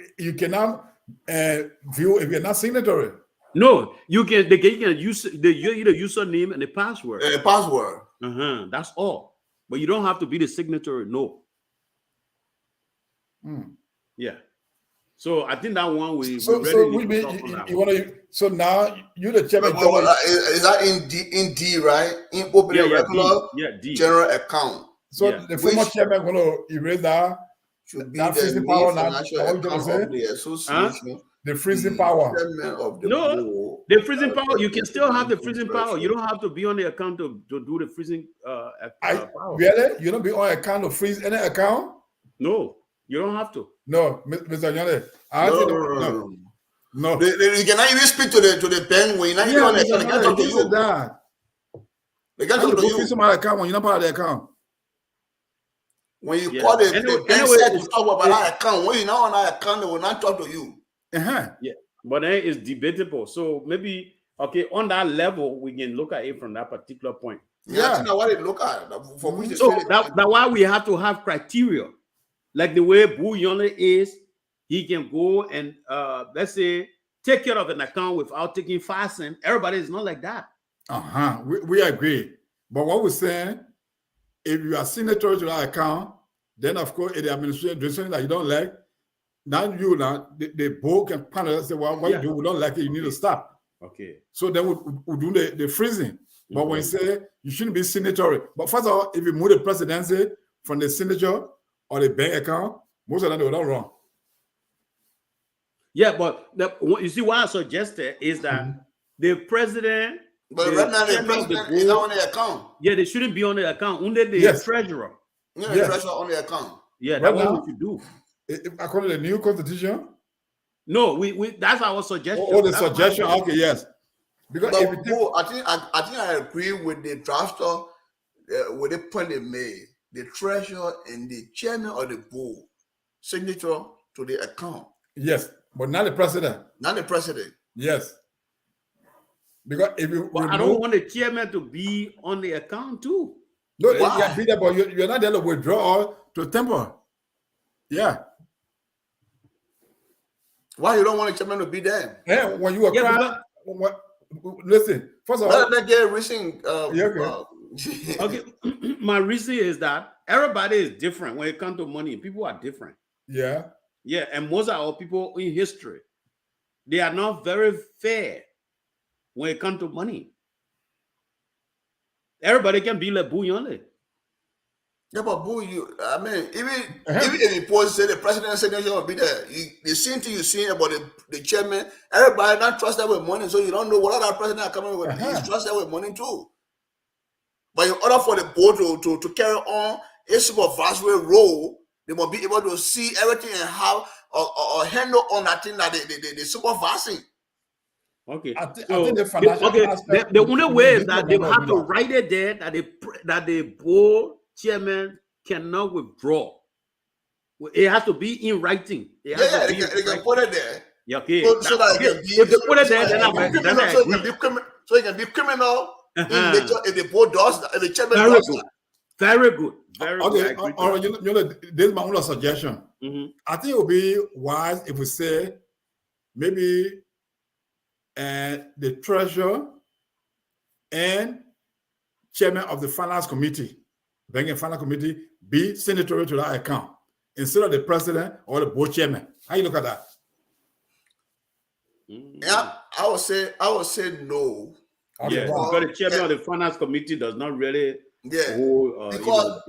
view if you're not signatory. No, they can use the username and the password. Password. That's all. But you don't have to be the signatory. No. Yeah. So I think that one we really need to talk on that one. So now you the chairman. Is that in D, right? In opening regular general account. So the former chairman going to erase that. Should be that the freezing power financial account of the association. The freezing power. The freezing power. You can still have the freezing power. You don't have to be on the account to do the freezing power. Really? You don't be on account to freeze any account? No, you don't have to. No, Mr. Nyale. No. You cannot even speak to the bank when you're not on the account. They can't talk to you. They can't talk to you. Freeze my account when you're not part of the account. When you call the bank side to talk about that account, when you're not on that account, they will not talk to you. Yeah, but then it's debatable. So maybe on that level, we can look at it from that particular point. Yeah, that's what they look at. For which so that's why we have to have criteria, like the way Boo Yonle is. He can go and let's say take care of an account without taking fasting. Everybody is not like that. We agree. But what we're saying, if you are signatory to that account, then of course, if the administration does something that you don't like, the board can panel and say, well, what you do, we don't like it, you need to stop. Okay. So then we'll do the freezing. But when you say you shouldn't be signatory, but first of all, if you move the presidency from the signature or the bank account, most of them they will not run. Yeah, but you see what I suggested is that the president. But right now, the president is not on the account. Yeah, they shouldn't be on the account. Only the treasurer. Yeah, the treasurer on the account. Yeah, that's what we should do. According to the new constitution? No, we that's our suggestion. Oh, the suggestion. Okay, yes. Because I think I agree with the drafter with the point they made. The treasurer and the chairman of the board signature to the account. Yes, but not the president. Not the president. Yes. Because if you I don't want the chairman to be on the account too. No, you can be there, but you're not there to withdraw to temper. Yeah. Why you don't want the chairman to be there? Yeah, when you are listen, first of all, let get reason. Okay, my reason is that everybody is different when it comes to money. People are different. Yeah. Yeah, and most of our people in history, they are not very fair when it comes to money. Everybody can be like Boo Yonle. Yeah, but Boo, even if the post say the president signature will be there, the same thing you see about the chairman, everybody not trusted with money, so you don't know what other president are coming with. He's trusted with money too. But in order for the board to carry on a supervisory role, they must be able to see everything and have a handle on that thing that they supervising. Okay. I think the only way is that they have to write it there that the board chairman cannot withdraw. It has to be in writing. They can put it there. Yeah, okay. So that if they put it there, then so it can be criminal if the board does that, if the chairman Very does good. that. Very good. Very okay. good. All right, this is my own suggestion. I think it would be wise if we say maybe the treasurer and chairman of the finance committee, banking finance committee, be signatory to that account instead of the president or the board chairman. How you look at that? Yeah, I would say no. Okay, because the chairman of the finance committee does not really hold because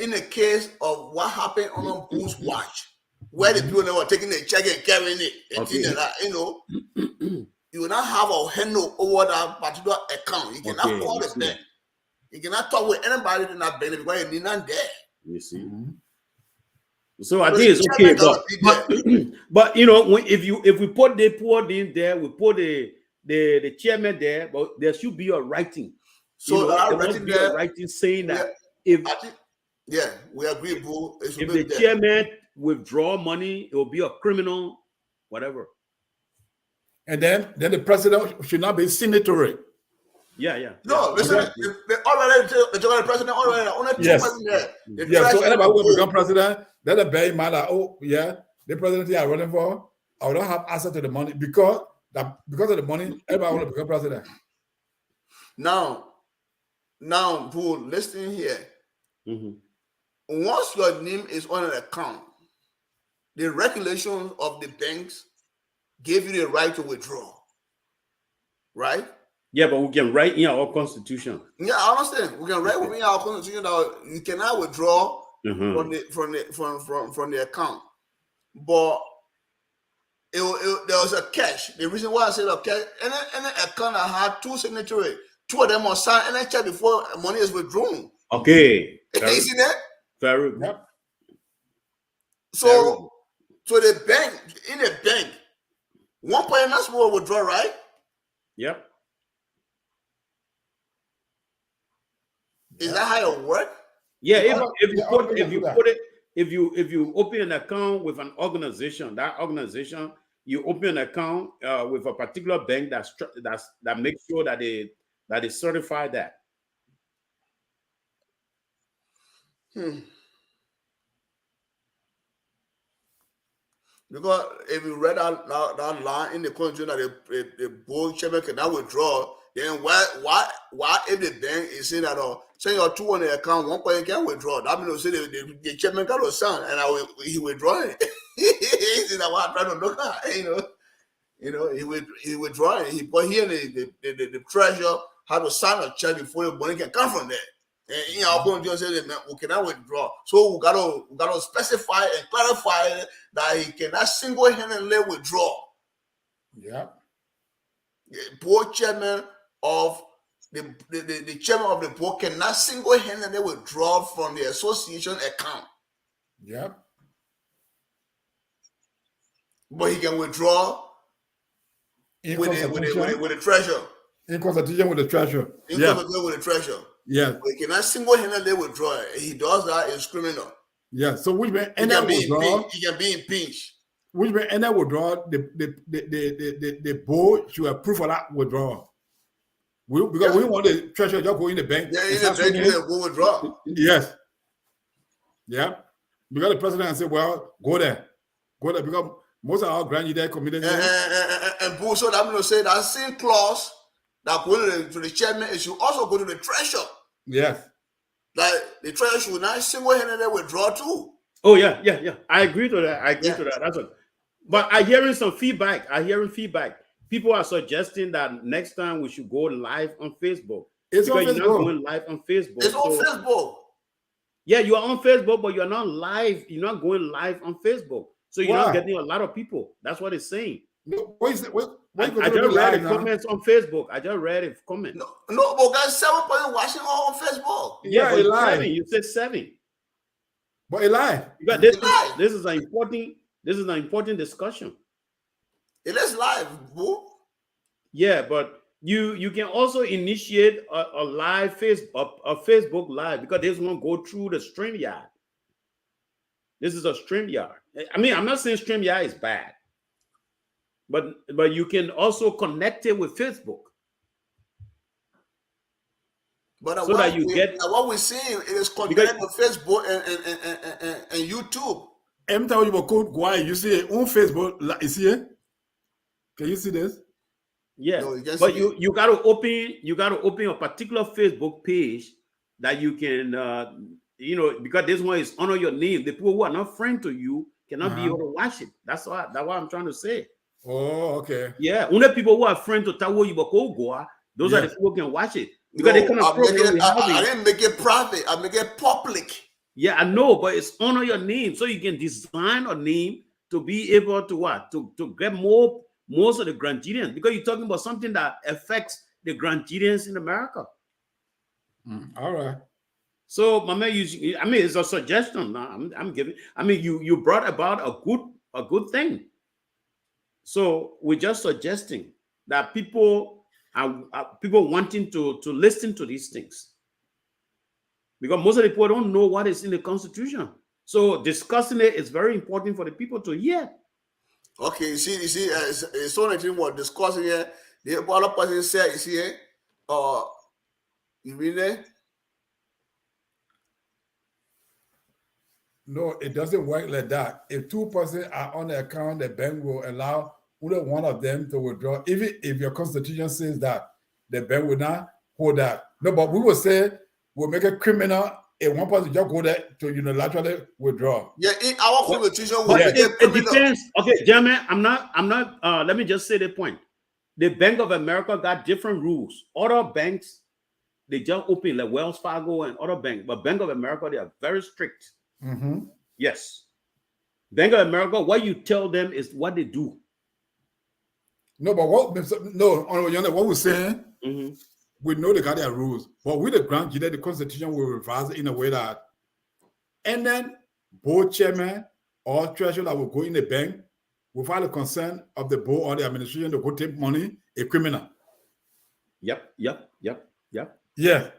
in the case of what happened on Boo's watch, where the people that were taking the check and carrying it, and Okay. things like that, you know, you will not have a handle over that particular account. You cannot Okay, call you the see bank. You cannot talk with anybody in that bank because you need not there. You see. Mhm. So I So think the it's okay, chairman gotta be but you know, if we put the poor in there, we put the chairman there, but there should be a writing. So You know, that there must writing be there, a writing saying we that are- if I think, yeah, we agree, boo. It should if be the there. chairman withdraw money, it will be a criminal, whatever. And then the president should not be signatory. Yeah. No, listen, Okay. they already the president already only two Yes. person there. The Yeah, so treasurer anybody and who the will become board. president, let them bear in mind that, oh, yeah, the president I'm running for, I will not have access to the money because of the money, everybody want to become president. Now, boo, listen here. Mhm. Once your name is on an account, the regulations of the banks give you the right to withdraw. Right? Yeah, but we can write in our constitution. Yeah, I understand. We can write within our constitution that you cannot withdraw Mhm. from the account. But there was a cash. The reason why I said a cash, any account that had two signatories, two of them must sign any check before money is withdrawn. Okay. You see that? Very good. Yep. So the bank, in the bank, one person not supposed to withdraw, right? Yep. Is that how it works? Yeah, if you open an account with an organization, you open an account with a particular bank that makes sure that they certify that. Because if you read that line in the constitution that the board chairman cannot withdraw, then why if the bank is saying that saying your 2 on the account, one person can withdraw, that means say the chairman got to sign and he withdrawing. This is what I'm trying to look at, he withdrawing. But here the treasurer had to sign a check before the money can come from there. And in our constitution says that we cannot withdraw. So we gotta specify and clarify that he cannot single-handedly withdraw. Yeah. The board chairman of the chairman of the board cannot single-handedly withdraw from the association account. Yep. But he can withdraw with the treasurer. In consultation with the treasurer. In consultation with the treasurer. Yeah. But he cannot single-handedly withdraw. He does that, it's criminal. Yeah. So which means He can be impeached. Which means any withdrawal, the board should approve for that withdrawal. Because we want the treasurer just go in the bank. Yeah, in the bank, you go withdraw. Yes. Yeah. Because the president said, well, go there. Because most of our grand there committed. And so that means say that same clause that go to the chairman, it should also go to the treasurer. Yes. Like the treasurer should not single-handedly withdraw too. Oh yeah. I agree to that. That's what. But I'm hearing some feedback. People are suggesting that next time we should go live on Facebook. It's on You're Facebook. not going live on Facebook. It's on Facebook. Yeah, you are on Facebook, but you're not live. You're not going live on Facebook. So you're not getting a lot of people. That's what it's saying. No, I just read the comments on Facebook. I just read a comment. No, but guys, 7 people watching all on Facebook. Yeah, it but live. 7. You said 7. But it live. Because this is an important discussion. It is live, boo. Yeah, but you can also initiate a live Facebook live, because this won't go through the StreamYard. This is a StreamYard. I mean, I'm not saying StreamYard is bad, but you can also connect it with Facebook. But so that you get what we're seeing, it is connected with Facebook and YouTube. Every time you go Ggaa'S, you see it on Facebook. Is here? Can you see this? Yeah, No, but you got to open a particular Facebook page that you can because this one is under your name. The people who are not friends to you cannot be able to watch it. That's what I'm trying to say. Oh, okay. Yeah, only people who are friends to Tawo Yiboko Ggaa'S, those are the people who can watch it. Because they kind of I didn't make it private. I make it public. Yeah, I know, but it's honor your name, so you can design a name to be able to what to get most of the Ggaa'S, because you're talking about something that affects the Ggaa'S in America. All right. So, my man, I mean, it's a suggestion. I'm giving. I mean, you brought about a good thing. So we're just suggesting that people are people wanting to listen to these things, because most of the people don't know what is in the Constitution. So discussing it is very important for the people to hear. Okay, you see, it's so much we're discussing here. The other person said, you see, you mean it? No, it doesn't work like that. If two persons are on the account, the bank will allow only one of them to withdraw, even if your constitution says that the bank will not hold that. No, but we will say we'll make it criminal if one person just go there to unilaterally withdraw. Yeah, in our constitution, we But make it it criminal. depends. Okay, gentlemen, I'm not. Let me just say the point. The Bank of America got different rules. Other banks, they just open, like Wells Fargo and other banks, but Bank of America, they are very strict. Mm-hmm. Yes. Bank of America, what you tell them is what they do. No, but what we're saying, Mm-hmm. we know they got their rules, but with the Ggaa'S, the constitution will revise it in a way that, and then board chairman or treasurer that will go in the bank without the consent of the board or the administration to go take money, a criminal. Yep. Yeah,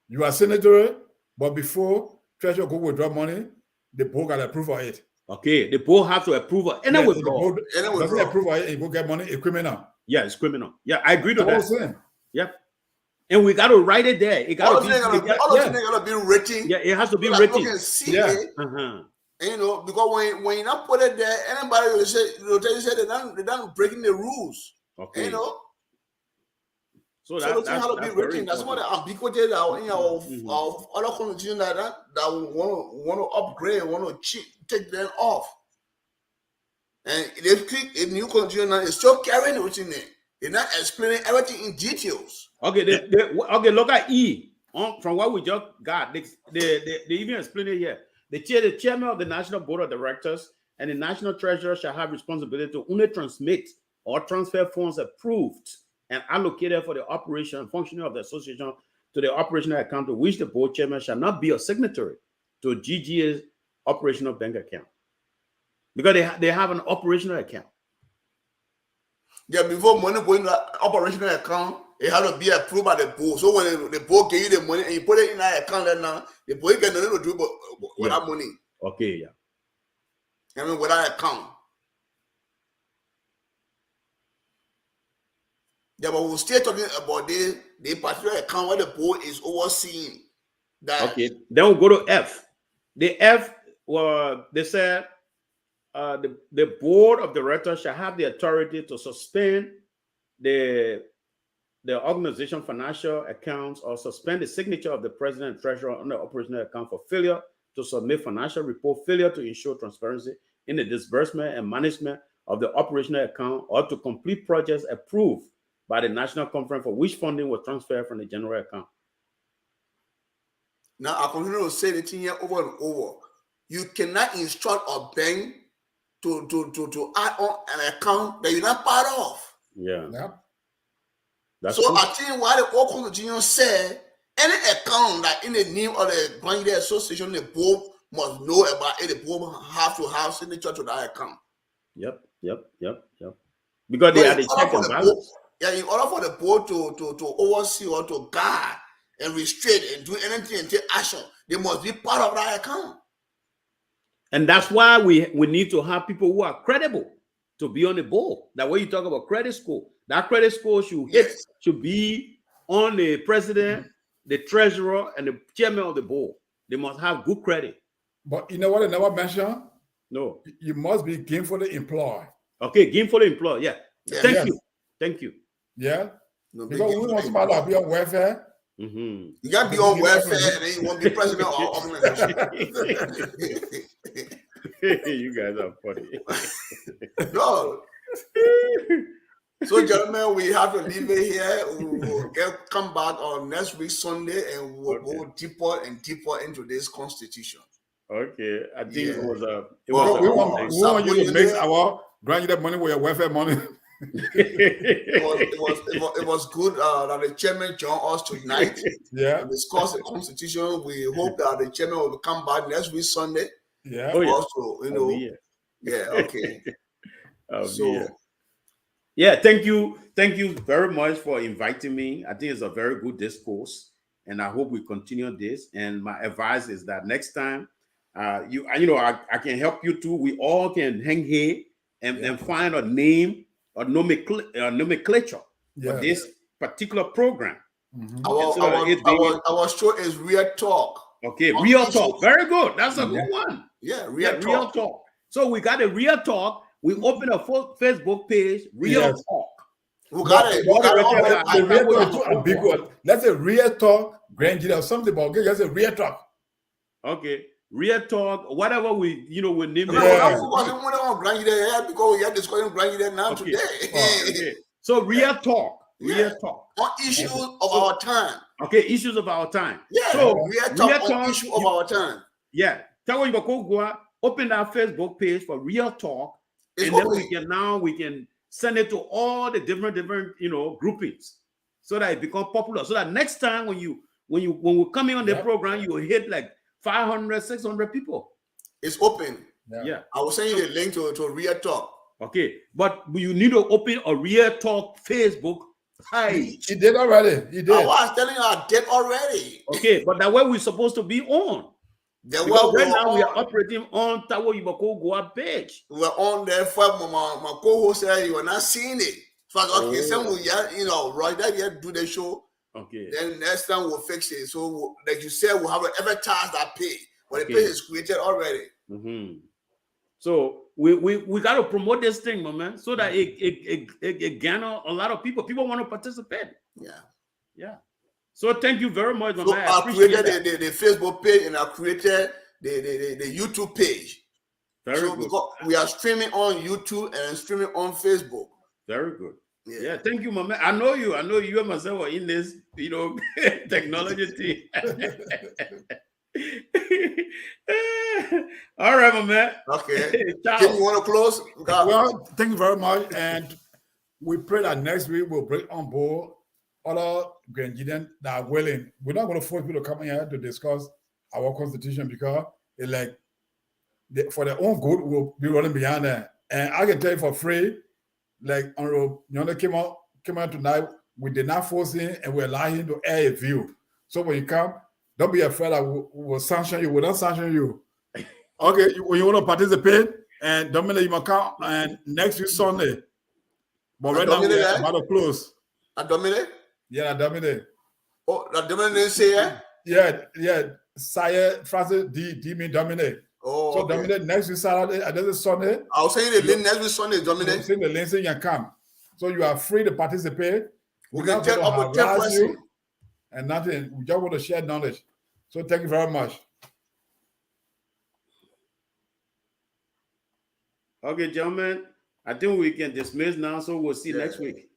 you are senator, but before treasurer go withdraw money, the board got to approve of it. Okay, the board have to approve it. And Yeah, then the board doesn't approve of it and go get money, a criminal. Yeah, it's criminal. Yeah, I agree to That's that. what I'm saying. Yep. And we got to write it there. It got to be. All of things gotta be written. Yeah, it has to be so that written. people can see Yeah. it. Uh-huh. And, you know, because when you not put it there, anybody will tell you they're not breaking the rules. Okay. You know. So So the thing has to be written. That's what the ambiguity that in of other constitution that want to upgrade, want to take them off. And if click a new constitution now, it's still carrying everything in. They're not explaining everything in details. Okay, okay, look at E. From what we just got, they even explain it here. The chairman of the National Board of Directors and the National Treasurer shall have responsibility to only transmit or transfer funds approved and allocated for the operation and functioning of the association to the operational account, to which the board chairman shall not be a signatory to Ggaa'S operational bank account. Because they have an operational account. Yeah, before money going to the operational account, it has to be approved by the board. So when the board give you the money and you put it in that account, then now the board can nothing to do with that money. Okay, yeah. I mean, with that account. Yeah, but we're still talking about the particular account where the board is overseeing that. Okay, then we'll go to F. The F, they said the board of directors shall have the authority to suspend the organization financial accounts or suspend the signature of the president and treasurer on the operational account for failure to submit financial report, failure to ensure transparency in the disbursement and management of the operational account, or to complete projects approved by the national conference for which funding was transferred from the general account. Now, I continue to say the thing here over and over. You cannot instruct a bank to add on an account that you're not part of. Yeah. Yep. That's so true. I think why the old constitution said any account that in the name of the Ggaa'S Association, the board must know about it. The board have to have signature to that account. Yep. Because they are the check and balance. Yeah, in order for the board to oversee or to guard and restrain and do anything and take action, they must be part of that account. And that's why we need to have people who are credible to be on the board. That way you talk about credit score. That credit score should be on the president, the treasurer, and the chairman of the board. They must have good credit. But you know what I never mentioned? No. You must be gainfully employed. Okay, gainfully employed. Yeah. Thank you. Yeah. No, because we want somebody to be on welfare. Mm-hmm. You got to be on welfare and then you want to be president of our organization. You guys are funny. No. So, gentlemen, we have to leave it here. We will come back on next week, Sunday, and we'll go deeper and deeper into this constitution. Okay, I think it Yeah. was a. It Well, We was want you to mix our grandchildren money with your welfare money. It was good that the chairman joined us tonight Yeah, to discuss the constitution. We hope that the chairman will come back next week Sunday yeah. Oh, for yeah. us to, I'll be here. yeah, okay. I'll be So here. Yeah, thank you very much for inviting me. I think it's a very good discourse, and I hope we continue this. And my advice is that next time, I can help you too. We all can hang here and find a name or nomenclature for Yeah. this particular program. our show is real talk. Okay, On real issues. talk. Very good. That's a good one. Yeah, Yeah, real talk. So we got a real talk. We open a Facebook page, real Yes. talk. We got it. We got it. The real talk is too ambiguous. Let's say real talk, grandchildren, or something about okay, let's say real talk. Okay, real talk, whatever we name it. Because we are discussing grandchildren now today. Okay. So real talk, real talk on issues of our time. Okay, issues of our time. Yeah, so real talk on issue of our time. Yeah, tell you go open that Facebook page for real talk, It's and open. then we can send it to all the different groupings, so that it become popular. So that next time when we're coming on the program, you will hit like 500, 600 people. It's open. Yeah. I will send you the link to real talk. Okay, but you need to open a real talk Facebook page. He did already. He did. I was telling you I did already. Okay, but that way we're supposed to be on. Because right now we are operating on Tawo Yubako Goa page. We're on there for my co-host said you are not seeing it. So I thought, okay, some will right there yet do the show. Okay. Then next time we'll fix it. So like you said, we'll have to advertise that page. But the page is created already. Mm-hmm. So we got to promote this thing, my man, so that it garner a lot of people. People want to participate. Yeah. So thank you very much, my man. I created the Facebook page and I created the YouTube page. Very good. Because we are streaming on YouTube and streaming on Facebook. Very good. Yeah, thank you, my man. I know you and myself are in this, technology team. All right, my man. Okay. Tim, you want to close? Well, thank you very much. And we pray that next week we'll bring on board other grandchildren that are willing. We're not going to force people to come here to discuss our constitution because it's like for their own good, we'll be running behind that. And I can tell you for free, like Honorable Nyonde came out tonight, we did not force him and we allow him to air a view. So when you come, don't be afraid that we will sanction you. We don't sanction you. Okay, when you want to participate, and Dominic, you must come and next week Sunday. But right now we're about to close. Dominic? Yeah, Dominic. Oh, Dominic didn't say it? Yeah. Sire Francis D mean Dominic. Oh, so okay. Dominic next week Saturday and then Sunday. I'll send you the link next week Sunday, Dominic. I'll send the link so you can come. So you are free to participate. We can take up to 10 questions. And nothing. We just want to share knowledge. So thank you very much. Okay, gentlemen, I think we can dismiss now, so we'll see next week.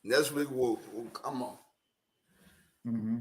Next week we'll come on. Mm-hmm.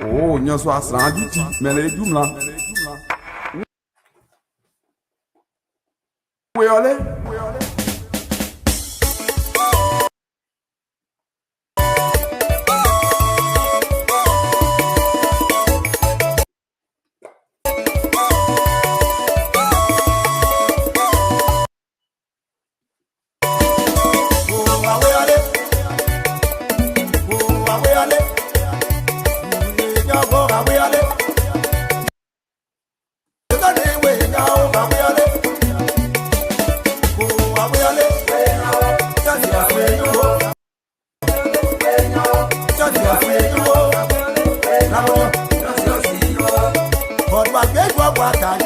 Oh, nyo so asran di ti mele jumla. We ole. We are battalion.